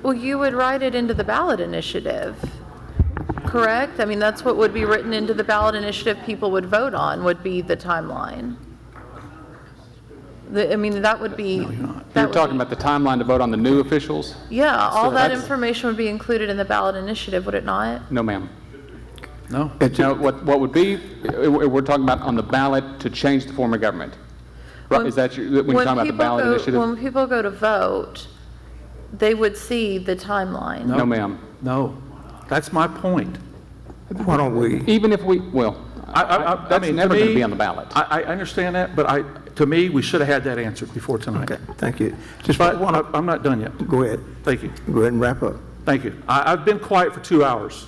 Well, you would write it into the ballot initiative, correct? I mean, that's what would be written into the ballot initiative people would vote on, would be the timeline. I mean, that would be... You're talking about the timeline to vote on the new officials? Yeah, all that information would be included in the ballot initiative, would it not? No, ma'am. No? No, what would be, we're talking about on the ballot to change the form of government. Right, is that when you're talking about the ballot initiative? When people go to vote, they would see the timeline. No, ma'am. No. That's my point. Why don't we? Even if we, well, that's never going to be on the ballot. I understand that, but to me, we should have had that answered before tonight. Okay, thank you. I'm not done yet. Go ahead. Thank you. Go ahead and wrap up. Thank you. I've been quiet for 2 hours,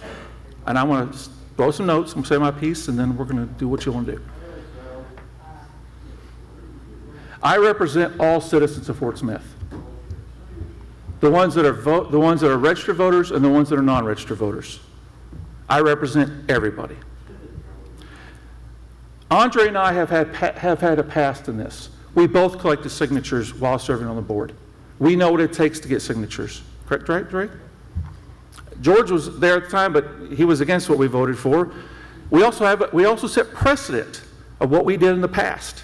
and I want to blow some notes, I'm going to say my piece, and then we're going to do what you want to do. I represent all citizens of Fort Smith. The ones that are registered voters and the ones that are non-registered voters. I represent everybody. Andre and I have had a past in this. We both collected signatures while serving on the board. We know what it takes to get signatures. Correct, right, Drake? George was there at the time, but he was against what we voted for. We also set precedent of what we did in the past.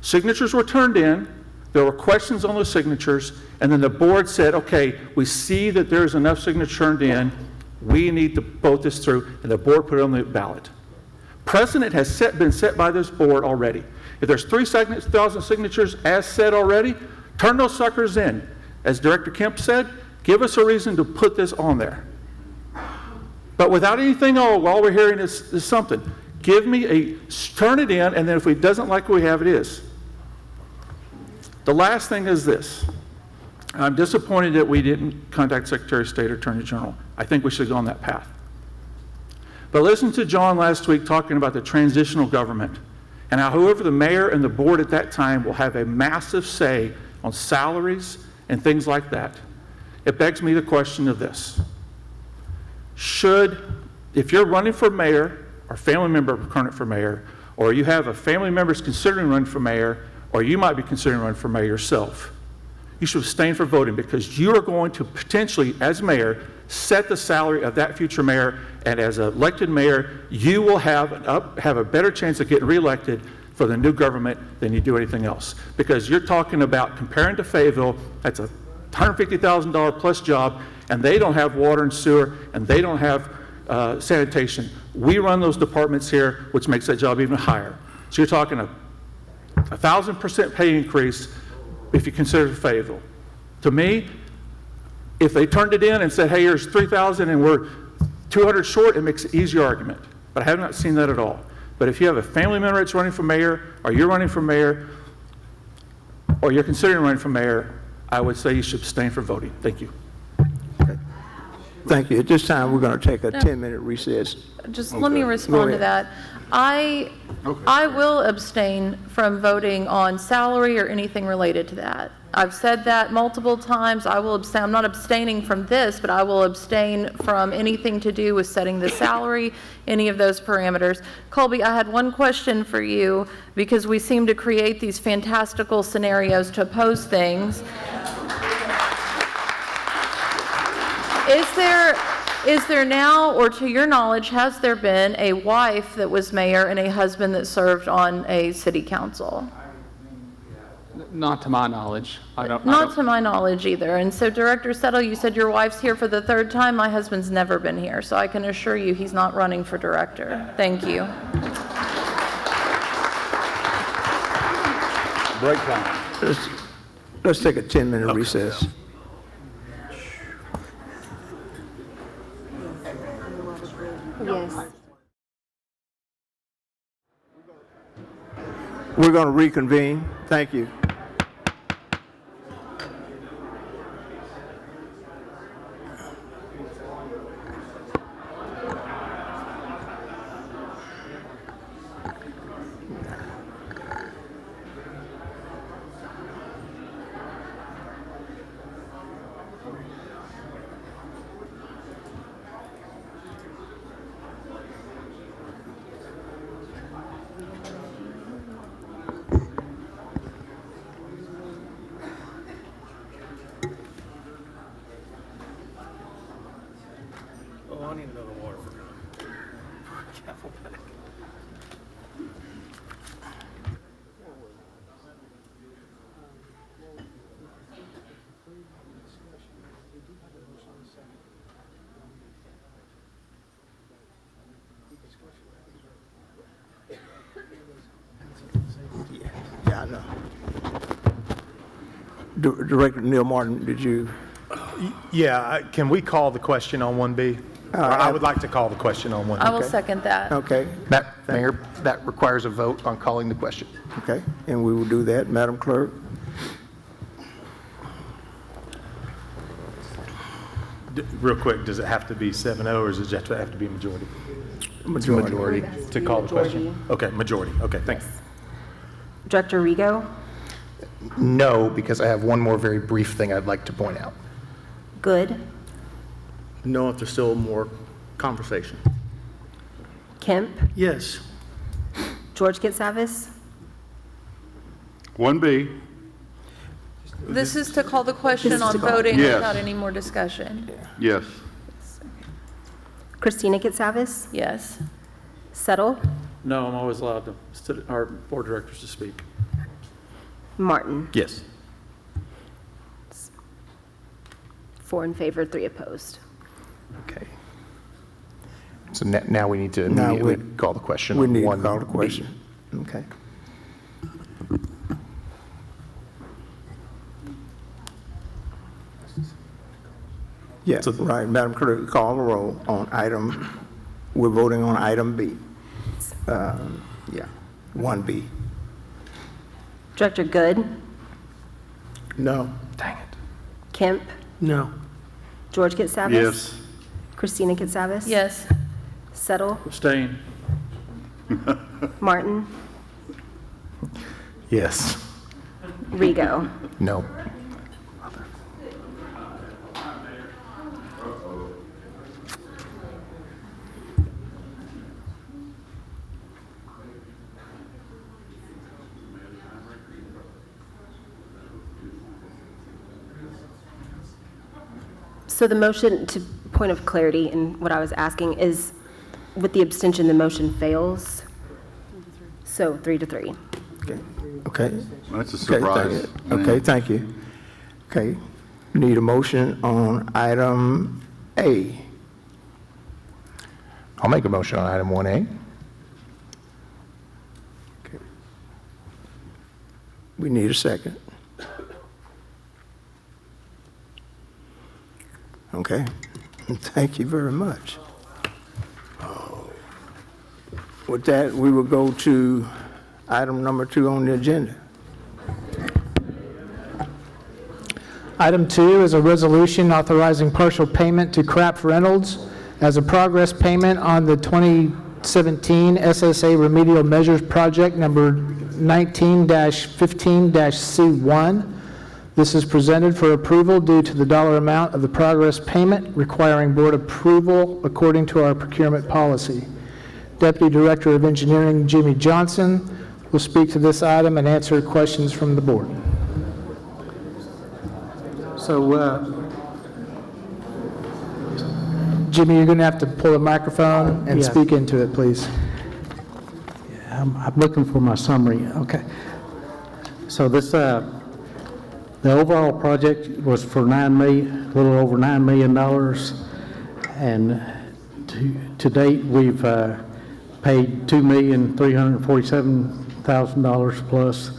Signatures were turned in, there were questions on those signatures, and then the board said, okay, we see that there's enough signatures turned in, we need to vote this through, and the board put it on the ballot. Precedent has been set by this board already. If there's 3,000 signatures as said already, turn those suckers in. As Director Kemp said, give us a reason to put this on there. But without anything, all we're hearing is something. Give me turn it in, and then if it doesn't like what we have, it is. The last thing is this. I'm disappointed that we didn't contact Secretary of State or Attorney General. I think we should go on that path. But listen to John last week talking about the transitional government and how whoever the mayor and the board at that time will have a massive say on salaries and things like that. It begs me the question of this. If you're running for mayor or family member running for mayor, or you have a family member considering running for mayor, or you might be considering running for mayor yourself, you should abstain from voting because you are going to potentially, as mayor, set the salary of that future mayor, and as an elected mayor, you will have a better chance of getting reelected for the new government than you do anything else. Because you're talking about comparing to Fayetteville, that's a $150,000 plus job, and they don't have water and sewer, and they don't have sanitation. We run those departments here, which makes that job even higher. So you're talking a 1,000% pay increase if you consider Fayetteville. To me, if they turned it in and said, hey, here's 3,000 and we're 200 short, it makes an easier argument. But I have not seen that at all. But if you have a family member that's running for mayor, or you're running for mayor, or you're considering running for mayor, I would say you should abstain from voting. Thank you. Okay. Thank you. At this time, we're going to take a 10-minute recess. Just let me respond to that. I will abstain from voting on salary or anything related to that. I've said that multiple times. I will abstain. I'm not abstaining from this, but I will abstain from anything to do with setting the salary, any of those parameters. Colby, I had one question for you because we seem to create these fantastical scenarios to oppose things. Is there now, or to your knowledge, has there been a wife that was mayor and a husband that served on a city council? Not to my knowledge. Not to my knowledge either. And so, Director Settle, you said your wife's here for the 3rd time. My husband's never been here, so I can assure you he's not running for director. Thank you. Break time. Let's take a 10-minute recess. Yes. We're going to reconvene. Thank you. Oh, I need another water for Yeah, I know. Director Neil Martin, did you? Yeah, can we call the question on 1B? I would like to call the question on 1B. I will second that. Okay. Mayor, that requires a vote on calling the question. Okay, and we will do that, Madam Clerk. Real quick, does it have to be 7-0 or does it have to be majority? Majority. To call the question? Okay, majority. Okay, thanks. Director Rigo? No, because I have one more very brief thing I'd like to point out. Good. No, if there's still more conversation. Kemp? Yes. George Kitsavis? 1B. This is to call the question This is on to call. voting Yes. without any more discussion. Yes. Christina Kitsavis? Yes. Settle? No, I'm always allowed our board directors to speak. Martin? Yes. 4 in favor, 3 opposed. Okay. So now we need to Now immediately we- call the question We on need to 1B. call the question. Okay. Yeah, right, Madam Clerk, call the roll on item, we're voting on item B. Yeah, 1B. Director Good? No. Dang it. Kemp? No. George Kitsavis? Yes. Christina Kitsavis? Yes. Settle? Abstain. Martin? Yes. Rigo? No. So the motion, to point of clarity in what I was asking, is with the abstention, the motion fails? So 3-3. Okay. Okay. That's a Okay, surprise. Okay, thank you. Okay, need a motion on item A. I'll make a motion on item 1A. Okay. We need a second. Okay, thank you very much. With that, we will go to item number 2 on the agenda. Item 2 is a resolution authorizing partial payment to Krapp Reynolds as a progress payment on the 2017 SSA Remedial Measures Project number 19-15-C1. This is presented for approval due to the dollar amount of the progress payment requiring board approval according to our procurement policy. Deputy Director of Engineering Jimmy Johnson will speak to this item and answer questions from the board. So, Jimmy, you're going to have to pull a microphone and Yeah. speak into it, please. I'm looking for my summary. Okay. So this, the overall project was for a little over $9 million. And to date, we've paid $2,347,000 plus.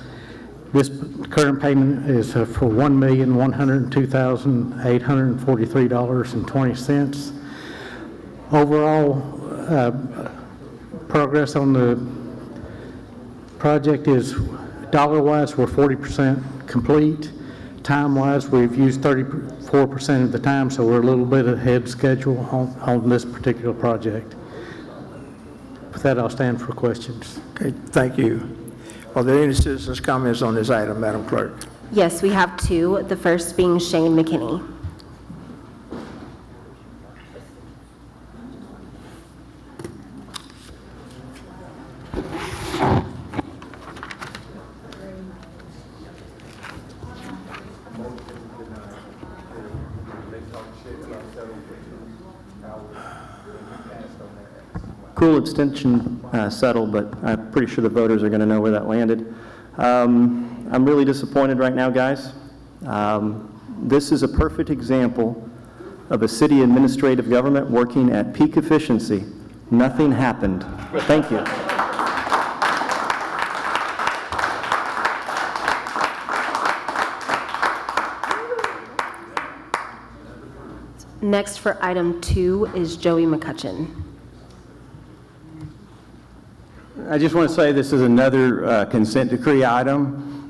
This current payment is for $1,102,843.20. Overall, progress on the project is, dollar-wise, we're 40% complete. Time-wise, we've used 34% of the time, so we're a little bit ahead of schedule on this particular project. With that, I'll stand for questions. Okay, thank you. Are there any citizens' comments on this item, Madam Clerk? Yes, we have two, the first being Shane McKinney. Cool abstention settled, but I'm pretty sure the voters are going to know where that landed. I'm really disappointed right now, guys. This is a perfect example of a city administrative government working at peak efficiency. Nothing happened. Thank you. Next for item 2 is Joey McCutcheon. I just want to say this is another consent decree item.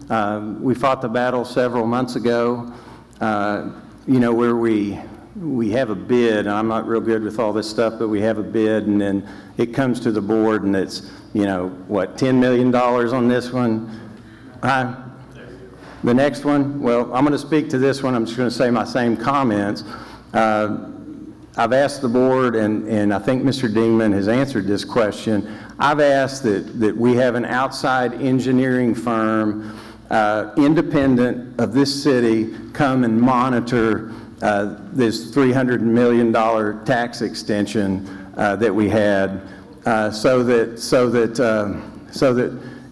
We fought the battle several months ago, where we have a bid, and I'm not real good with all this stuff, but we have a bid, and then it comes to the board, and it's, $10 million on this one? The next one? Well, I'm going to speak to this one. I'm just going to say my same comments. I've asked the board, and I think Mr. Dingman has answered this question. I've asked that we have an outside engineering firm, independent of this city, come and monitor this $300 million tax extension that we had, so that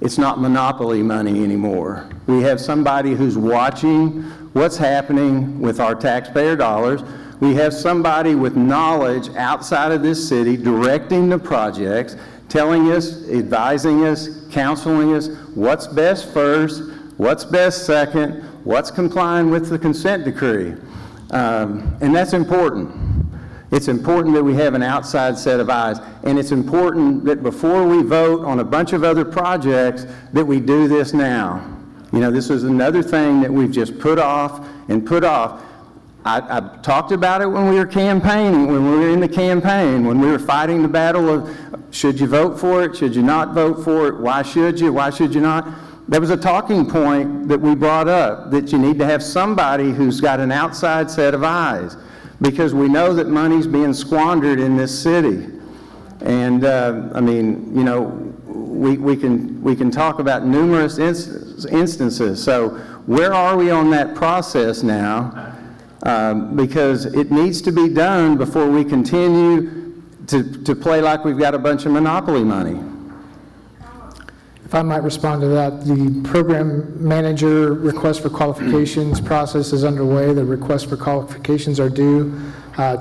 it's not monopoly money anymore. We have somebody who's watching what's happening with our taxpayer dollars. We have somebody with knowledge outside of this city directing the projects, telling us, advising us, counseling us what's best first, what's best second, what's complying with the consent decree. And that's important. It's important that we have an outside set of eyes, and it's important that before we vote on a bunch of other projects that we do this now. This was another thing that we've just put off and put off. I talked about it when we were campaigning, when we were in the campaign, when we were fighting the battle of should you vote for it, should you not vote for it, why should you not? There was a talking point that we brought up, that you need to have somebody who's got an outside set of eyes, because we know that money's being squandered in this city. And we can talk about numerous instances. So where are we on that process now? Because it needs to be done before we continue to play like we've got a bunch of monopoly money. If I might respond to that, the program manager request for qualifications process is underway. The request for qualifications are due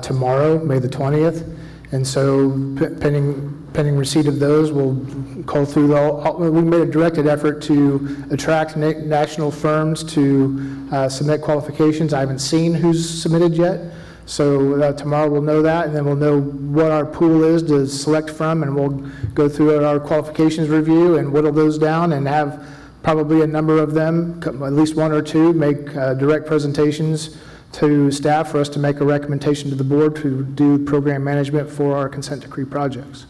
tomorrow, May the 20th. And so pending receipt of those, we'll call through we made a directed effort to attract national firms to submit qualifications. I haven't seen who's submitted yet. So tomorrow we'll know that, and then we'll know what our pool is to select from, and we'll go through our qualifications review and whittle those down and have probably a number of them, at least one or two, make direct presentations to staff for us to make a recommendation to the board to do program management for our consent decree projects.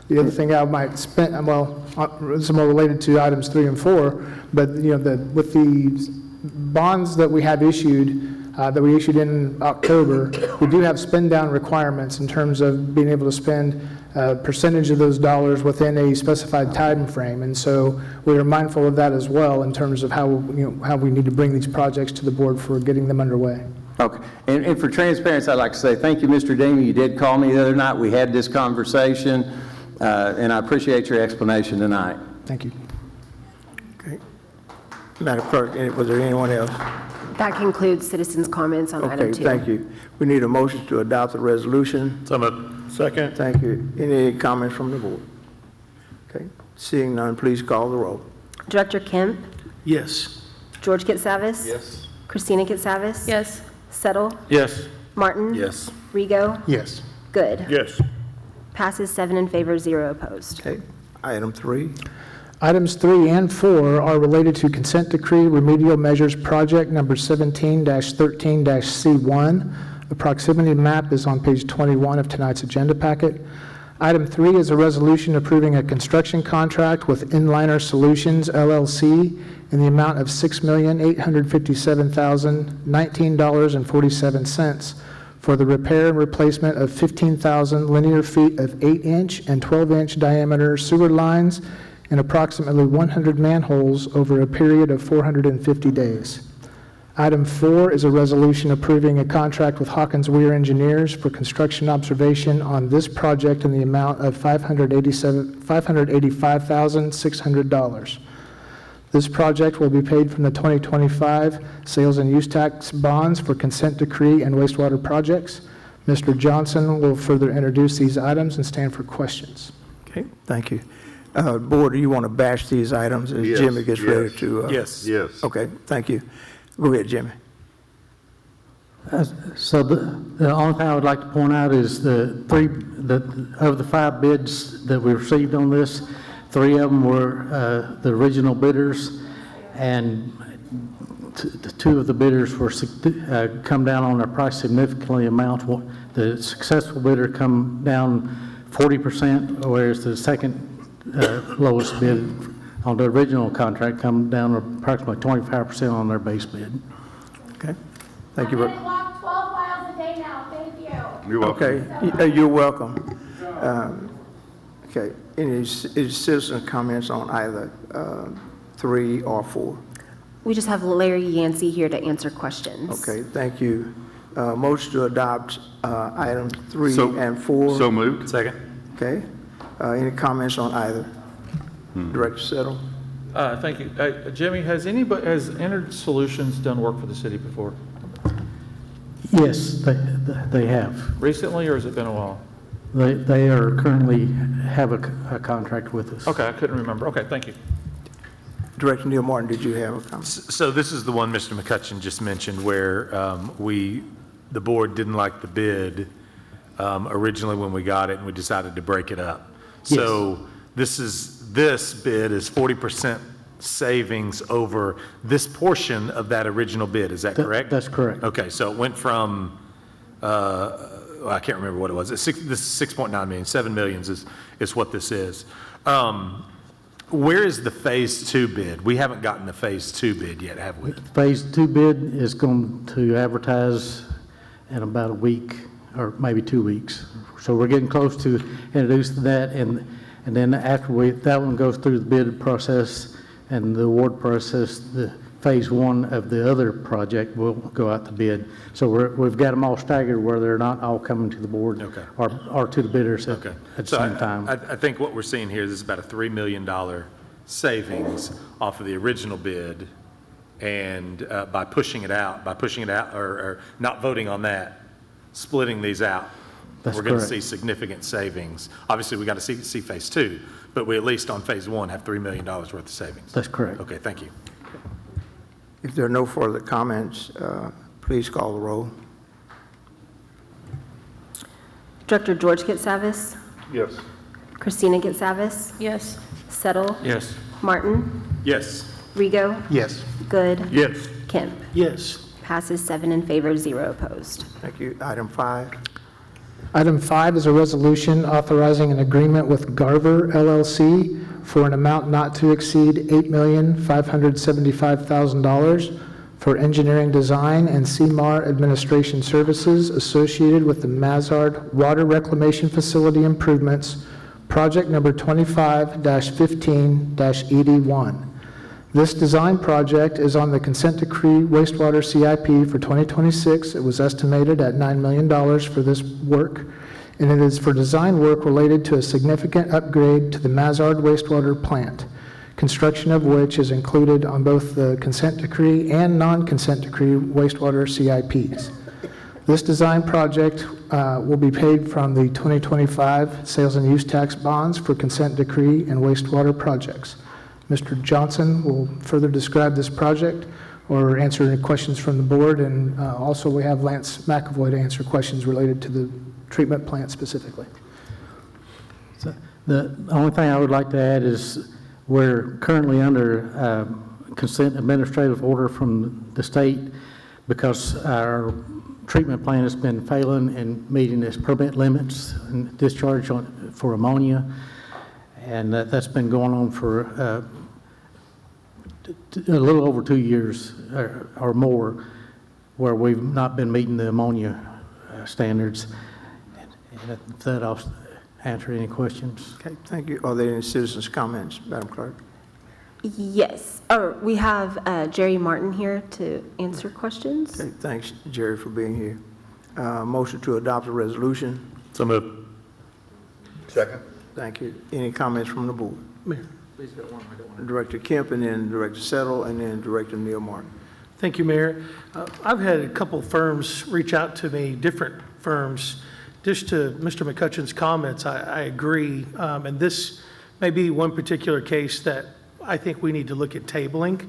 The other thing I might spend, it's more related to items 3 and 4, but with the bonds that we have issued, that we issued in October, we do have spend down requirements in terms of being able to spend a percentage of those dollars within a specified time frame. And so we are mindful of that as well in terms of how we need to bring these projects to the board for getting them underway. Okay, and for transparency, I'd like to say thank you, Mr. Dingman. You did call me the other night. We had this conversation, and I appreciate your explanation tonight. Thank you. Okay. Madam Clerk, was there anyone else? That concludes citizens' comments on item 2. Okay, thank you. We need a motion to adopt the resolution. So moved. Second. Thank you. Any comments from the board? Okay, seeing none, please call the roll. Director Kemp? Yes. George Kitsavis? Yes. Christina Kitsavis? Yes. Settle? Yes. Martin? Yes. Rigo? Yes. Good. Yes. Passes 7 in favor, 0 opposed. Okay, item 3. Items 3 and 4 are related to consent decree remedial measures project number 17-13-C1. The proximity map is on page 21 of tonight's agenda packet. Item 3 is a resolution approving a construction contract with Inliner Solutions, LLC, in the amount of $6,857,019.47 for the repair and replacement of 15,000 linear feet of 8-inch and 12-inch diameter sewer lines and approximately 100 manholes over a period of 450 days. Item 4 is a resolution approving a contract with Hawkins Weir Engineers for construction observation on this project in the amount of $585,600. This project will be paid from the 2025 sales and use tax bonds for consent decree and wastewater projects. Mr. Johnson will further introduce these items and stand for questions. Okay, thank you. Board, do you want to bash these items as Yes, Jimmy gets ready yes. to? Yes. Yes. Okay, thank you. Go ahead, Jimmy. So the only thing I would like to point out is of the 5 bids that we received on this, 3 of them were the original bidders, and 2 of the bidders were come down on their price significantly amount. The successful bidder come down 40%, whereas the second lowest bid on the original contract come down approximately 25% on their base bid. Okay, thank you. I'm gonna walk 12 miles a day now, thank you. You're welcome. Okay, you're welcome. Okay, any citizen comments on either 3 or 4? We just have Larry Yancey here to answer questions. Okay, thank you. Motion to adopt items 3 and 4. So moved. Second. Okay, any comments on either? Director Settle? Thank you. Jimmy, has Entered Solutions done work for the city before? Yes, they have. Recently, or has it been a while? They are currently have a contract with us. Okay, I couldn't remember. Okay, thank you. Director Neil Martin, did you have a comment? So this is the one Mr. McCutcheon just mentioned where the board didn't like the bid originally when we got it, and we decided to break it up. Yes. So this bid is 40% savings over this portion of that original bid. Is that correct? That's correct. Okay, so it went from, I can't remember what it was. This is 6.9 million, 7 million is what this is. Where is the phase 2 bid? We haven't gotten the phase 2 bid yet, have we? Phase 2 bid is going to advertise in about a week or maybe 2 weeks. So we're getting close to introducing that, and then after that one goes through the bid process and the award process, the phase 1 of the other project will go out to bid. So we've got them all staggered where they're not all coming to the board or to the bidders at the same time. I think what we're seeing here is about a $3 million savings off of the original bid, and by pushing it out or not voting on that, splitting these out, That's we're going to correct. see significant savings. Obviously, we got to see phase 2, but we at least on phase 1 have $3 million worth of savings. That's correct. Okay, thank you. If there are no further comments, please call the roll. Director George Getsavis, Yes. Christina Getsavis, Yes. Settle, Yes. Martin, Yes. Rigo, Yes. Good, Yes. Kemp. Yes. Passes 7 in favor, 0 opposed. Thank you. Item 5. Item 5 is a resolution authorizing an agreement with Garver LLC for an amount not to exceed $8,575,000 for engineering design and CMAR administration services associated with the Mazard Water Reclamation Facility improvements, project number 25-15-ED1. This design project is on the consent decree wastewater CIP for 2026. It was estimated at $9 million for this work, and it is for design work related to a significant upgrade to the Mazard wastewater plant, construction of which is included on both the consent decree and non-consent decree wastewater CIPs. This design project will be paid from the 2025 sales and use tax bonds for consent decree and wastewater projects. Mr. Johnson will further describe this project or answer any questions from the board, and also we have Lance McAvoy to answer questions related to the treatment plant specifically. So the only thing I would like to add is We're currently under consent administrative order from the state because our treatment plant has been failing and meeting its permit limits and discharge for ammonia. And that's been going on for a little over 2 years or more, where we've not been meeting the ammonia standards. And if that, I'll answer any questions. Okay, thank you. Are there any citizens' comments, Madam Clerk? Yes, we have Jerry Martin here to answer questions. Okay, thanks, Jerry, for being here. Motion to adopt a resolution. So moved. Second. Thank you. Any comments from the board? Mayor, please get one. I got one. Director Kemp, and then Director Settle, and then Director Neil Martin. Thank you, Mayor. I've had a couple firms reach out to me, different firms. Just to Mr. McCutcheon's comments, I agree. And this may be one particular case that I think we need to look at tabling.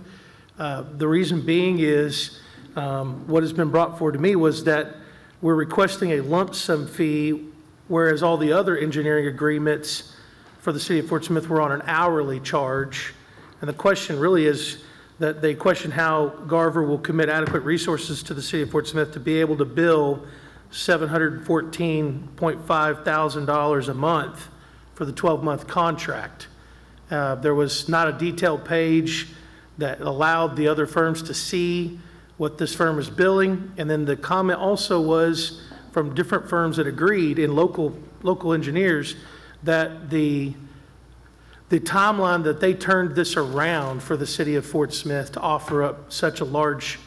The reason being is what has been brought forward to me was that we're requesting a lump sum fee, whereas all the other engineering agreements for the city of Fort Smith were on an hourly charge. And the question really is that they question how Garver will commit adequate resources to the city of Fort Smith to be able to bill $714.5 thousand a month for the 12-month contract. There was not a detailed page that allowed the other firms to see what this firm is billing. And then the comment also was from different firms that agreed, in local engineers, that the timeline that they turned this around for the city of Fort Smith to offer up such a large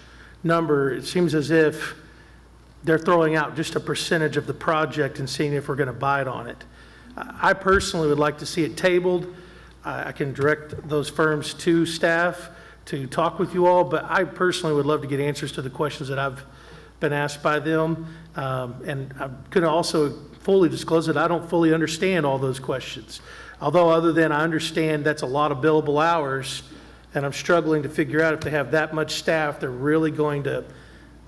number, it seems as if they're throwing out just a percentage of the project and seeing if we're going to bite on it. I personally would like to see it tabled. I can direct those firms to staff to talk with you all, but I personally would love to get answers to the questions that I've been asked by them. And I could also fully disclose that I don't fully understand all those questions. Although other than I understand that's a lot of billable hours, and I'm struggling to figure out if they have that much staff they're really going to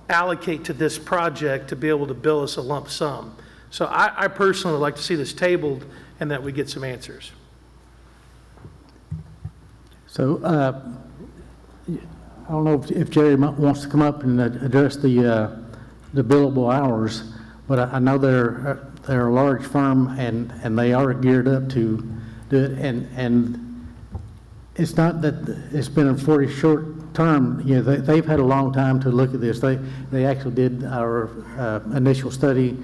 allocate to this project to be able to bill us a lump sum. So I personally would like to see this tabled and that we get some answers. So I don't know if Jerry wants to come up and address the billable hours, but I know they're a large firm and they are geared up to do it. And it's not that it's been a very short term. You know, they've had a long time to look at this. They actually did our initial study.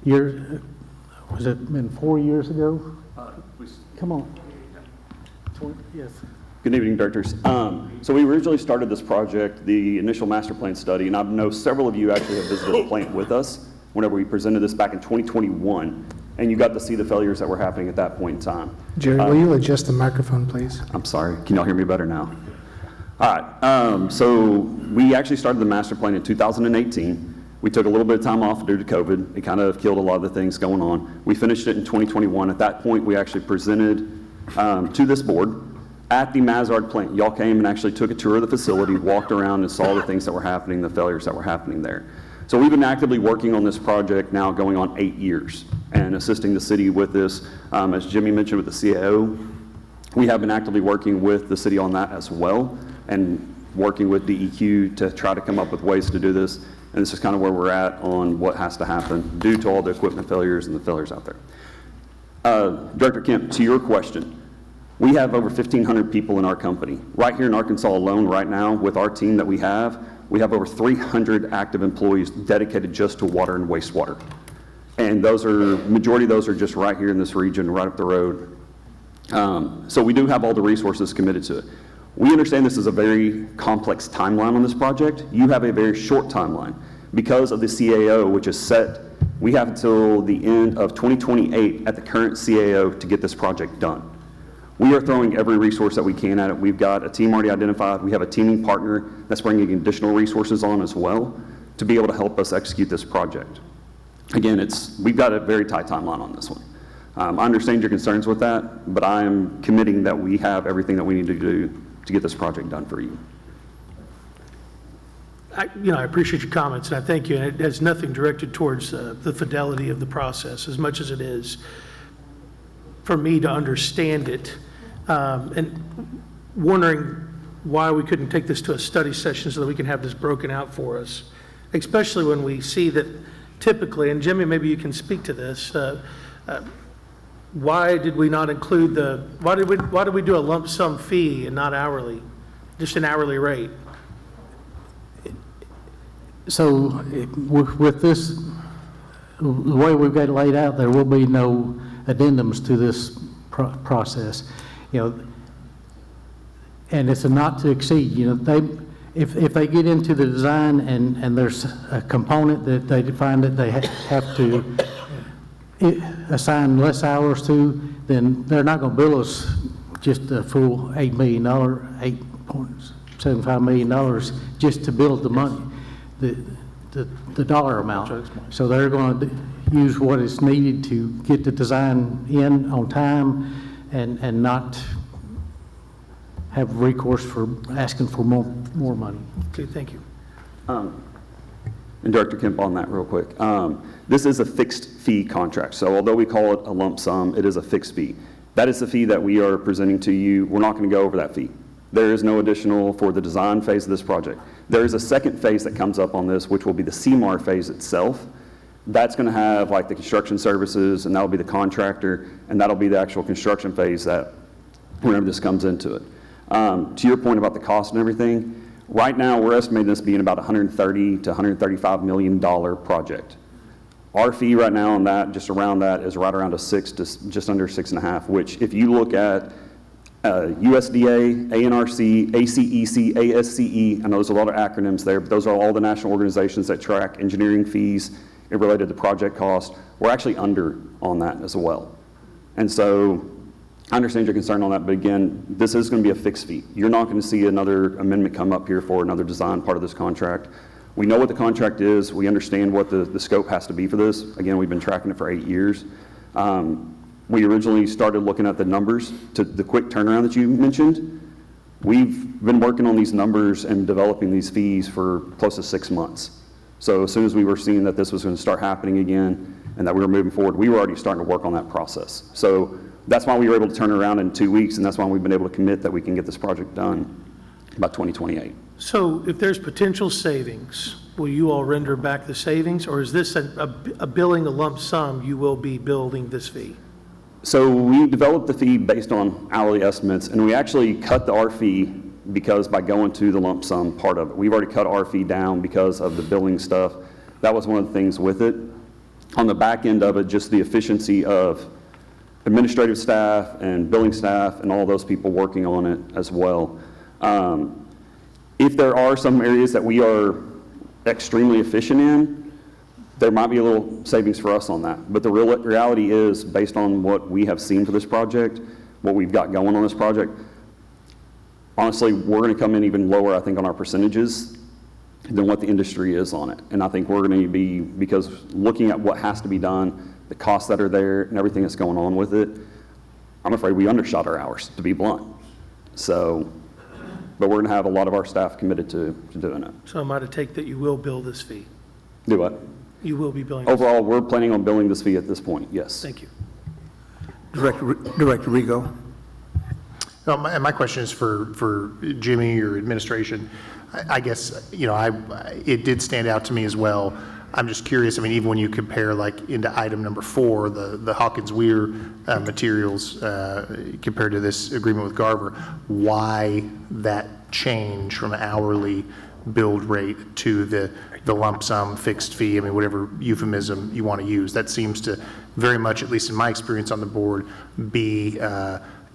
Was it been 4 years ago? Come on. Yes. Good evening, directors. So we originally started this project, the initial master plan study, and I know several of you actually have visited the plant with us whenever we presented this back in 2021, and you got to see the failures that were happening at that point in time. Jerry, will you adjust the microphone, please? I'm sorry. Can y'all hear me better now? All right. So we actually started the master plan in 2018. We took a little bit of time off due to COVID. It kind of killed a lot of the things going on. We finished it in 2021. At that point, we actually presented to this board at the Mazard plant. Y'all came and actually took a tour of the facility, walked around and saw the things that were happening, the failures that were happening there. So we've been actively working on this project now going on 8 years and assisting the city with this. As Jimmy mentioned with the CAO, we have been actively working with the city on that as well and working with DEQ to try to come up with ways to do this. And this is kind of where we're at on what has to happen due to all the equipment failures and the failures out there. Director Kemp, to your question, we have over 1,500 people in our company. Right here in Arkansas alone right now with our team that we have over 300 active employees dedicated just to water and wastewater. And majority of those are just right here in this region, right up the road. So we do have all the resources committed to it. We understand this is a very complex timeline on this project. You have a very short timeline. Because of the CAO, which is set, we have until the end of 2028 at the current CAO to get this project done. We are throwing every resource that we can at it. We've got a team already identified. We have a teaming partner that's bringing additional resources on as well to be able to help us execute this project. Again, we've got a very tight timeline on this one. I understand your concerns with that, but I am committing that we have everything that we need to do to get this project done for you. I appreciate your comments, and I thank you, and it has nothing directed towards the fidelity of the process as much as it is for me to understand it. And wondering why we couldn't take this to a study session so that we can have this broken out for us, especially when we see that typically, and Jimmy, maybe you can speak to this, why did we not include why did we do a lump sum fee and not hourly, just an hourly rate? So with this, the way we've got it laid out, there will be no addendums to this process. And it's a not to exceed, if they get into the design and there's a component that they find that they have to assign less hours to, then they're not going to bill us just a full $8 million, $8.75 million just to build the money, the dollar amount. So they're going to use what is needed to get the design in on time and not have recourse for asking for more money. Okay, thank you. And Director Kemp on that real quick. This is a fixed fee contract. So although we call it a lump sum, it is a fixed fee. That is the fee that we are presenting to you. We're not going to go over that fee. There is no additional for the design phase of this project. There is a second phase that comes up on this, which will be the CMAR phase itself. That's going to have like the construction services, and that'll be the contractor, and that'll be the actual construction phase that whenever this comes into it. To your point about the cost and everything, right now we're estimating this being about $130 to $135 million project. Our fee right now on that, just around that, is right around a 6 to just under 6.5, which if you look at USDA, ANRC, ACEC, ASCE, I know there's a lot of acronyms there, but those are all the national organizations that track engineering fees and related to project cost. We're actually under on that as well. And so I understand your concern on that, but again, this is going to be a fixed fee. You're not going to see another amendment come up here for another design part of this contract. We know what the contract is. We understand what the scope has to be for this. Again, we've been tracking it for 8 years. We originally started looking at the numbers to the quick turnaround that you mentioned. We've been working on these numbers and developing these fees for close to 6 months. So as soon as we were seeing that this was going to start happening again and that we were moving forward, we were already starting to work on that process. So that's why we were able to turn it around in 2 weeks, and that's why we've been able to commit that we can get this project done by 2028. So if there's potential savings, will you all render back the savings, or is this a billing a lump sum, you will be building this fee? So we developed the fee based on hourly estimates, and we actually cut our fee because by going to the lump sum part of it. We've already cut our fee down because of the billing stuff. That was one of the things with it. On the back end of it, just the efficiency of administrative staff and billing staff and all those people working on it as well. If there are some areas that we are extremely efficient in, there might be a little savings for us on that. But the reality is, based on what we have seen for this project, what we've got going on this project, honestly, we're going to come in even lower, I think, on our percentages than what the industry is on it. And I think we're going to be, because looking at what has to be done, the costs that are there and everything that's going on with it, I'm afraid we undershot our hours, to be blunt. So, but we're going to have a lot of our staff committed to doing it. So am I to take that you will bill this fee? Do what? You will be billing. Overall, we're planning on billing this fee at this point, yes. Thank you. Director Rigo. No, my question is for Jimmy or administration. I guess, it did stand out to me as well. I'm just curious, even when you compare like into item number 4, the Hawkins-Weir materials compared to this agreement with Garver, why that change from an hourly build rate to the lump sum fixed fee, whatever euphemism you want to use. That seems to very much, at least in my experience on the board, be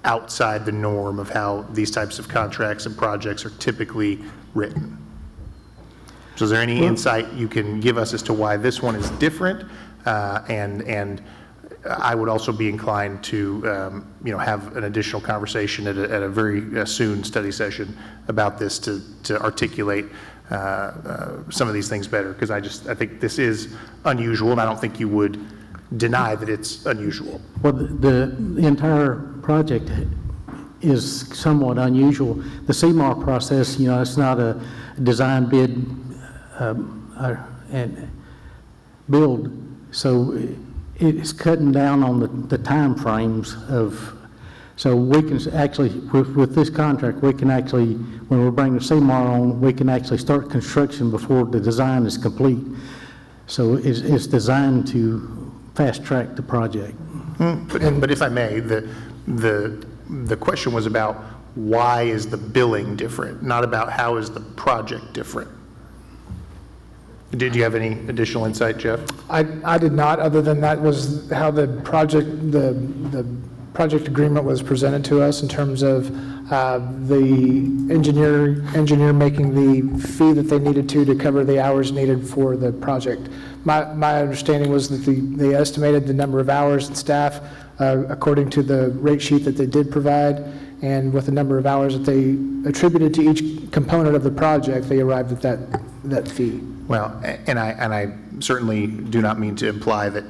outside the norm of how these types of contracts and projects are typically written. So is there any insight you can give us as to why this one is different? And I would also be inclined to have an additional conversation at a very soon study session about this to articulate some of these things better, because I think this is unusual, and I don't think you would deny that it's unusual. Well, the entire project is somewhat unusual. The CMAR process, it's not a design bid and build, so it's cutting down on the time frames of So we can actually, with this contract, we can actually, when we're bringing the CMAR on, we can actually start construction before the design is complete. So it's designed to fast track the project. But if I may, the question was about why is the billing different, not about how is the project different. Did you have any additional insight, Jeff? I did not, other than that was how the project agreement was presented to us in terms of the engineer making the fee that they needed to cover the hours needed for the project. My understanding was that they estimated the number of hours and staff according to the rate sheet that they did provide, and with the number of hours that they attributed to each component of the project, they arrived at that fee. Well, and I certainly do not mean to imply that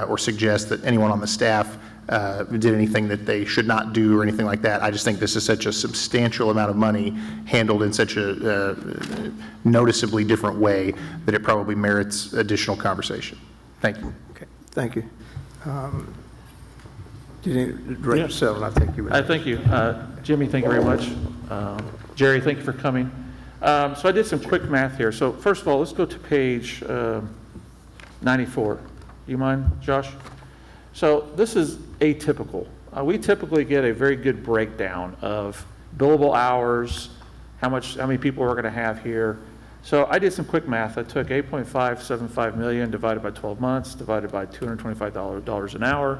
or suggest that anyone on the staff did anything that they should not do or anything like that. I just think this is such a substantial amount of money handled in such a noticeably different way that it probably merits additional conversation. Thank you. Okay, thank you. Director Settle, I think you would. Thank you. Jimmy, thank you very much. Jerry, thank you for coming. So I did some quick math here. So first of all, let's go to page 94. You mind, Josh? So this is atypical. We typically get a very good breakdown of billable hours, how many people we're going to have here. So I did some quick math. I took 8.575 million divided by 12 months, divided by $225 an hour,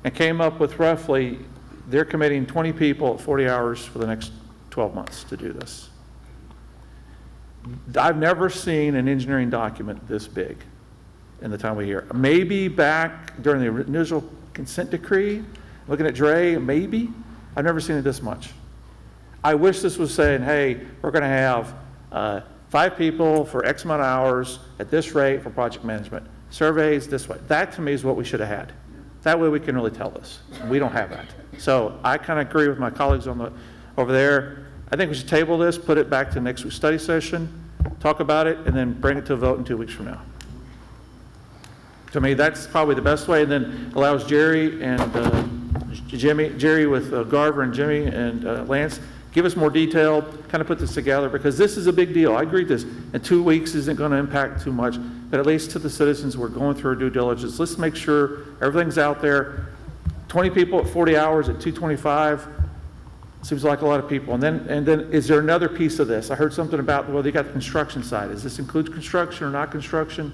and came up with roughly, they're committing 20 people at 40 hours for the next 12 months to do this. I've never seen an engineering document this big in the time we hear. Maybe back during the initial consent decree, looking at Dre, maybe. I've never seen it this much. I wish this was saying, hey, we're going to have 5 people for X amount of hours at this rate for project management. Surveys this way. That to me is what we should have had. That way we can really tell this. We don't have that. So I kind of agree with my colleagues over there. I think we should table this, put it back to next week's study session, talk about it, and then bring it to a vote in 2 weeks from now. To me, that's probably the best way, and then allows Jerry and Jerry with Garver and Jimmy and Lance, give us more detail, kind of put this together, because this is a big deal. I agree with this. In 2 weeks isn't going to impact too much, but at least to the citizens, we're going through our due diligence. Let's make sure everything's out there. 20 people at 40 hours at 225 seems like a lot of people. And then is there another piece of this? I heard something about, well, they got the construction side. Does this include construction or not construction?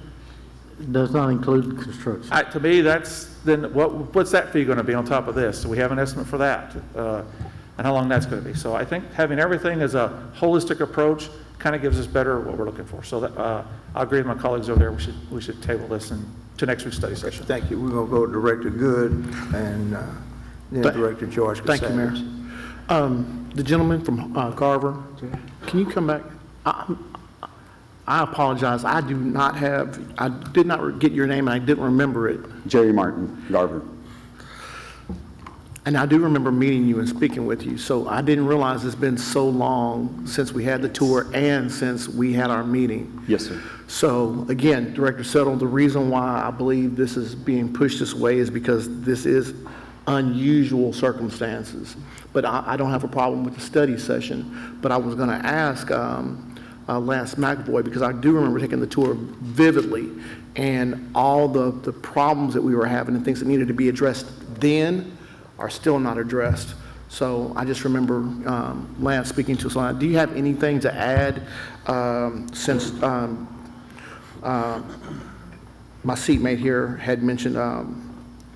It does not include construction. To me, that's, then what's that fee going to be on top of this? So we have an estimate for that, and how long that's going to be. So I think having everything as a holistic approach kind of gives us better what we're looking for. So that, I agree with my colleagues over there. We should table this to next week's study session. Thank you. We're going to go to Director Good and then Director George. Thank you, Mayor. The gentleman from Garver, can you come back? I apologize. I did not get your name, and I didn't remember it. Jerry Martin, Garver. And I do remember meeting you and speaking with you, so I didn't realize it's been so long since we had the tour and since we had our meeting. Yes, sir. So again, Director Settle, the reason why I believe this is being pushed this way is because this is unusual circumstances. But I don't have a problem with the study session, but I was going to ask Lance McAvoy, because I do remember taking the tour vividly, and all the problems that we were having and things that needed to be addressed then are still not addressed. So I just remember Lance speaking to us on that. Do you have anything to add since my seatmate here had mentioned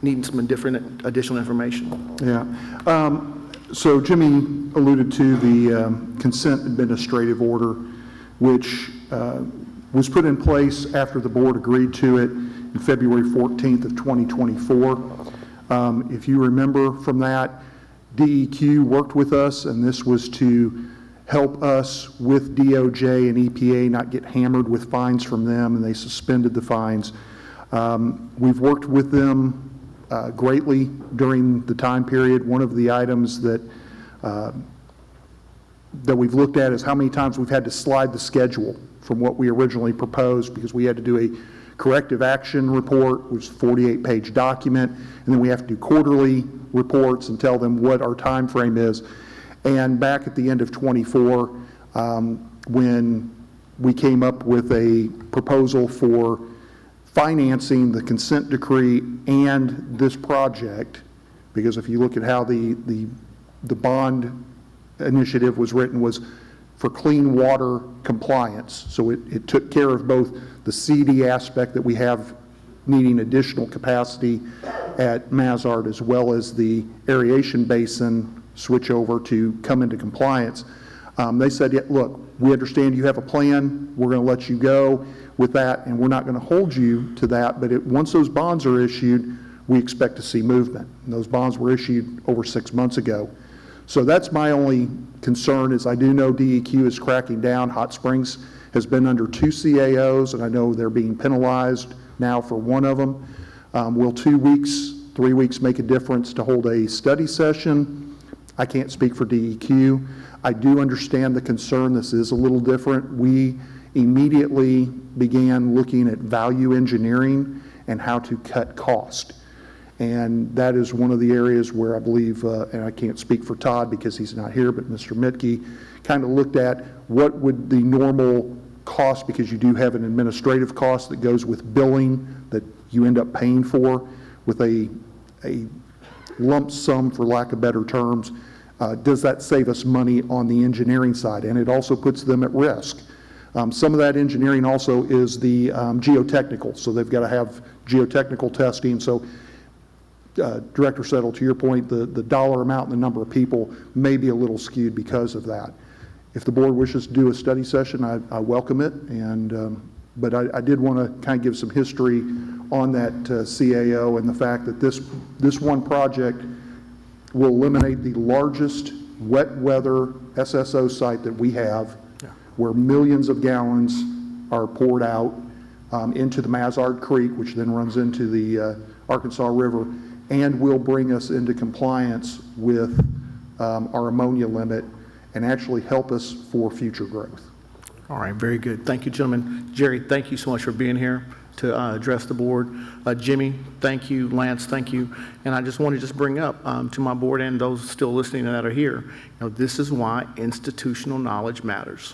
needing some additional information? Yeah. So Jimmy alluded to the consent administrative order, which was put in place after the board agreed to it in February 14th of 2024. If you remember from that, DEQ worked with us, and this was to help us with DOJ and EPA not get hammered with fines from them, and they suspended the fines. We've worked with them greatly during the time period. One of the items that we've looked at is how many times we've had to slide the schedule from what we originally proposed, because we had to do a corrective action report, which is a 48-page document, and then we have to do quarterly reports and tell them what our time frame is. And back at the end of '24, when we came up with a proposal for financing the consent decree and this project, because if you look at how the bond initiative was written, was for clean water compliance. So it took care of both the CD aspect that we have needing additional capacity at Mazard, as well as the aeration basin switch over to come into compliance. They said, yeah, look, we understand you have a plan. We're going to let you go with that, and we're not going to hold you to that. But once those bonds are issued, we expect to see movement. And those bonds were issued over 6 months ago. So that's my only concern, is I do know DEQ is cracking down. Hot Springs has been under 2 CAOs, and I know they're being penalized now for one of them. Will 2 weeks, 3 weeks make a difference to hold a study session? I can't speak for DEQ. I do understand the concern. This is a little different. We immediately began looking at value engineering and how to cut cost. And that is one of the areas where I believe, and I can't speak for Todd because he's not here, but Mr. Mitke kind of looked at what would the normal cost, because you do have an administrative cost that goes with billing that you end up paying for with a lump sum, for lack of better terms. Does that save us money on the engineering side? And it also puts them at risk. Some of that engineering also is the geotechnical, so they've got to have geotechnical testing. So Director Settle, to your point, the dollar amount and the number of people may be a little skewed because of that. If the board wishes to do a study session, I welcome it. And but I did want to kind of give some history on that CAO and the fact that this one project will eliminate the largest wet weather SSO site that we have, where millions of gallons are poured out into the Mazard Creek, which then runs into the Arkansas River, and will bring us into compliance with our ammonia limit and actually help us for future growth. All right, very good. Thank you, gentlemen. Jerry, thank you so much for being here to address the board. Jimmy, thank you. Lance, thank you. And I just want to bring up to my board and those still listening that are here, this is why institutional knowledge matters.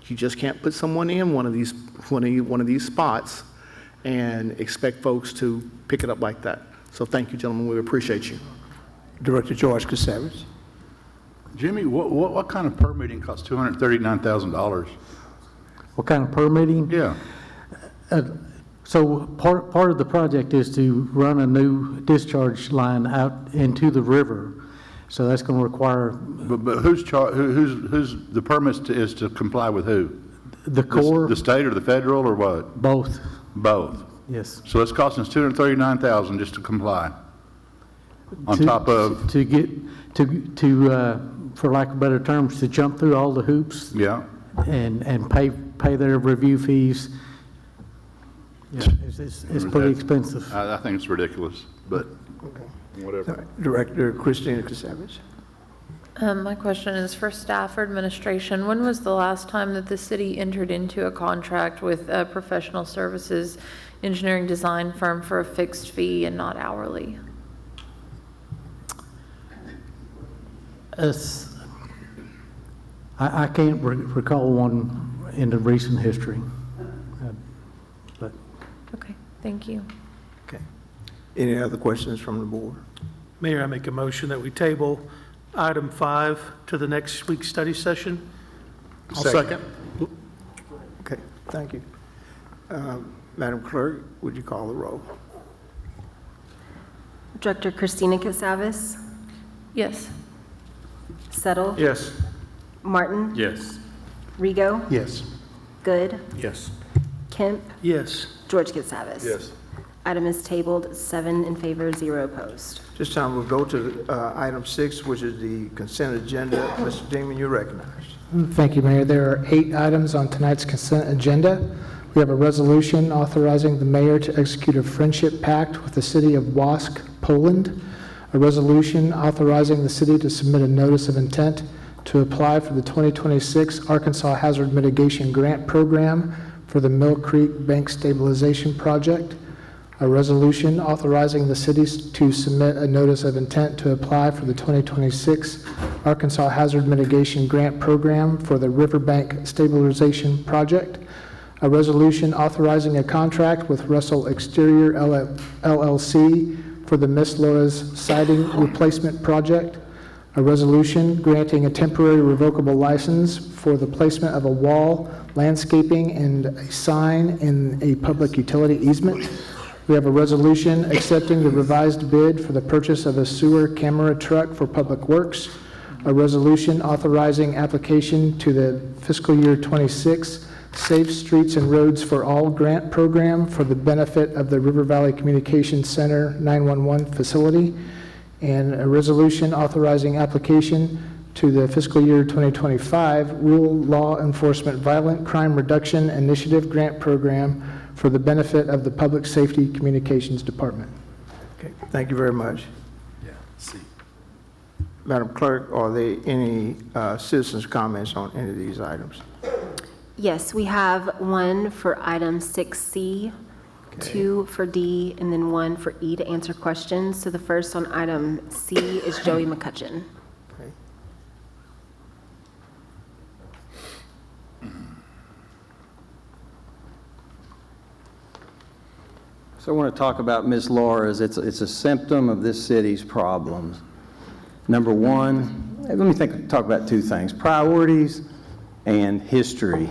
You just can't put someone in one of these spots and expect folks to pick it up like that. So thank you, gentlemen. We appreciate you. Director George Kasavage. Jimmy, what kind of permitting costs $239,000? What kind of permitting? Yeah. So part of the project is to run a new discharge line out into the river. So that's going to require. But who's the permits is to comply with who? The Corps. The state or the federal or what? Both. Both. Yes. So it's costing us $239,000 just to comply. On top of to get for lack of better terms, to jump through all the hoops. Yeah. And pay their review fees. Yeah, it's pretty expensive. I think it's ridiculous, but whatever. Right. Director Christina Kasavage. My question is for staff or administration. When was the last time that the city entered into a contract with a professional services engineering design firm for a fixed fee and not hourly? I can't recall one in the recent history. But okay, thank you. Okay. Any other questions from the board? Mayor, I make a motion that we table item 5 to the next week's study session. I'll second. Okay, thank you. Madam Clerk, would you call the roll? Director Christina Casavas, Yes. Settle, Yes. Martin, Yes. Rigo, Yes. Good, Yes. Kemp, Yes. George Casavas. Yes. Item is tabled, 7 in favor, 0 opposed. This time we'll go to item 6, which is the consent agenda. Mr. Damon, you're recognized. Thank you, Mayor. There are 8 items on tonight's consent agenda. We have a resolution authorizing the mayor to execute a friendship pact with the city of Wask, Poland, a resolution authorizing the city to submit a notice of intent to apply for the 2026 Arkansas Hazard Mitigation Grant Program for the Mill Creek Bank Stabilization Project, a resolution authorizing the cities to submit a notice of intent to apply for the 2026 Arkansas Hazard Mitigation Grant Program for the Riverbank Stabilization Project, a resolution authorizing a contract with Russell Exterior LLC for the Miss Laura's Siding Replacement Project, a resolution granting a temporary revocable license for the placement of a wall, landscaping, and a sign in a public utility easement. We have a resolution accepting the revised bid for the purchase of a sewer camera truck for Public Works, a resolution authorizing application to the fiscal year 26 Safe Streets and Roads for All grant program for the benefit of the River Valley Communications Center 911 facility, and a resolution authorizing application to the fiscal year 2025 Rural Law Enforcement Violent Crime Reduction Initiative Grant Program for the benefit of the Public Safety Communications Department. Okay, thank you very much. Yeah, see. Madam Clerk, are there any citizens' comments on any of these items? Yes, we have one for item 6C, two for D, and then one for E to answer questions. So the first on item C is Joey McCutcheon. Okay. So I want to talk about Miss Laura's. It's a symptom of this city's problems. Number one, let me talk about two things, priorities and history.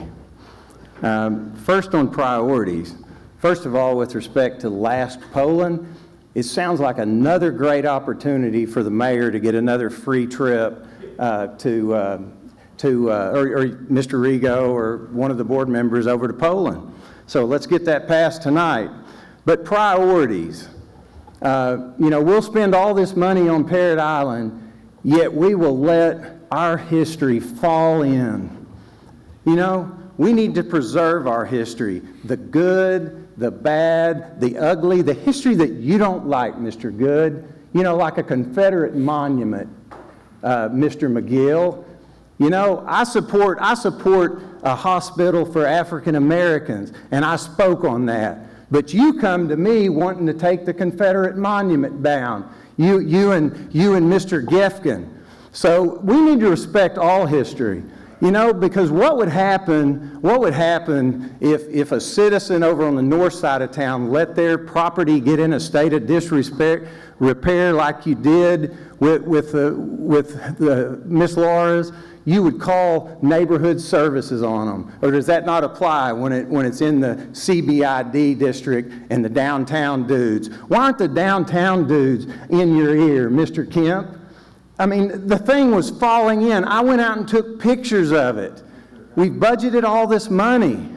First on priorities. First of all, with respect to last polling, it sounds like another great opportunity for the mayor to get another free trip or Mr. Rigo or one of the board members over to Poland. So let's get that passed tonight. But priorities, we'll spend all this money on Parrot Island, yet we will let our history fall in. We need to preserve our history, the good, the bad, the ugly, the history that you don't like, Mr. Good, like a Confederate monument, Mr. McGill. I support a hospital for African Americans, and I spoke on that. But you come to me wanting to take the Confederate monument down, you and Mr. Gefkin. So we need to respect all history. Because what would happen if a citizen over on the north side of town let their property get in a state of disrepair like you did with the Miss Laura's? You would call neighborhood services on them. Or does that not apply when it's in the CBID district and the downtown dudes? Why aren't the downtown dudes in your ear, Mr. Kemp? I mean, the thing was falling in. I went out and took pictures of it. We've budgeted all this money.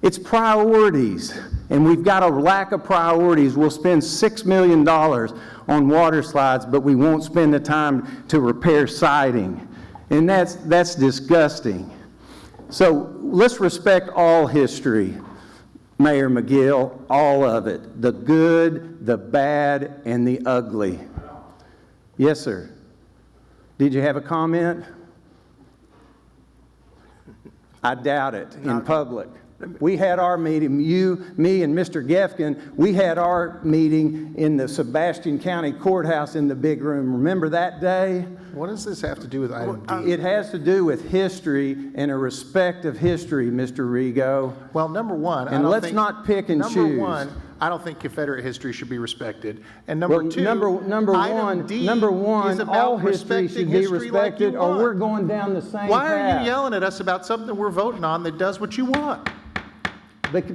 It's priorities, and we've got a lack of priorities. We'll spend $6 million on water slides, but we won't spend the time to repair siding. And that's disgusting. So let's respect all history, Mayor McGill, all of it. The good, the bad, and the ugly. Yes, sir. Did you have a comment? I doubt it in public. We had our meeting, me, and Mr. Gefkin, we had our meeting in the Sebastian County Courthouse in the big room. Remember that day? What does this have to do with item D? It has to do with history and a respect of history, Mr. Rigo. Well, number one, and let's not pick and choose. Number one, I don't think Confederate history should be respected. And number two, number one, is about all history should be respected, like or we're going down the same Why path. are you yelling at us about something we're voting on that does what you want?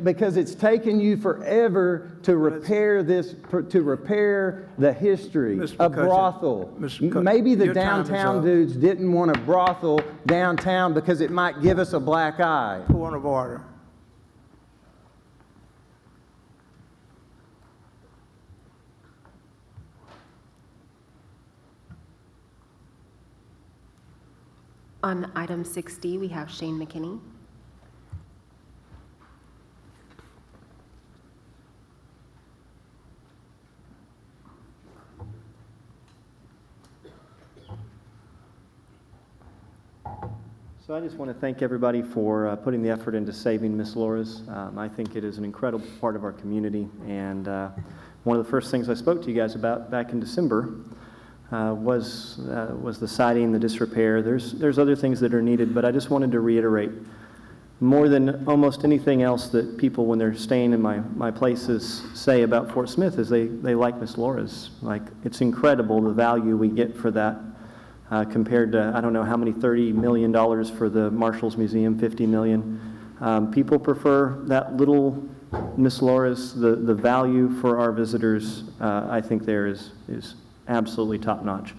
Because it's taken you forever to repair the history of brothel. Maybe the downtown dudes didn't want a brothel downtown because it might give us a black eye. Point of order. On item 6D, we have Shane McKinney. So I just want to thank everybody for putting the effort into saving Miss Laura's. I think it is an incredible part of our community, and one of the first things I spoke to you guys about back in December was the siding, the disrepair. There's other things that are needed, but I just wanted to reiterate, more than almost anything else that people, when they're staying in my places, say about Fort Smith is they like Miss Laura's. Like, it's incredible the value we get for that compared to, I don't know how many, $30 million for the Marshall's Museum, $50 million. People prefer that little Miss Laura's. The value for our visitors, I think there is absolutely top-notch.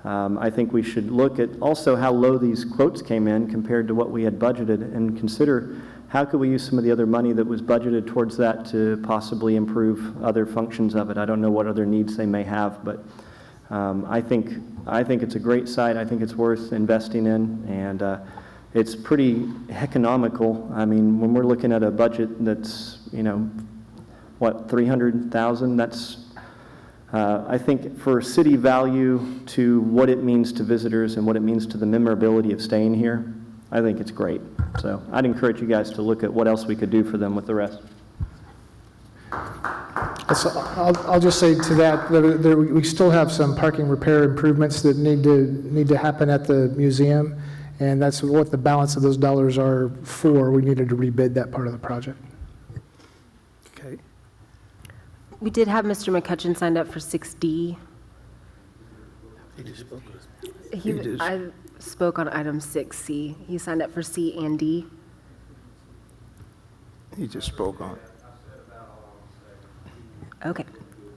I think we should look at also how low these quotes came in compared to what we had budgeted, and consider how could we use some of the other money that was budgeted towards that to possibly improve other functions of it. I don't know what other needs they may have, but I think it's a great site. I think it's worth investing in, and it's pretty economical. I mean, when we're looking at a budget that's, what, $300,000, that's I think for city value to what it means to visitors and what it means to the memorability of staying here, I think it's great. So I'd encourage you guys to look at what else we could do for them with the rest. So I'll just say to that, we still have some parking repair improvements that need to happen at the museum, and that's what the balance of those dollars are for. We needed to rebid that part of the project. Okay. We did have Mr. McCutcheon signed up for 6D. He just spoke. I spoke on item 6C. He signed up for C and D. He just spoke on it. Okay.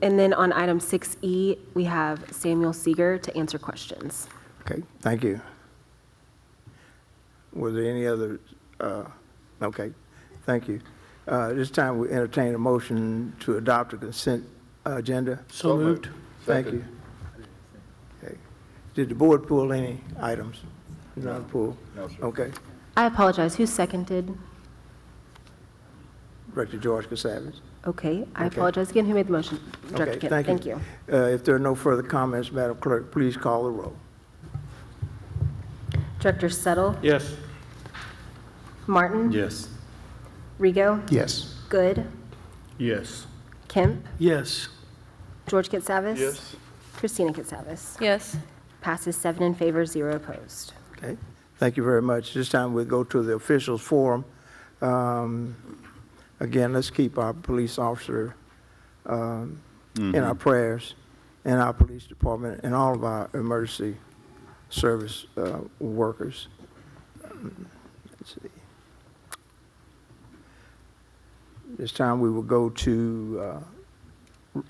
And then on item 6E, we have Samuel Seeger to answer questions. Okay, thank you. Was there any other, okay, thank you. This time we entertain a motion to adopt a consent agenda. So moved. Thank you. Okay. Did the board pull any items? Not pull? No, sir. Okay. I apologize. Who seconded? Director George Casavage. Okay. I Okay. apologize again. Who made the motion? Director Okay, Kemp. thank you. If there are no further comments, Madam Clerk, please call the roll. Director Settle? Yes. Martin? Yes. Rigo? Yes. Good? Yes. Kemp? Yes. George Kitsavis? Yes. Christina Kitsavis? Yes. Passes 7 in favor, 0 opposed. Okay, thank you very much. This time we go to the officials forum. Again, let's keep our police officer in our prayers, and our police department, and all of our emergency service workers. Let's see. This time we will go to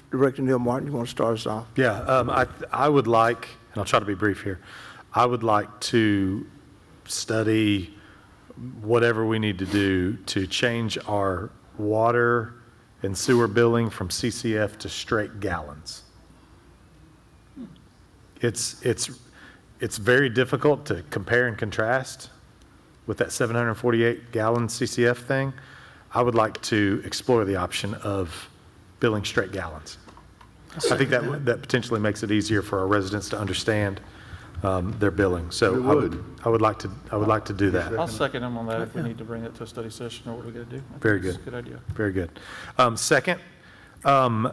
Director Neil Martin. You want to start us off? Yeah, I would like, and I'll try to be brief here, I would like to study whatever we need to do to change our water and sewer billing from CCF to straight gallons. It's very difficult to compare and contrast with that 748 gallon CCF thing. I would like to explore the option of billing straight gallons. I think that potentially makes it easier for our residents to understand their billing. So I would like to do that. I'll second him on that if we need to bring it to a study session or what we got to do. Very good. That's a good idea. Very good. Second, I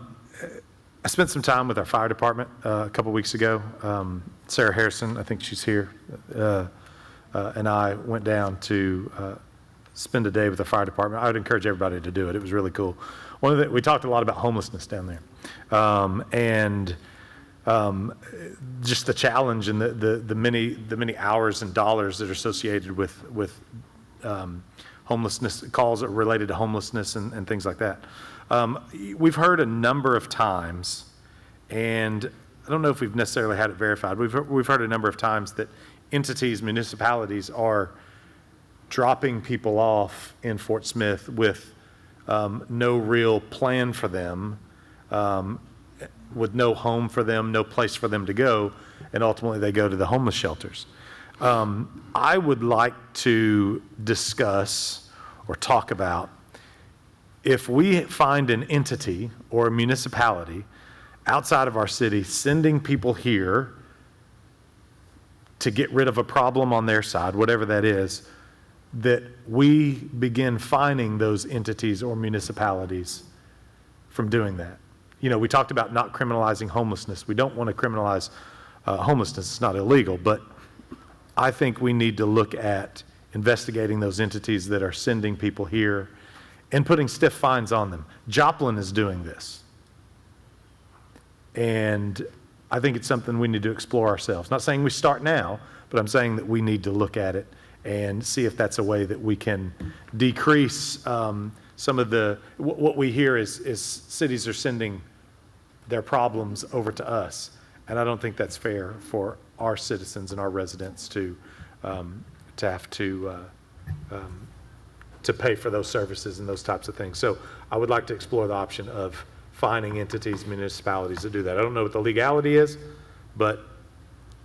spent some time with our fire department a couple weeks ago. Sarah Harrison, I think she's here, and I went down to spend a day with the fire department. I would encourage everybody to do it. It was really cool. We talked a lot about homelessness down there, and just the challenge and the many hours and dollars that are associated with homelessness, calls related to homelessness and things like that. We've heard a number of times, and I don't know if we've necessarily had it verified. We've heard a number of times that entities, municipalities are dropping people off in Fort Smith with no real plan for them, with no home for them, no place for them to go, and ultimately they go to the homeless shelters. I would like to discuss or talk about if we find an entity or a municipality outside of our city sending people here to get rid of a problem on their side, whatever that is, that we begin fining those entities or municipalities from doing that. You know, we talked about not criminalizing homelessness. We don't want to criminalize homelessness. It's not illegal, but I think we need to look at investigating those entities that are sending people here and putting stiff fines on them. Joplin is doing this. And I think it's something we need to explore ourselves. Not saying we start now, but I'm saying that we need to look at it and see if that's a way that we can decrease some of the, what we hear is cities are sending their problems over to us. And I don't think that's fair for our citizens and our residents to have to pay for those services and those types of things. So I would like to explore the option of fining entities, municipalities that do that. I don't know what the legality is, but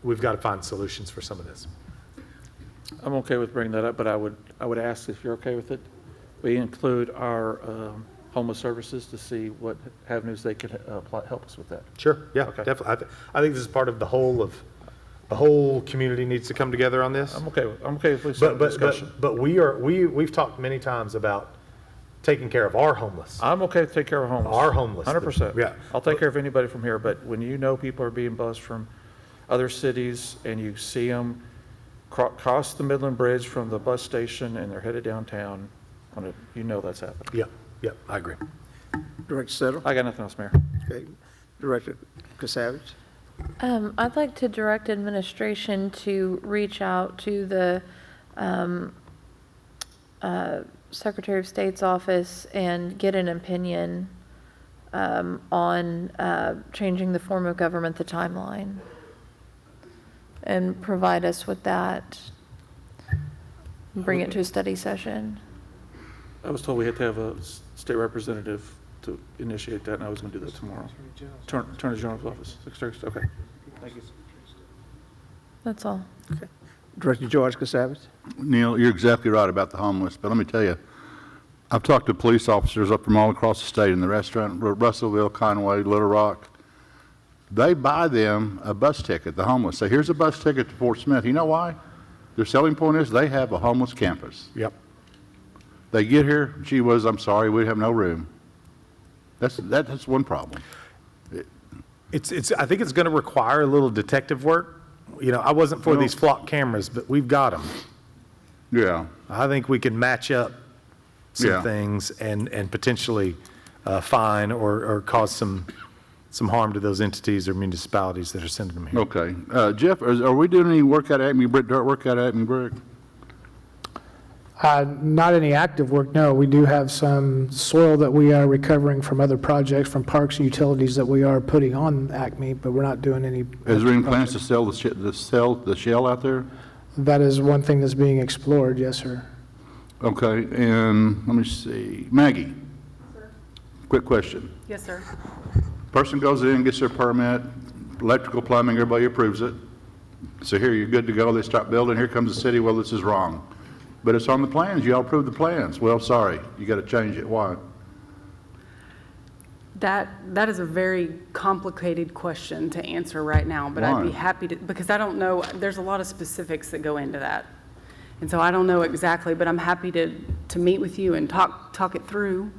we've got to find solutions for some of this. I'm okay with bringing that up, but I would ask if you're okay with it. We include our homeless services to see what avenues they could help us with that. Sure, yeah, okay. Definitely. I think this is part of the whole community needs to come together on this. I'm okay with discussion. But we've talked many times about taking care of our homeless. I'm okay to take care of homeless. Our homeless. 100%. Yeah. I'll take care of anybody from here, but when you know people are being bused from other cities and you see them cross the Midland Bridge from the bus station and they're headed downtown, you know that's happening. Yeah, I agree. Director Settle? I got nothing else, Mayor. Okay. Director Kasavage? I'd like to direct administration to reach out to the Secretary of State's office and get an opinion on changing the form of government, the timeline, and provide us with that, bring it to a study session. I was told we had to have a state representative to initiate that, and I was going to do that tomorrow. Attorney General's office. Okay. Thank you. That's all. Okay. Director George Kasavage? Neil, you're exactly right about the homeless, but let me tell you, I've talked to police officers up from all across the state in the restaurant, Russellville, Conway, Little Rock. They buy them a bus ticket, the homeless. Say, here's a bus ticket to Fort Smith. You know why? Their selling point is they have a homeless campus. Yep. They get here, gee whiz, I'm sorry, we have no room. That's one problem. I think it's going to require a little detective work. You know, I wasn't for these flock cameras, but we've got them. Yeah. I think we can match up some things and potentially fine or cause some harm to those entities or municipalities that are sending them here. Okay. Jeff, are we doing any work out of Acme Brick, dirt work out of Acme Brick? Not any active work, no. We do have some soil that we are recovering from other projects, from parks and utilities that we are putting on Acme, but we're not doing any. Is there any plans to sell the shell out there? That is one thing that's being explored, yes, sir. Okay, and let me see. Maggie? Sir? Quick question. Yes, sir. Person goes in, gets their permit, electrical, plumbing, everybody approves it. So here, you're good to go. They start building. Here comes the city. Well, this is wrong. But it's on the plans. You all approved the plans. Well, sorry. You got to change it. Why? That is a very complicated question to answer right now, but Why? I'd be happy to, because I don't know, there's a lot of specifics that go into that. And so I don't know exactly, but I'm happy to meet with you and talk it through.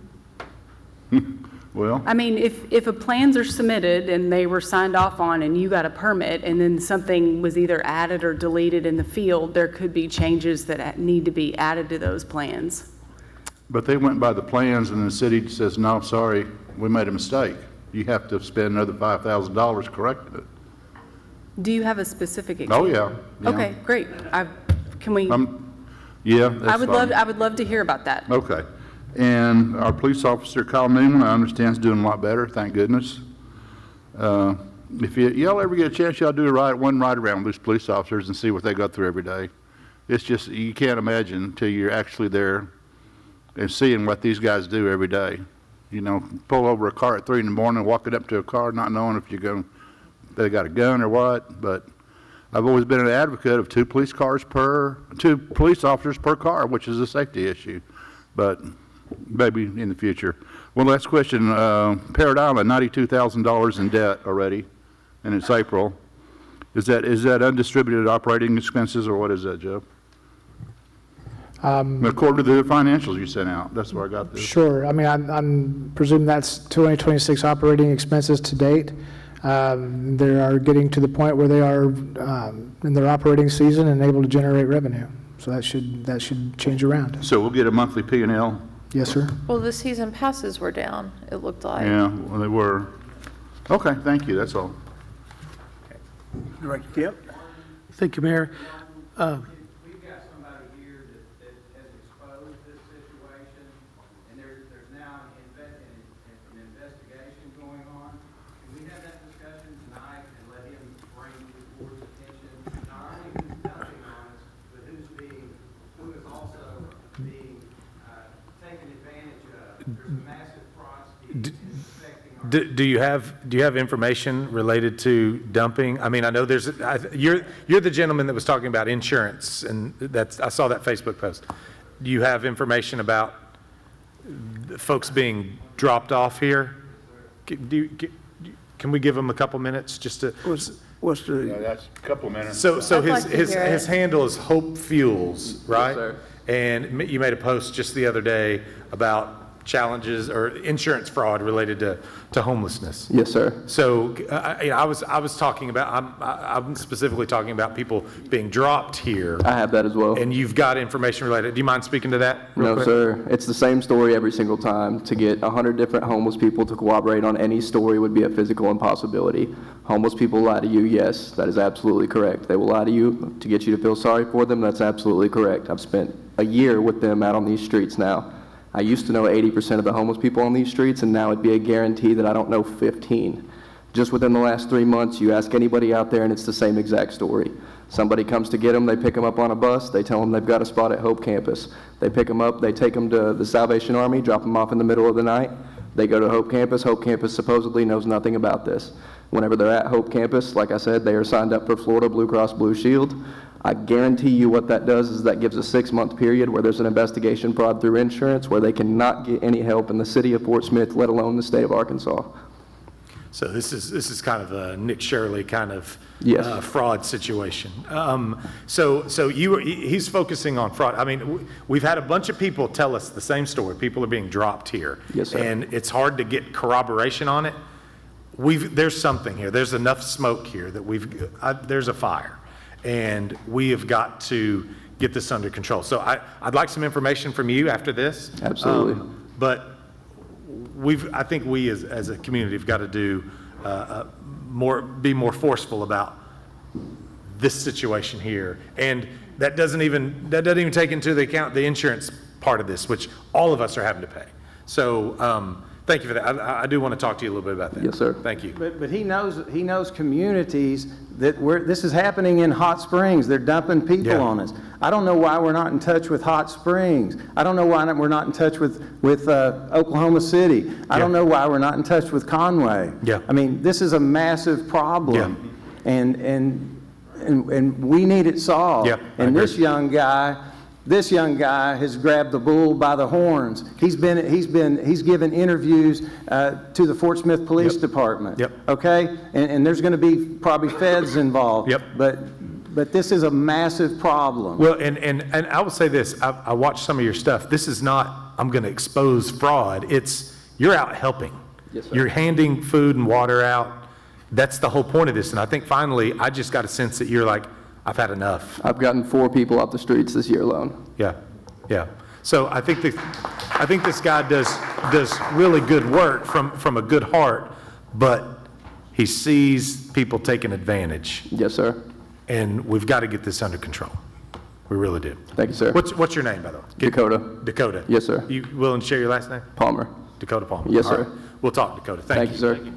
Well, I mean, if plans are submitted and they were signed off on and you got a permit and then something was either added or deleted in the field, there could be changes that need to be added to those plans. but they went by the plans and the city says, no, sorry, we made a mistake. You have to spend another $5,000 correcting it. Do you have a specific example? Oh, yeah. Okay, great. Can we? Yeah, that's fine. I would love to hear about that. Okay. And our police officer, Kyle Newman, I understand is doing a lot better, thank goodness. If y'all ever get a chance, y'all do one ride around with these police officers and see what they go through every day. It's just, you can't imagine until you're actually there and seeing what these guys do every day. You know, pull over a car at 3 in the morning, walking up to a car, not knowing if they got a gun or what, but I've always been an advocate of 2 police officers per car, which is a safety issue, but maybe in the future. One last question. Parrot Island, $92,000 in debt already, and it's April. Is that undistributed operating expenses, or what is that, Joe? According to the financials you sent out, that's where I got this. Sure. I mean, I'm presuming that's 2026 operating expenses to date. They are getting to the point where they are in their operating season and able to generate revenue. So that should change around. So we'll get a monthly P&L? Yes, sir. Well, the season passes were down, it looked like. Yeah, well, they were. Okay, thank you, that's all. Director Kemp? Thank you, Mayor. We've got somebody here that has exposed this situation, and there's now an investigation going on. Can we have that discussion tonight and let him bring to the board's attention not only who's dumping on us, but who is also being taken advantage of? There's a massive fraud scheme affecting our... Do you have information related to dumping? I mean, I know you're the gentleman that was talking about insurance, and I saw that Facebook post. Do you have information about folks being dropped off here? Can we give them a couple minutes just to? What's the? Yeah, that's a couple minutes. So I'd like to hear his it. handle is Hope Fuels, right? Yes, sir. And you made a post just the other day about challenges or insurance fraud related to homelessness. Yes, sir. So I was talking about, I'm specifically talking about people being dropped here. I have that as well. And you've got information related. Do you mind speaking to that real No, quick? sir. It's the same story every single time. To get 100 different homeless people to cooperate on any story would be a physical impossibility. Homeless people lie to you, yes, that is absolutely correct. They will lie to you to get you to feel sorry for them, that's absolutely correct. I've spent a year with them out on these streets now. I used to know 80% of the homeless people on these streets, and now it'd be a guarantee that I don't know 15. Just within the last 3 months, you ask anybody out there, and it's the same exact story. Somebody comes to get them, they pick them up on a bus, they tell them they've got a spot at Hope Campus. They pick them up, they take them to the Salvation Army, drop them off in the middle of the night. They go to Hope Campus supposedly knows nothing about this. Whenever they're at Hope Campus, like I said, they are signed up for Florida Blue Cross Blue Shield. I guarantee you what that does is that gives a 6-month period where there's an investigation fraud through insurance where they cannot get any help in the city of Fort Smith, let alone the state of Arkansas. So this is kind of a Nick Shirley kind of Yes. fraud situation. He's focusing on fraud. I mean, we've had a bunch of people tell us the same story. People are being dropped here. Yes, sir. And it's hard to get corroboration on it. There's something here. There's enough smoke here that there's a fire. And we have got to get this under control. So I'd like some information from you after this. Absolutely. But I think we as a community have got to do be more forceful about this situation here. And that doesn't even take into account the insurance part of this, which all of us are having to pay. So thank you for that. I do want to talk to you a little bit about that. Yes, sir. Thank you. But he knows communities that this is happening in Hot Springs. They're dumping people on us. I don't know why we're not in touch with Hot Springs. I don't know why we're not in touch with Oklahoma City. I don't know why we're not in touch with Conway. Yeah. I mean, this is a massive problem, and we need it solved. Yeah, and this young guy has grabbed the bull by the horns. He's given interviews to the Fort Smith Police Department. Yep. Okay, and there's going to be probably feds involved. Yep. But this is a massive problem. Well, and I will say this, I watched some of your stuff. This is not, I'm going to expose fraud. It's, you're out helping. Yes, sir. You're handing food and water out. That's the whole point of this. And I think finally, I just got a sense that you're like, I've had enough. I've gotten 4 people off the streets this year alone. Yeah, yeah. So I think this guy does really good work from a good heart, but he sees people taking advantage. Yes, sir. And we've got to get this under control. We really do. Thank you, sir. What's your name, by the way? Dakota. Dakota. Yes, sir. You willing to share your last name? Palmer. Dakota Palmer. Yes, All sir. right. We'll talk, Dakota. Thank you. sir.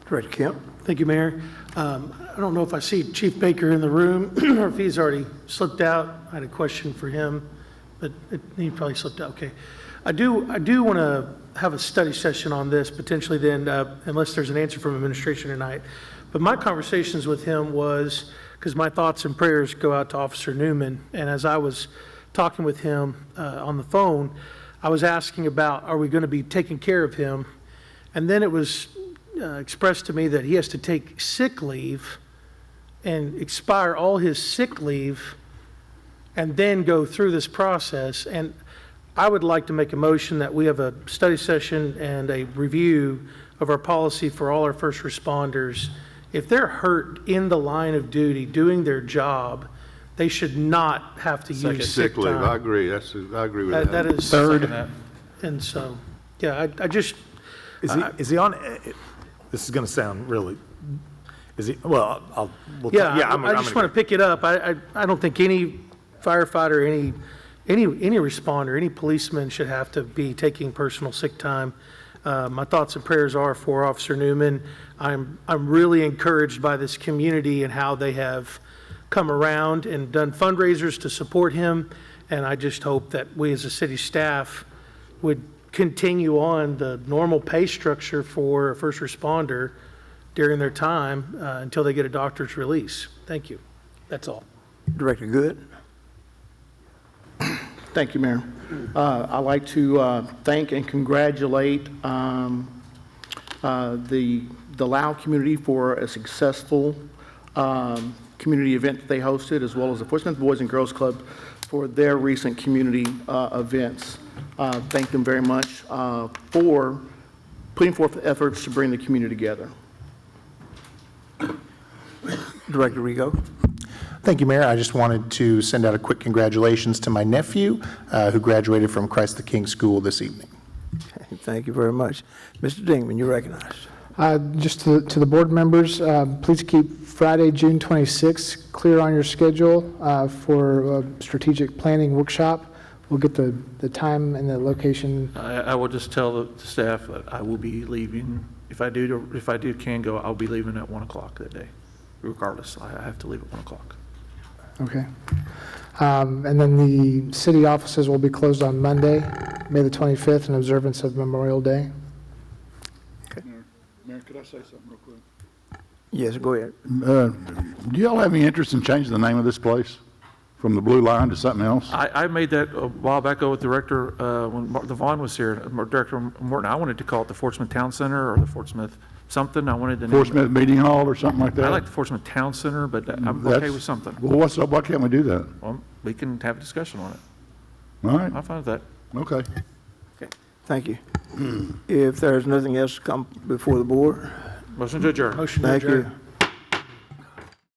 Director Kemp? Thank you, Mayor. I don't know if I see Chief Baker in the room or if he's already slipped out. I had a question for him, but he probably slipped out. Okay. I do want to have a study session on this potentially then, unless there's an answer from administration tonight. But my conversations with him was, because my thoughts and prayers go out to Officer Newman, and as I was talking with him on the phone, I was asking about, are we going to be taking care of him? And then it was expressed to me that he has to take sick leave and expire all his sick leave and then go through this process. And I would like to make a motion that we have a study session and a review of our policy for all our first responders. If they're hurt in the line of duty doing their job, they should not have to use sick leave. time. I agree. I agree with that. That is Third. And so, yeah, I just. Is he on, this is going to sound really, is he, well, Yeah, I just want to pick it up. I don't think any firefighter, any responder, any policeman should have to be taking personal sick time. My thoughts and prayers are for Officer Newman. I'm really encouraged by this community and how they have come around and done fundraisers to support him. And I just hope that we as a city staff would continue on the normal pay structure for a first responder during their time until they get a doctor's release. Thank you. That's all. Director Good. Thank you, Mayor. I'd like to thank and congratulate the Lau community for a successful community event that they hosted, as well as the Fort Smith Boys and Girls Club for their recent community events. Thank them very much for putting forth the efforts to bring the community together. Director Rigo. Thank you, Mayor. I just wanted to send out a quick congratulations to my nephew who graduated from Christ the King School this evening. Okay, thank you very much. Mr. Dingman, you're recognized. Just to the board members, please keep Friday, June 26th clear on your schedule for a strategic planning workshop. We'll get the time and the location. I will just tell the staff that I will be leaving. If I can go, I'll be leaving at 1 o'clock that day. Regardless, I have to leave at 1 o'clock. Okay. And then the city offices will be closed on Monday, May the 25th, in observance of Memorial Day. Mayor, could I say something real quick? Yes, go ahead. Do y'all have any interest in changing the name of this place from the Blue Line to something else? I made that a while back ago with Director, when the Vaughn was here, Director Morton. I wanted to call it the Fort Smith Town Center or the Fort Smith something. I wanted to Fort Smith Meeting Hall or something like that? I like the Fort Smith Town Center, but I'm okay with something. Well, what's up? Why can't we do that? Well, we can have a discussion on it. All right. I'm fine with that. Okay. Okay, thank you. If there's nothing else to come before the board. Motion to adjourn. Motion to Thank adjourn. you.